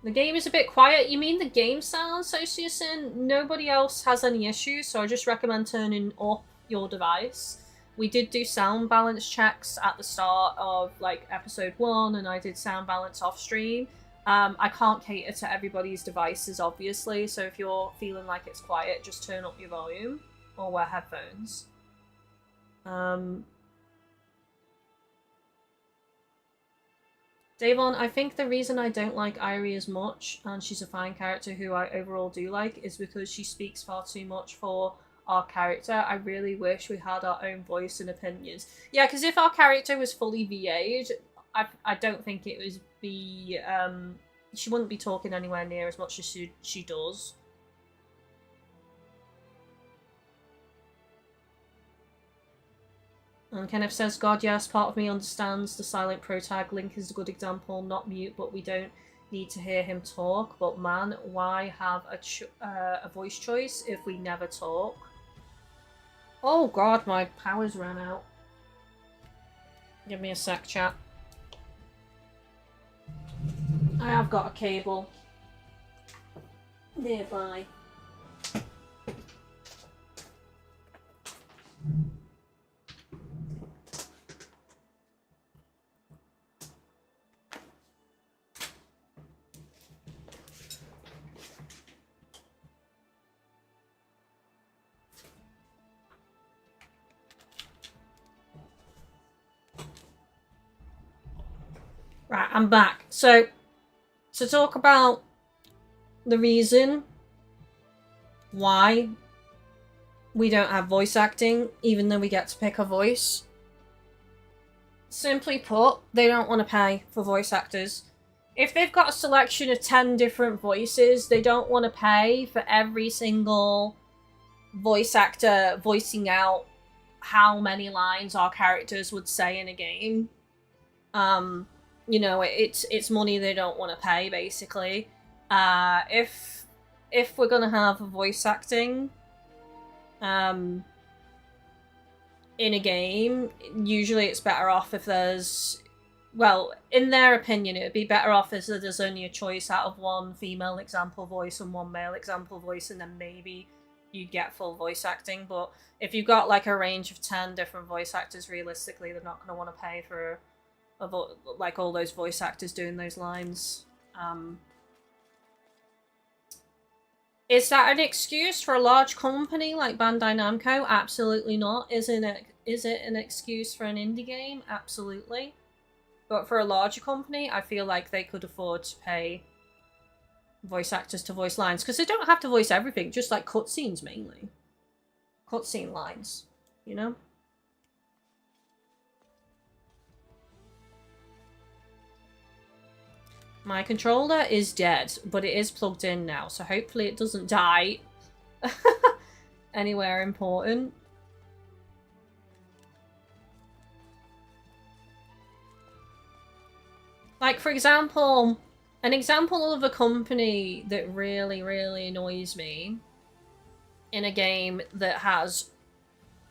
The game is a bit quiet. You mean the game sounds, Sociusin? Nobody else has any issues, so I just recommend turning up your device. We did do sound balance checks at the start of like episode 1, and I did sound balance off stream. I can't cater to everybody's devices, obviously, so if you're feeling like it's quiet, just turn up your volume or wear headphones. Davon, I think the reason I don't like Irie as much, and she's a fine character who I overall do like, is because she speaks far too much for our character. I really wish we had our own voice and opinions. Yeah, because if our character was fully VA'd, I don't think it would be... she wouldn't be talking anywhere near as much as she does. And Kenneth says, God, yes, part of me understands the silent protag. Link is a good example, not mute, but we don't need to hear him talk, but man, why have a voice choice if we never talk? Oh god, my power's ran out. Give me a sec, chat. I have got a cable nearby. Right, I'm back. So, to talk about the reason why we don't have voice acting, even though we get to pick a voice. Simply put, they don't want to pay for voice actors. If they've got a selection of 10 different voices, they don't want to pay for every single voice actor voicing out how many lines our characters would say in a game. You know, it's money they don't want to pay, basically. If we're gonna have voice acting, in a game, usually it's better off if there's, well, in their opinion, it would be better off if there's only a choice out of one female example voice and one male example voice, and then maybe you get full voice acting. But if you've got like a range of 10 different voice actors, realistically, they're not going to want to pay for like all those voice actors doing those lines. Is that an excuse for a large company like Bandai Namco? Absolutely not. Is it an excuse for an indie game? Absolutely. But for a larger company, I feel like they could afford to pay voice actors to voice lines, because they don't have to voice everything, just like cutscenes mainly. Cutscene lines, you know? My controller is dead, but it is plugged in now, so hopefully it doesn't die anywhere important. Like, for example, an example of a company that really, really annoys me in a game that has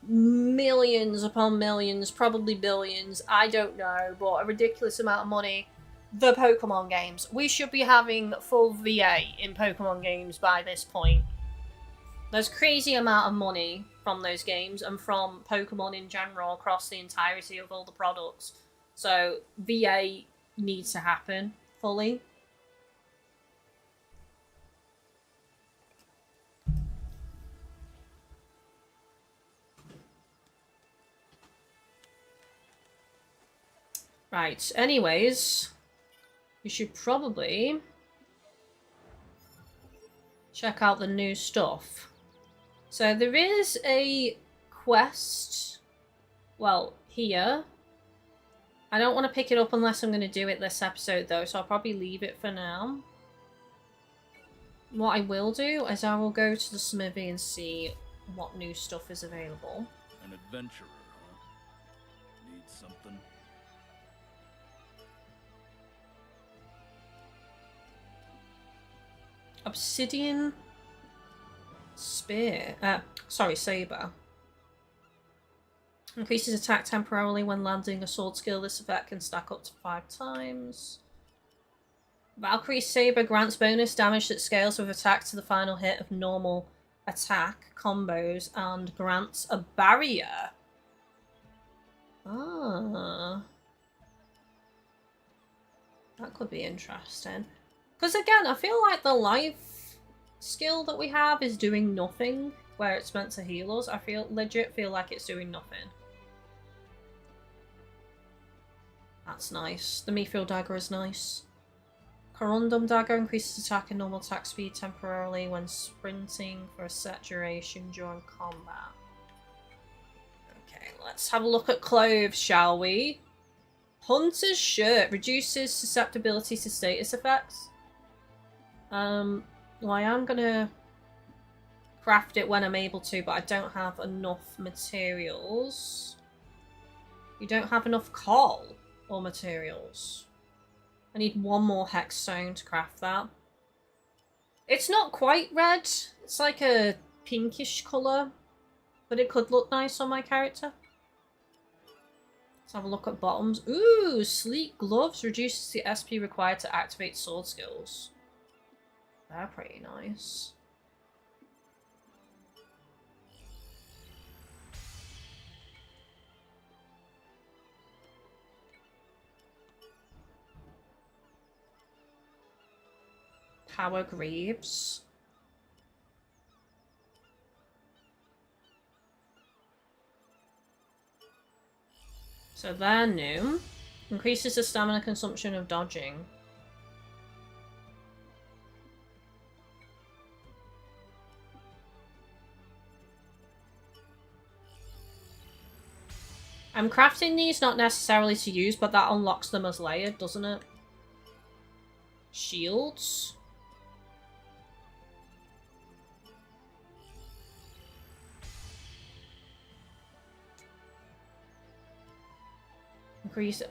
millions upon millions, probably billions, I don't know, but a ridiculous amount of money. The Pokemon games. We should be having full VA in Pokemon games by this point. There's crazy amount of money from those games and from Pokemon in general across the entirety of all the products. So VA needs to happen fully. Right, anyways, you should probably check out the new stuff. So there is a quest, well, here. I don't want to pick it up unless I'm going to do it this episode though, so I'll probably leave it for now. What I will do is I will go to the smithy and see what new stuff is available. An adventurer, huh? Need something? Obsidian spear. Sorry, saber. Increases attack temporarily when landing a sword skill. This effect can stack up to 5 times. Valkyrie saber grants bonus damage that scales with attack to the final hit of normal attack combos and grants a barrier. Ah. That could be interesting. Because again, I feel like the life skill that we have is doing nothing where it's meant to heal us. I legit feel like it's doing nothing. That's nice. The Mithril dagger is nice. Corundum dagger increases attack and normal attack speed temporarily when sprinting for a set duration during combat. Okay, let's have a look at clothes, shall we? Hunter's shirt reduces susceptibility to status effects. Well, I am gonna craft it when I'm able to, but I don't have enough materials. You don't have enough coal or materials. I need one more hex stone to craft that. It's not quite red. It's like a pinkish colour. But it could look nice on my character. Let's have a look at bottoms. Ooh, sleek gloves reduces the SP required to activate sword skills. They're pretty nice. Power greaves. So they're new. Increases the stamina consumption of dodging. I'm crafting these not necessarily to use, but that unlocks them as layered, doesn't it? Shields.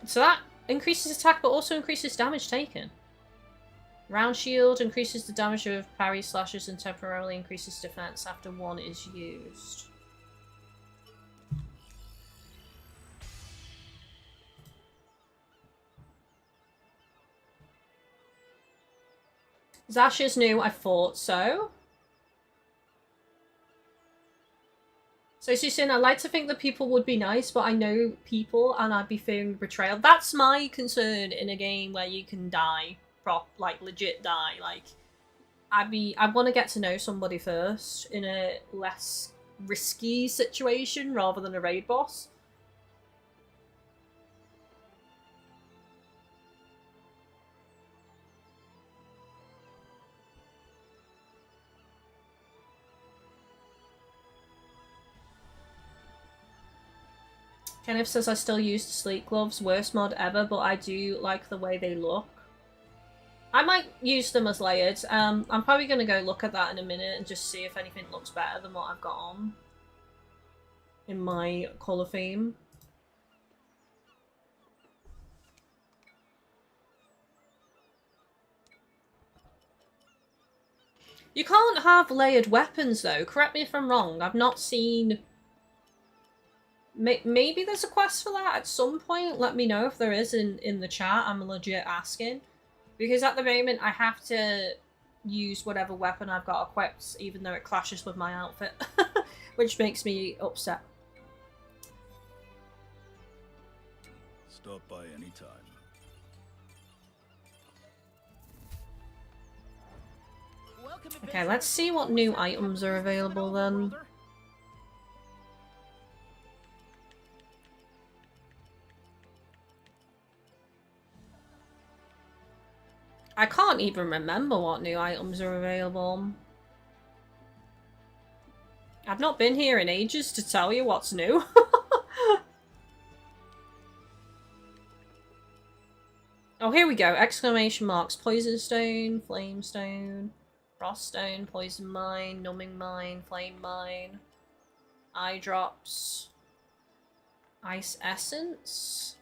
So that increases attack, but also increases damage taken. Round shield increases the damage of parry slashes and temporarily increases defense after one is used. Zash is new, I thought so. So Susan, I like to think that people would be nice, but I know people and I'd be fearing betrayal. That's my concern in a game where you can die. Like, legit die. Like, I want to get to know somebody first in a less risky situation rather than a raid boss. Kenneth says I still use the sleek gloves, worst mod ever, but I do like the way they look. I might use them as layered. I'm probably going to go look at that in a minute and just see if anything looks better than what I've got on in my colour theme. You can't have layered weapons though, correct me if I'm wrong. I've not seen... Maybe there's a quest for that at some point. Let me know if there is in the chat. I'm legit asking. Because at the moment I have to use whatever weapon I've got equipped, even though it clashes with my outfit. Which makes me upset. Stop by anytime. Okay, let's see what new items are available then. I can't even remember what new items are available. I've not been here in ages to tell you what's new. Oh, here we go. Exclamation marks. Poison stone, flame stone, frost stone, poison mine, numbing mine, flame mine, eye drops, ice essence.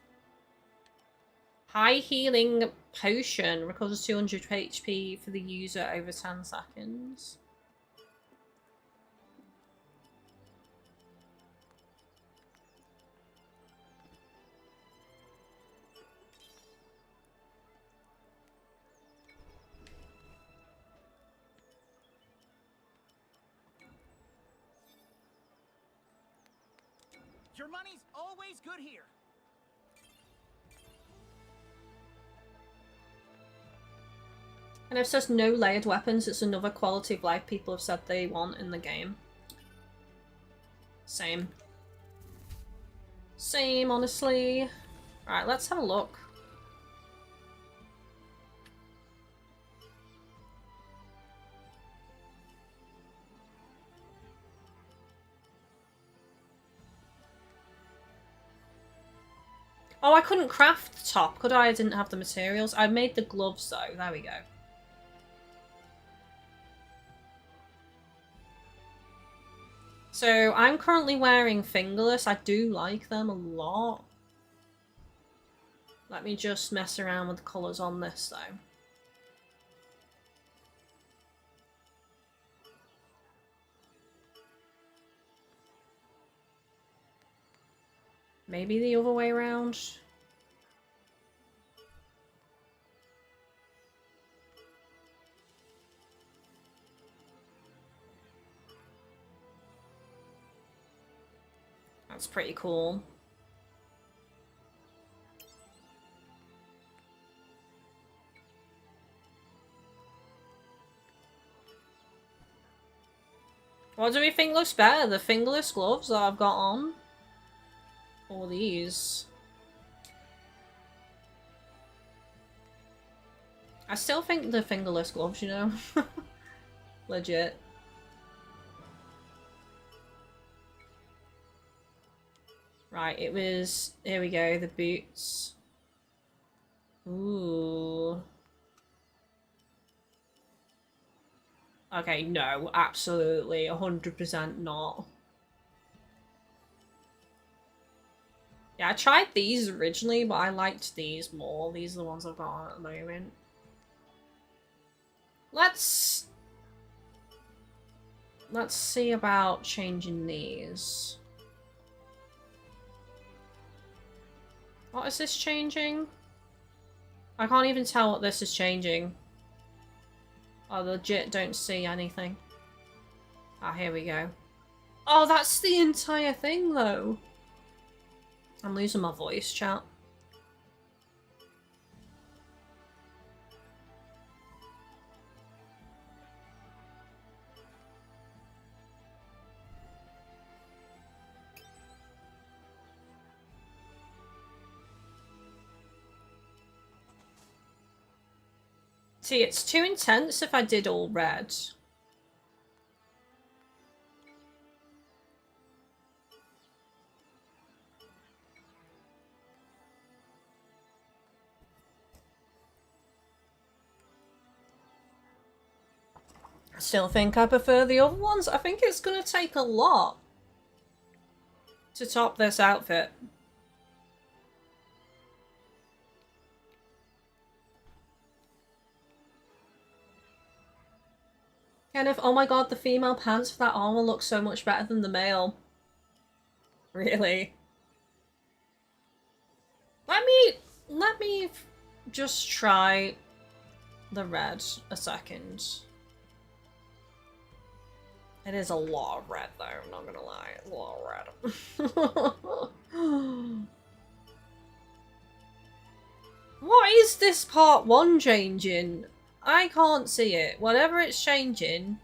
High healing potion recovers 200 HP for the user over 10 seconds. Your money's always good here. And if it says no layered weapons, it's another quality of life people have said they want in the game. Same. Same, honestly. Alright, let's have a look. Oh, I couldn't craft the top, could I? I didn't have the materials. I made the gloves though. There we go. So, I'm currently wearing fingerless. I do like them a lot. Let me just mess around with the colours on this though. Maybe the other way around. That's pretty cool. What do we think looks better? The fingerless gloves that I've got on? Or these? I still think the fingerless gloves, you know? Legit. Right, it was... Here we go, the boots. Ooh. Okay, no, absolutely, 100% not. Yeah, I tried these originally, but I liked these more. These are the ones I've got on at the moment. Let's see about changing these. What is this changing? I can't even tell what this is changing. I legit don't see anything. Ah, here we go. Oh, that's the entire thing, though. I'm losing my voice, chat. See, it's too intense if I did all red. I still think I prefer the other ones. I think it's gonna take a lot to top this outfit. Kenneth, oh my god, the female pants for that armor look so much better than the male. Really? Let me just try the red a second. It is a lot of red though, I'm not gonna lie. It's a lot of red. What is this part 1 changing? I can't see it. Whatever it's changing,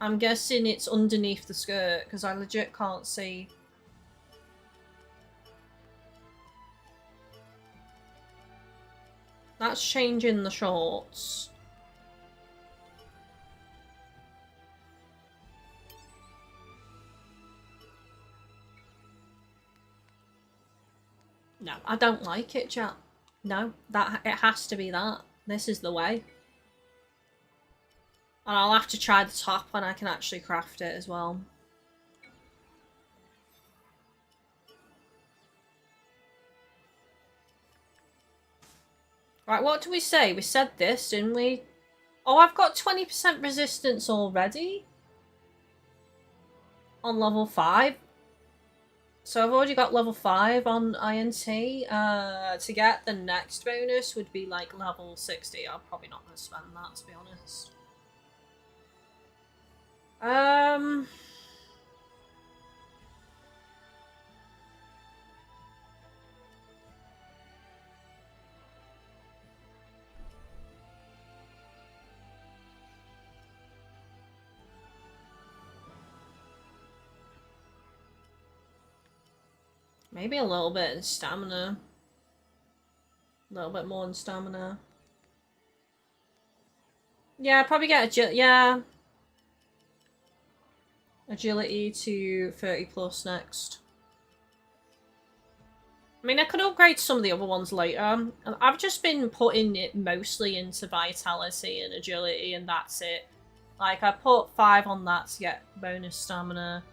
I'm guessing it's underneath the skirt, because I legit can't see. That's changing the shorts. No, I don't like it, chat. No, it has to be that. This is the way. And I'll have to try the top when I can actually craft it as well. Right, what do we say? We said this, didn't we? Oh, I've got 20% resistance already? On level 5? So I've already got level 5 on INT. To get the next bonus would be like level 60. I'm probably not going to spend that, to be honest. Maybe a little bit in stamina. A little bit more in stamina. Yeah, probably get agility. Yeah. Agility to 30 plus next. I mean, I could upgrade some of the other ones later. I've just been putting it mostly into vitality and agility, and that's it. Like, I put 5 on that to get bonus stamina.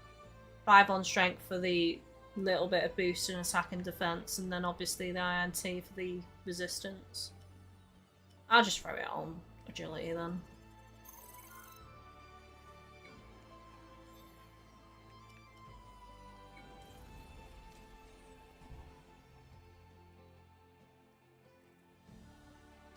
5 on strength for the little bit of boost in attack and defense, and then obviously the INT for the resistance. I'll just throw it on agility then.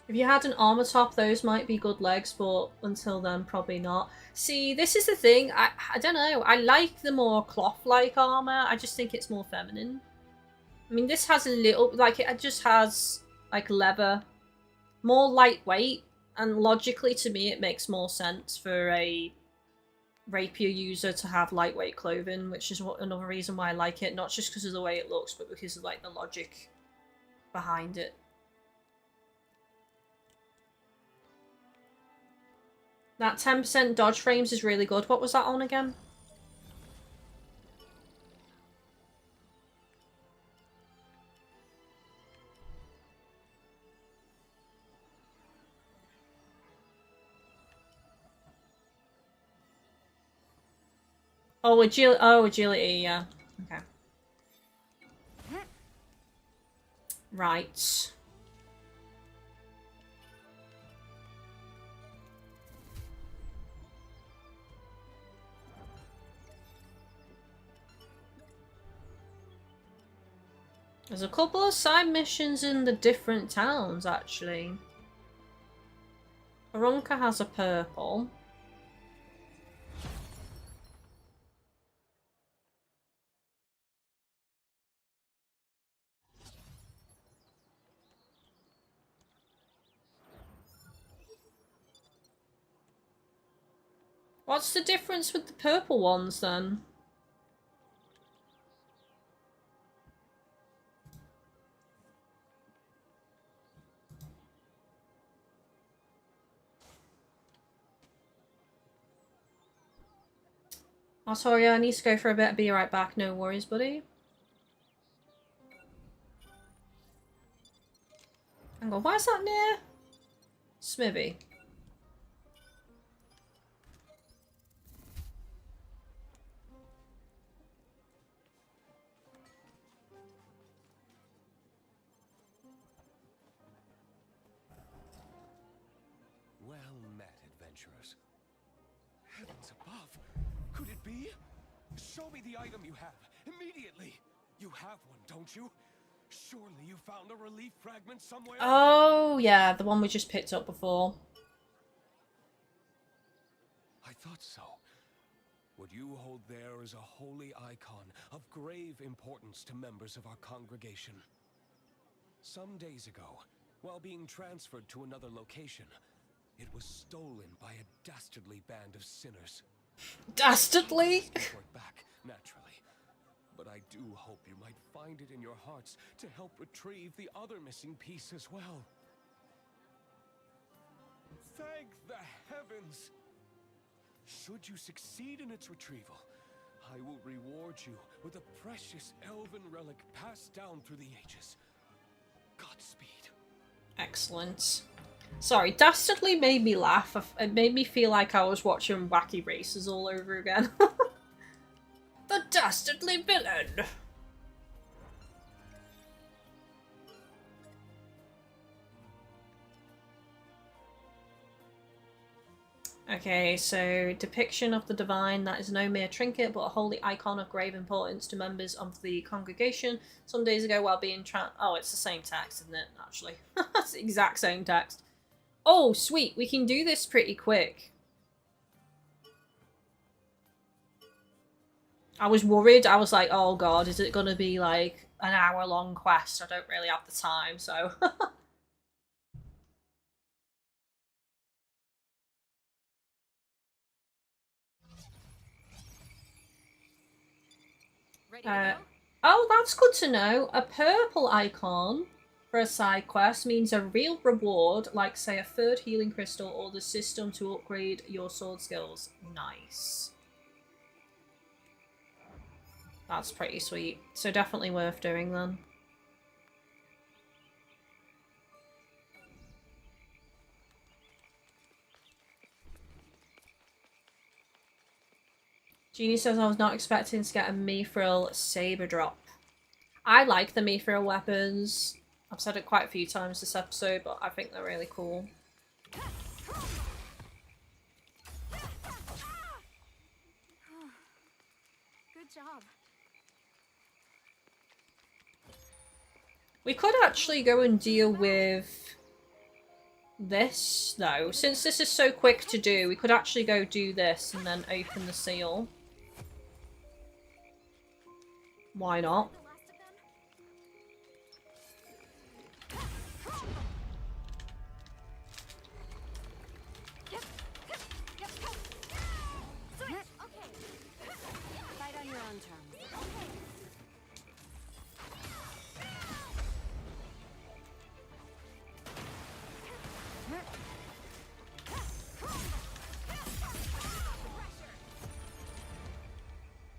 If you had an armor top, those might be good legs, but until then, probably not. See, this is the thing. I don't know. I like the more cloth-like armor. I just think it's more feminine. I mean, this has a little... Like, it just has, like, leather. More lightweight. And logically, to me, it makes more sense for a rapier user to have lightweight clothing, which is another reason why I like it. Not just because of the way it looks, but because of, like, the logic behind it. That 10% dodge frames is really good. What was that on again? Oh, agility, yeah. Okay. Right. There's a couple of side missions in the different towns, actually. Arunka has a purple. What's the difference with the purple ones, then? Oh, sorry, I need to go for a bit. Be right back. No worries, buddy. Hang on, why is that near Smithy? Well met, adventurers. Heavens above! Could it be? Show me the item you have, immediately! You have one, don't you? Surely you found a relief fragment somewhere? Oh, yeah, the one we just picked up before. I thought so. What you hold there is a holy icon of grave importance to members of our congregation. Some days ago, while being transferred to another location, it was stolen by a dastardly band of sinners. Dastardly? Back, naturally. But I do hope you might find it in your hearts to help retrieve the other missing piece as well. Thank the heavens! Should you succeed in its retrieval, I will reward you with a precious elven relic passed down through the ages. Godspeed. Excellent. Sorry, Dastardly made me laugh. It made me feel like I was watching Wacky Races all over again. The Dastardly Villain! Okay, so depiction of the divine, that is no mere trinket, but a holy icon of grave importance to members of the congregation. Some days ago, while being oh, it's the same text, isn't it, actually? It's the exact same text. Oh, sweet, we can do this pretty quick. I was worried, I was like, oh god, is it gonna be like an hour-long quest? I don't really have the time, so... Ready to go? Oh, that's good to know. A purple icon for a side quest means a real reward, like say a third healing crystal or the system to upgrade your sword skills. Nice. That's pretty sweet. So definitely worth doing then. Jeannie says I was not expecting to get a Mithril saber drop. I like the mithril weapons. I've said it quite a few times this episode, but I think they're really cool. Good job. We could actually go and deal with this, though. Since this is so quick to do, we could actually go do this and then open the seal. Why not? Fight on your own terms.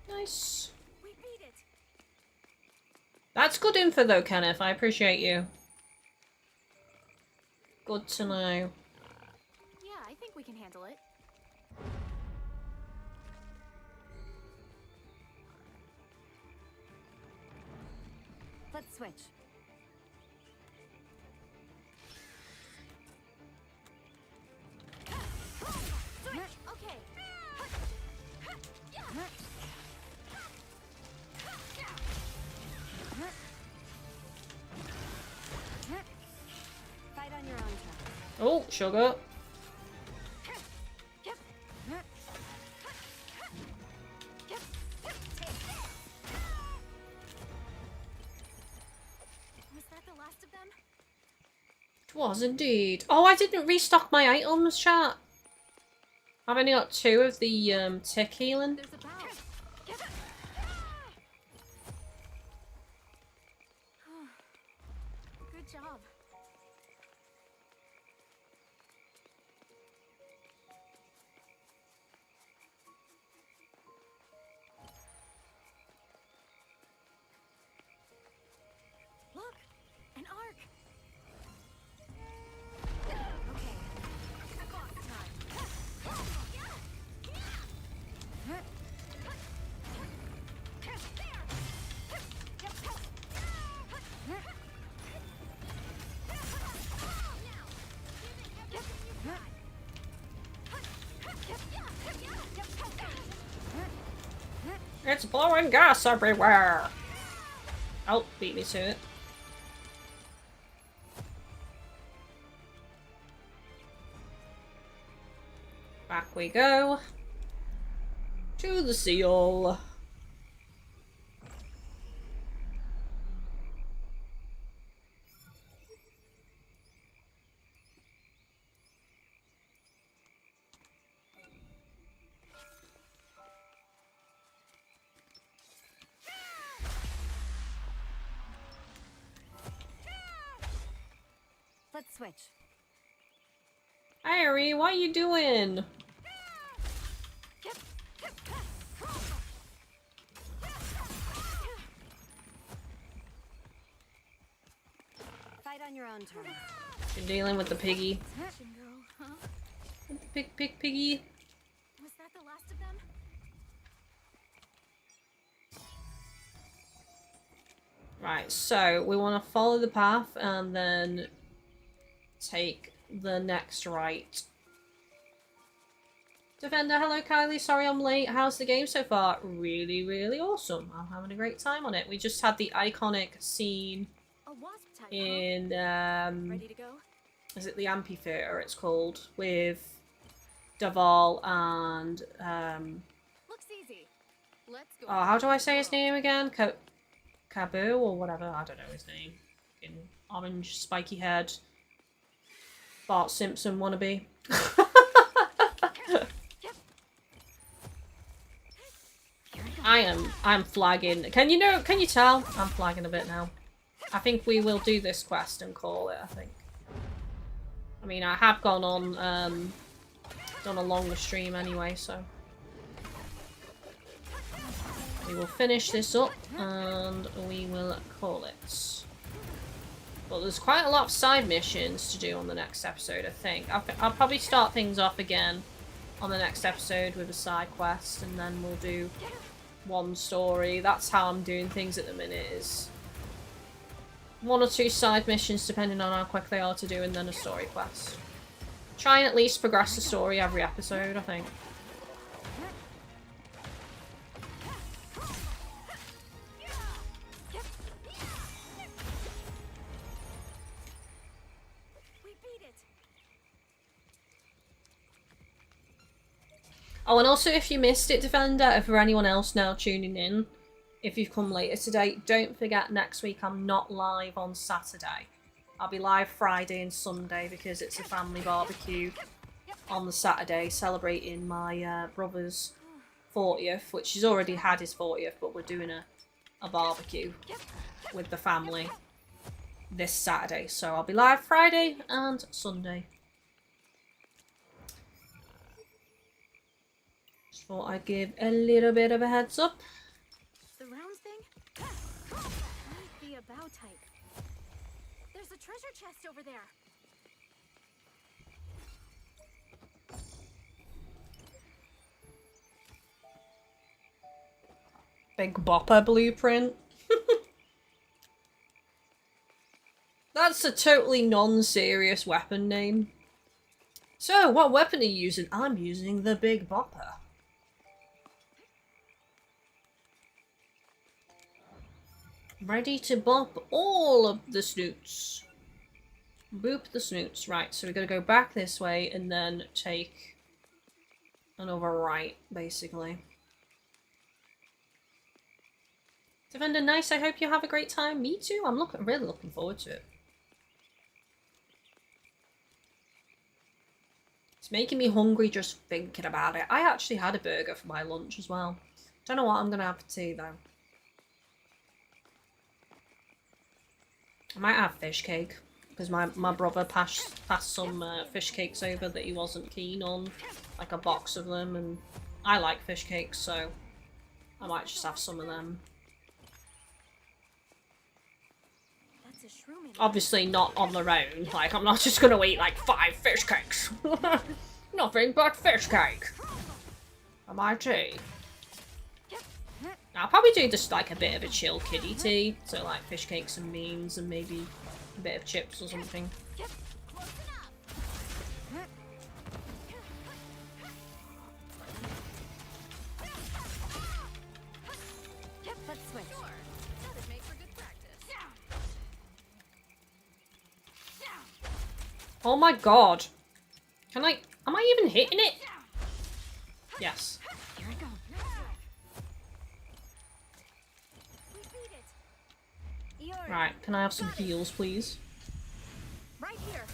Nice. We beat it. That's good info though, Kenneth. I appreciate you. Good to know. Yeah, I think we can handle it. Let's switch. Okay. Fight on your own terms. Oh, sugar. Was that the last of them? It was indeed. Oh, I didn't restock my items, chat. I've only got 2 of the tick healing. There's a bow. Good job. Look, an arc. Okay, boss time. It's blowing gas everywhere. Oh, beat me to it. Back we go. To the seal. Let's switch. Irie, what are you doing? Fight on your own terms. You're dealing with the piggy. Shingo, huh? Piggy. Was that the last of them? Right, so we want to follow the path and then take the next right. Defender, hello Kylie, sorry I'm late. How's the game so far? Really, really awesome. I'm having a great time on it. We just had the iconic scene A wasp type, in, Ready to go? is it the amphitheater it's called? With Daval and, Looks easy. Let's go. oh, how do I say his name again? Cabu or whatever, I don't know his name. In orange, spiky head. Bart Simpson wannabe. I'm flagging. Can you tell? I'm flagging a bit now. I think we will do this quest and call it, I think. I mean, I have gone on, done a longer stream anyway, so. We will finish this up and we will call it. But there's quite a lot of side missions to do on the next episode, I think. I'll probably start things off again on the next episode with a side quest and then we'll do one story. That's how I'm doing things at the minute, is 1 or 2 side missions depending on how quick they are to do, and then a story quest. Try and at least progress the story every episode, I think. Oh, and also if you missed it, Defender, if for anyone else now tuning in, if you've come later today, don't forget next week I'm not live on Saturday. I'll be live Friday and Sunday because it's a family barbecue on the Saturday celebrating my brother's 40th, which he's already had his 40th, but we're doing a barbecue with the family this Saturday. So I'll be live Friday and Sunday. Just thought I'd give a little bit of a heads up. The round thing? Might be a bow type. There's a treasure chest over there. Big Bopper blueprint. That's a totally non-serious weapon name. So, what weapon are you using? I'm using the Big Bopper. Ready to bop all of the snoots. Boop the snoots. Right, so we're going to go back this way and then take another right, basically. Defender, nice. I hope you have a great time. Me too. I'm really looking forward to it. It's making me hungry just thinking about it. I actually had a burger for my lunch as well. Don't know what I'm going to have for tea though. I might have fish cake, because my brother passed some fish cakes over that he wasn't keen on, like a box of them, and I like fish cakes, so I might just have some of them. Obviously not on their own, like I'm not just gonna eat like 5 fish cakes. Nothing but fish cake. For my tea. I'll probably do just like a bit of a chill kiddie tea, so like fish cakes and beans and maybe a bit of chips or something. Oh my god. Am I even hitting it? Yes. Here I go. Right, can I have some heals, please? Right here.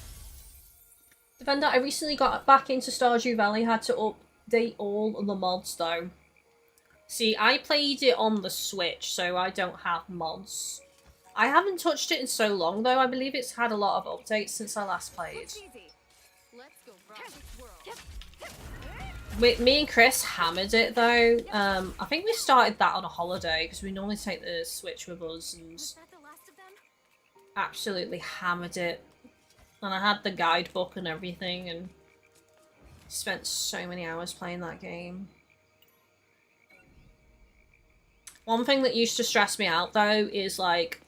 Defender, I recently got back into Stardew Valley, had to update all of the mods though. See, I played it on the Switch, so I don't have mods. I haven't touched it in so long though, I believe it's had a lot of updates since I last played. Me and Chris hammered it though. I think we started that on a holiday, because we normally take the Switch with us, and absolutely hammered it. And I had the guidebook and everything, and spent so many hours playing that game. One thing that used to stress me out though is like,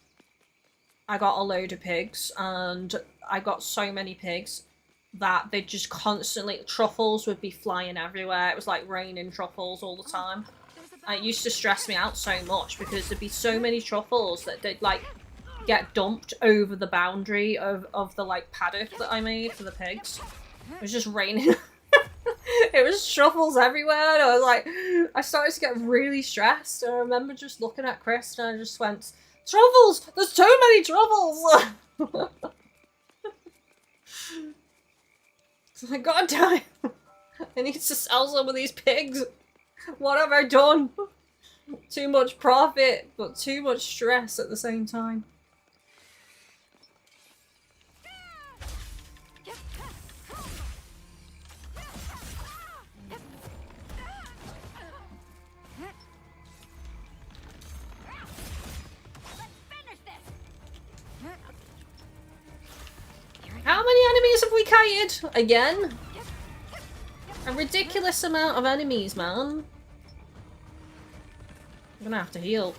I got a load of pigs, and I got so many pigs that they just constantly, truffles would be flying everywhere. It was like raining truffles all the time. And it used to stress me out so much because there'd be so many truffles that they'd like get dumped over the boundary of the like paddock that I made for the pigs. It was just raining. It was truffles everywhere, and I was like, I started to get really stressed. And I remember just looking at Chris and I just went, truffles! There's too many truffles! Like, god damn it! I need to sell some of these pigs! What have I done? Too much profit, but too much stress at the same time. How many enemies have we kited? Again? A ridiculous amount of enemies, man. I'm gonna have to heal.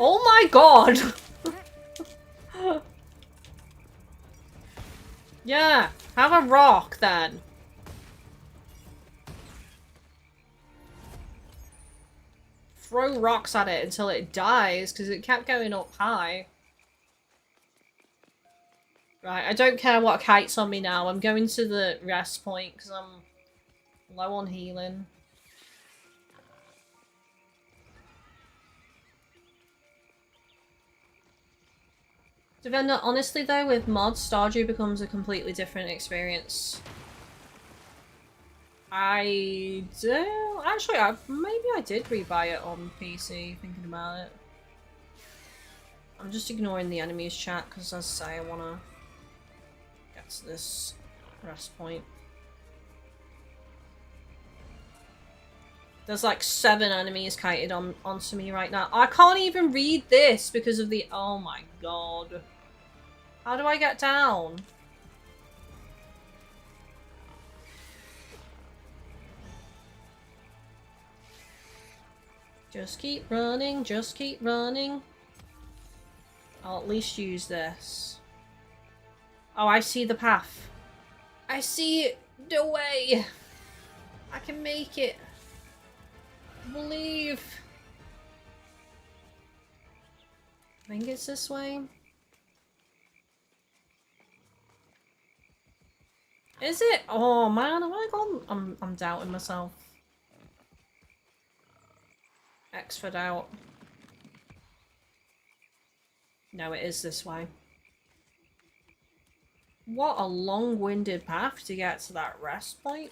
Oh my god! Yeah, have a rock then. Throw rocks at it until it dies, because it kept going up high. Right, I don't care what kite's on me now. I'm going to the rest point, because I'm low on healing. Devender, honestly though, with mods, Stardew becomes a completely different experience. I do... Actually, maybe I did rebuy it on PC, thinking about it. I'm just ignoring the enemies chat, because as I say, I want to get to this rest point. There's like 7 enemies kited onto me right now. I can't even read this because of the... Oh my god. How do I get down? Just keep running, just keep running. I'll at least use this. Oh, I see the path. I see the way. I can make it. Believe. I think it's this way. Is it? Oh man, have I gone? I'm doubting myself. X for doubt. No, it is this way. What a long-winded path to get to that rest point.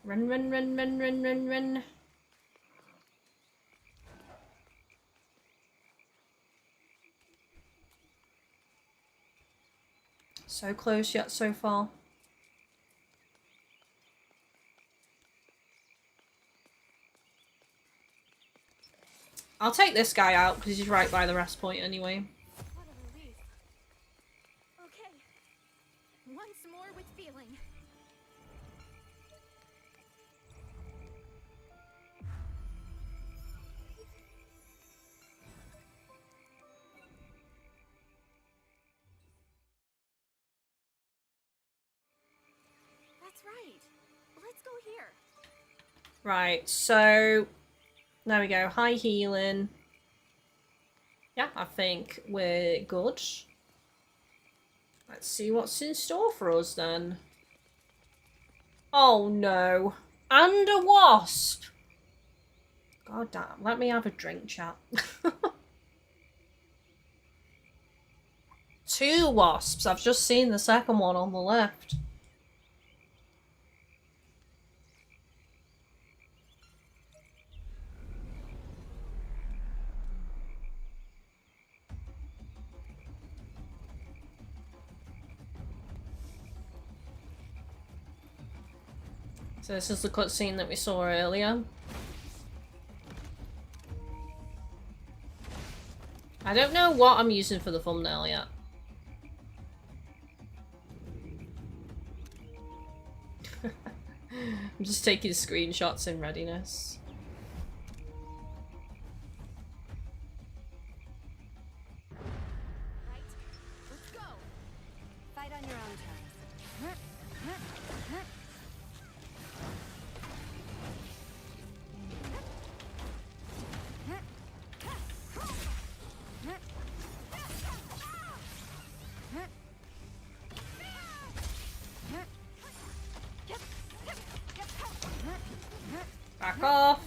Run, run, run, run, run, run, run. So close yet so far. I'll take this guy out because he's right by the rest point anyway. What a relief. Okay. Once more with feeling. That's right. Let's go here. Right, so there we go. High healing. Yeah, I think we're good. Let's see what's in store for us then. Oh no. And a wasp! God damn, let me have a drink, chat. 2 wasps. I've just seen the second one on the left. So this is the cutscene that we saw earlier. I don't know what I'm using for the thumbnail yet. I'm just taking screenshots in readiness. Right? Let's go. Fight on your own terms. Back off!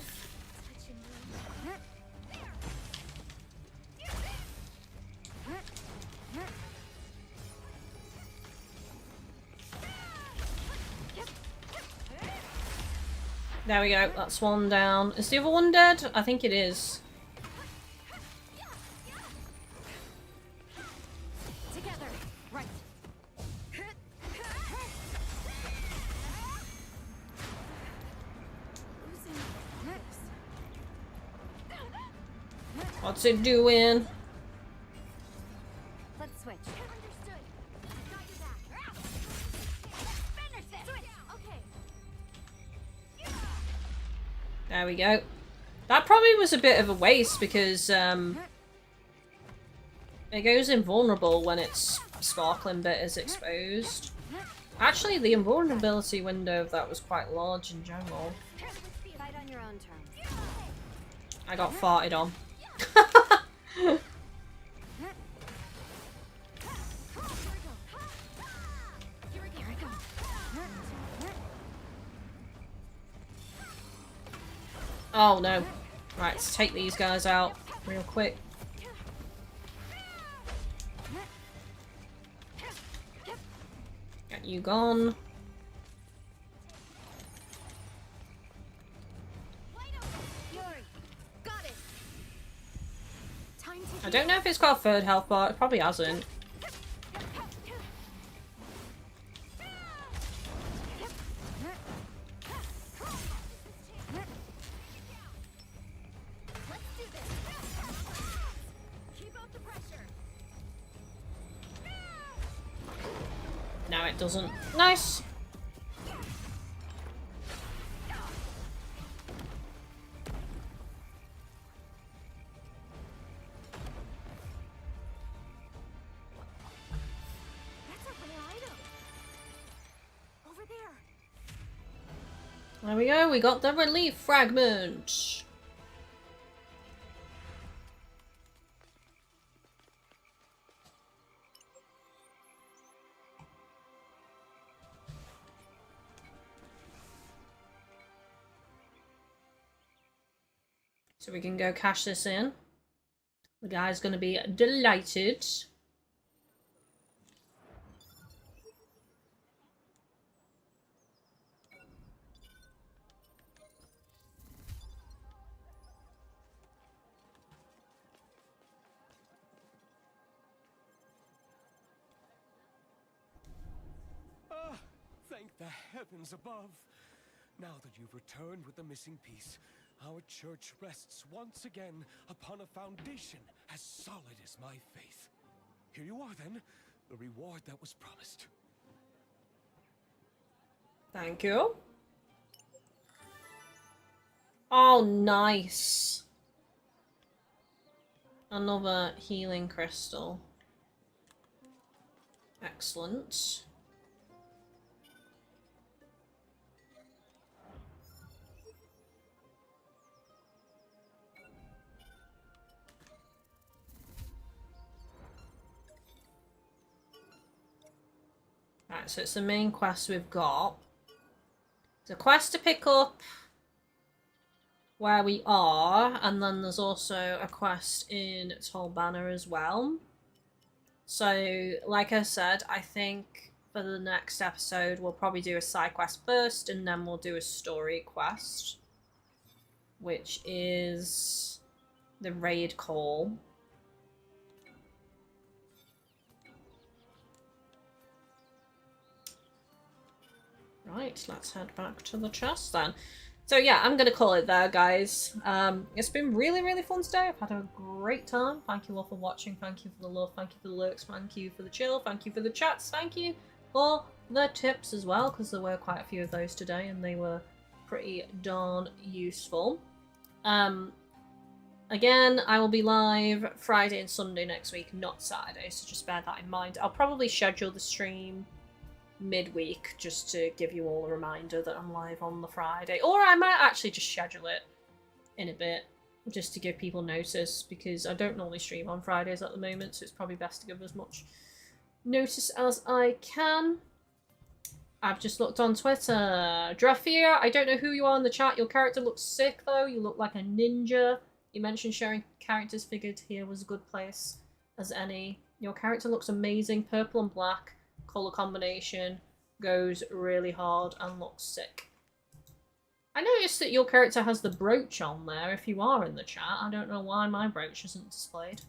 There we go, that's one down. Is the other one dead? I think it is. Together. Right. Losing focus. What's it doing? Let's switch. Understood. Got your back. Finish it. Switch. Okay. There we go. That probably was a bit of a waste because it goes invulnerable when its sparkling bit is exposed. Actually, the invulnerability window of that was quite large in general. Fight on your own terms. I got farted on. Oh no. Right, let's take these guys out real quick. Get you gone. I don't know if it's got a third health bar. It probably hasn't. No, it doesn't. Nice. There we go, we got the relief fragment. So we can go cash this in. The guy's gonna be delighted. Thank the heavens above. Now that you've returned with the missing piece, our church rests once again upon a foundation as solid as my faith. Here you are then, the reward that was promised. Thank you. Oh, nice. Another healing crystal. Excellent. Right, so it's the main quest we've got. It's a quest to pick up where we are, and then there's also a quest in Toll Banner as well. So, like I said, I think for the next episode we'll probably do a side quest first, and then we'll do a story quest, which is the raid call. Right, let's head back to the chest then. So yeah, I'm going to call it there, guys. It's been really, really fun today. I've had a great time. Thank you all for watching. Thank you for the love. Thank you for the lurks. Thank you for the chill. Thank you for the chats. Thank you for the tips as well, because there were quite a few of those today, and they were pretty darn useful. Again, I will be live Friday and Sunday next week, not Saturday, so just bear that in mind. I'll probably schedule the stream midweek just to give you all a reminder that I'm live on the Friday, or I might actually just schedule it in a bit just to give people notice, because I don't normally stream on Fridays at the moment, so it's probably best to give as much notice as I can. I've just looked on Twitter. Drafir, I don't know who you are in the chat. Your character looks sick though. You look like a ninja. You mentioned sharing characters. Figured here was a good place as any. Your character looks amazing. Purple and black color combination goes really hard and looks sick. I noticed that your character has the brooch on there if you are in the chat. I don't know why my brooch isn't displayed.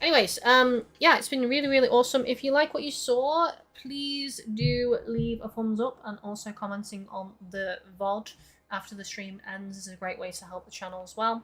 Anyways, yeah, it's been really, really awesome. If you like what you saw, please do leave a thumbs up, and also commenting on the VOD after the stream ends is a great way to help the channel as well.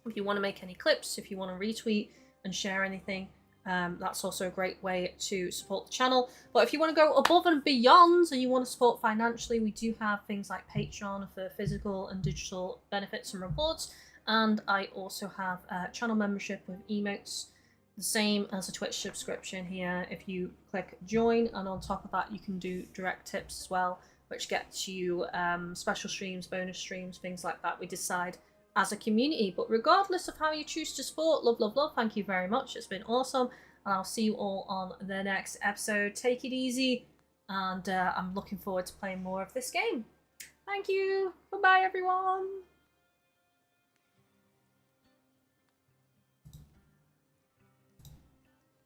If you want to make any clips, if you want to retweet and share anything, that's also a great way to support the channel. But if you want to go above and beyond and you want to support financially, we do have things like Patreon for physical and digital benefits and rewards. And I also have a channel membership with emotes, the same as a Twitch subscription here. If you click join, and on top of that you can do direct tips as well, which gets you special streams, bonus streams, things like that. We decide as a community. But regardless of how you choose to support, love, love, love, thank you very much. It's been awesome, and I'll see you all on the next episode. Take it easy, and I'm looking forward to playing more of this game. Thank you. Bye-bye, everyone.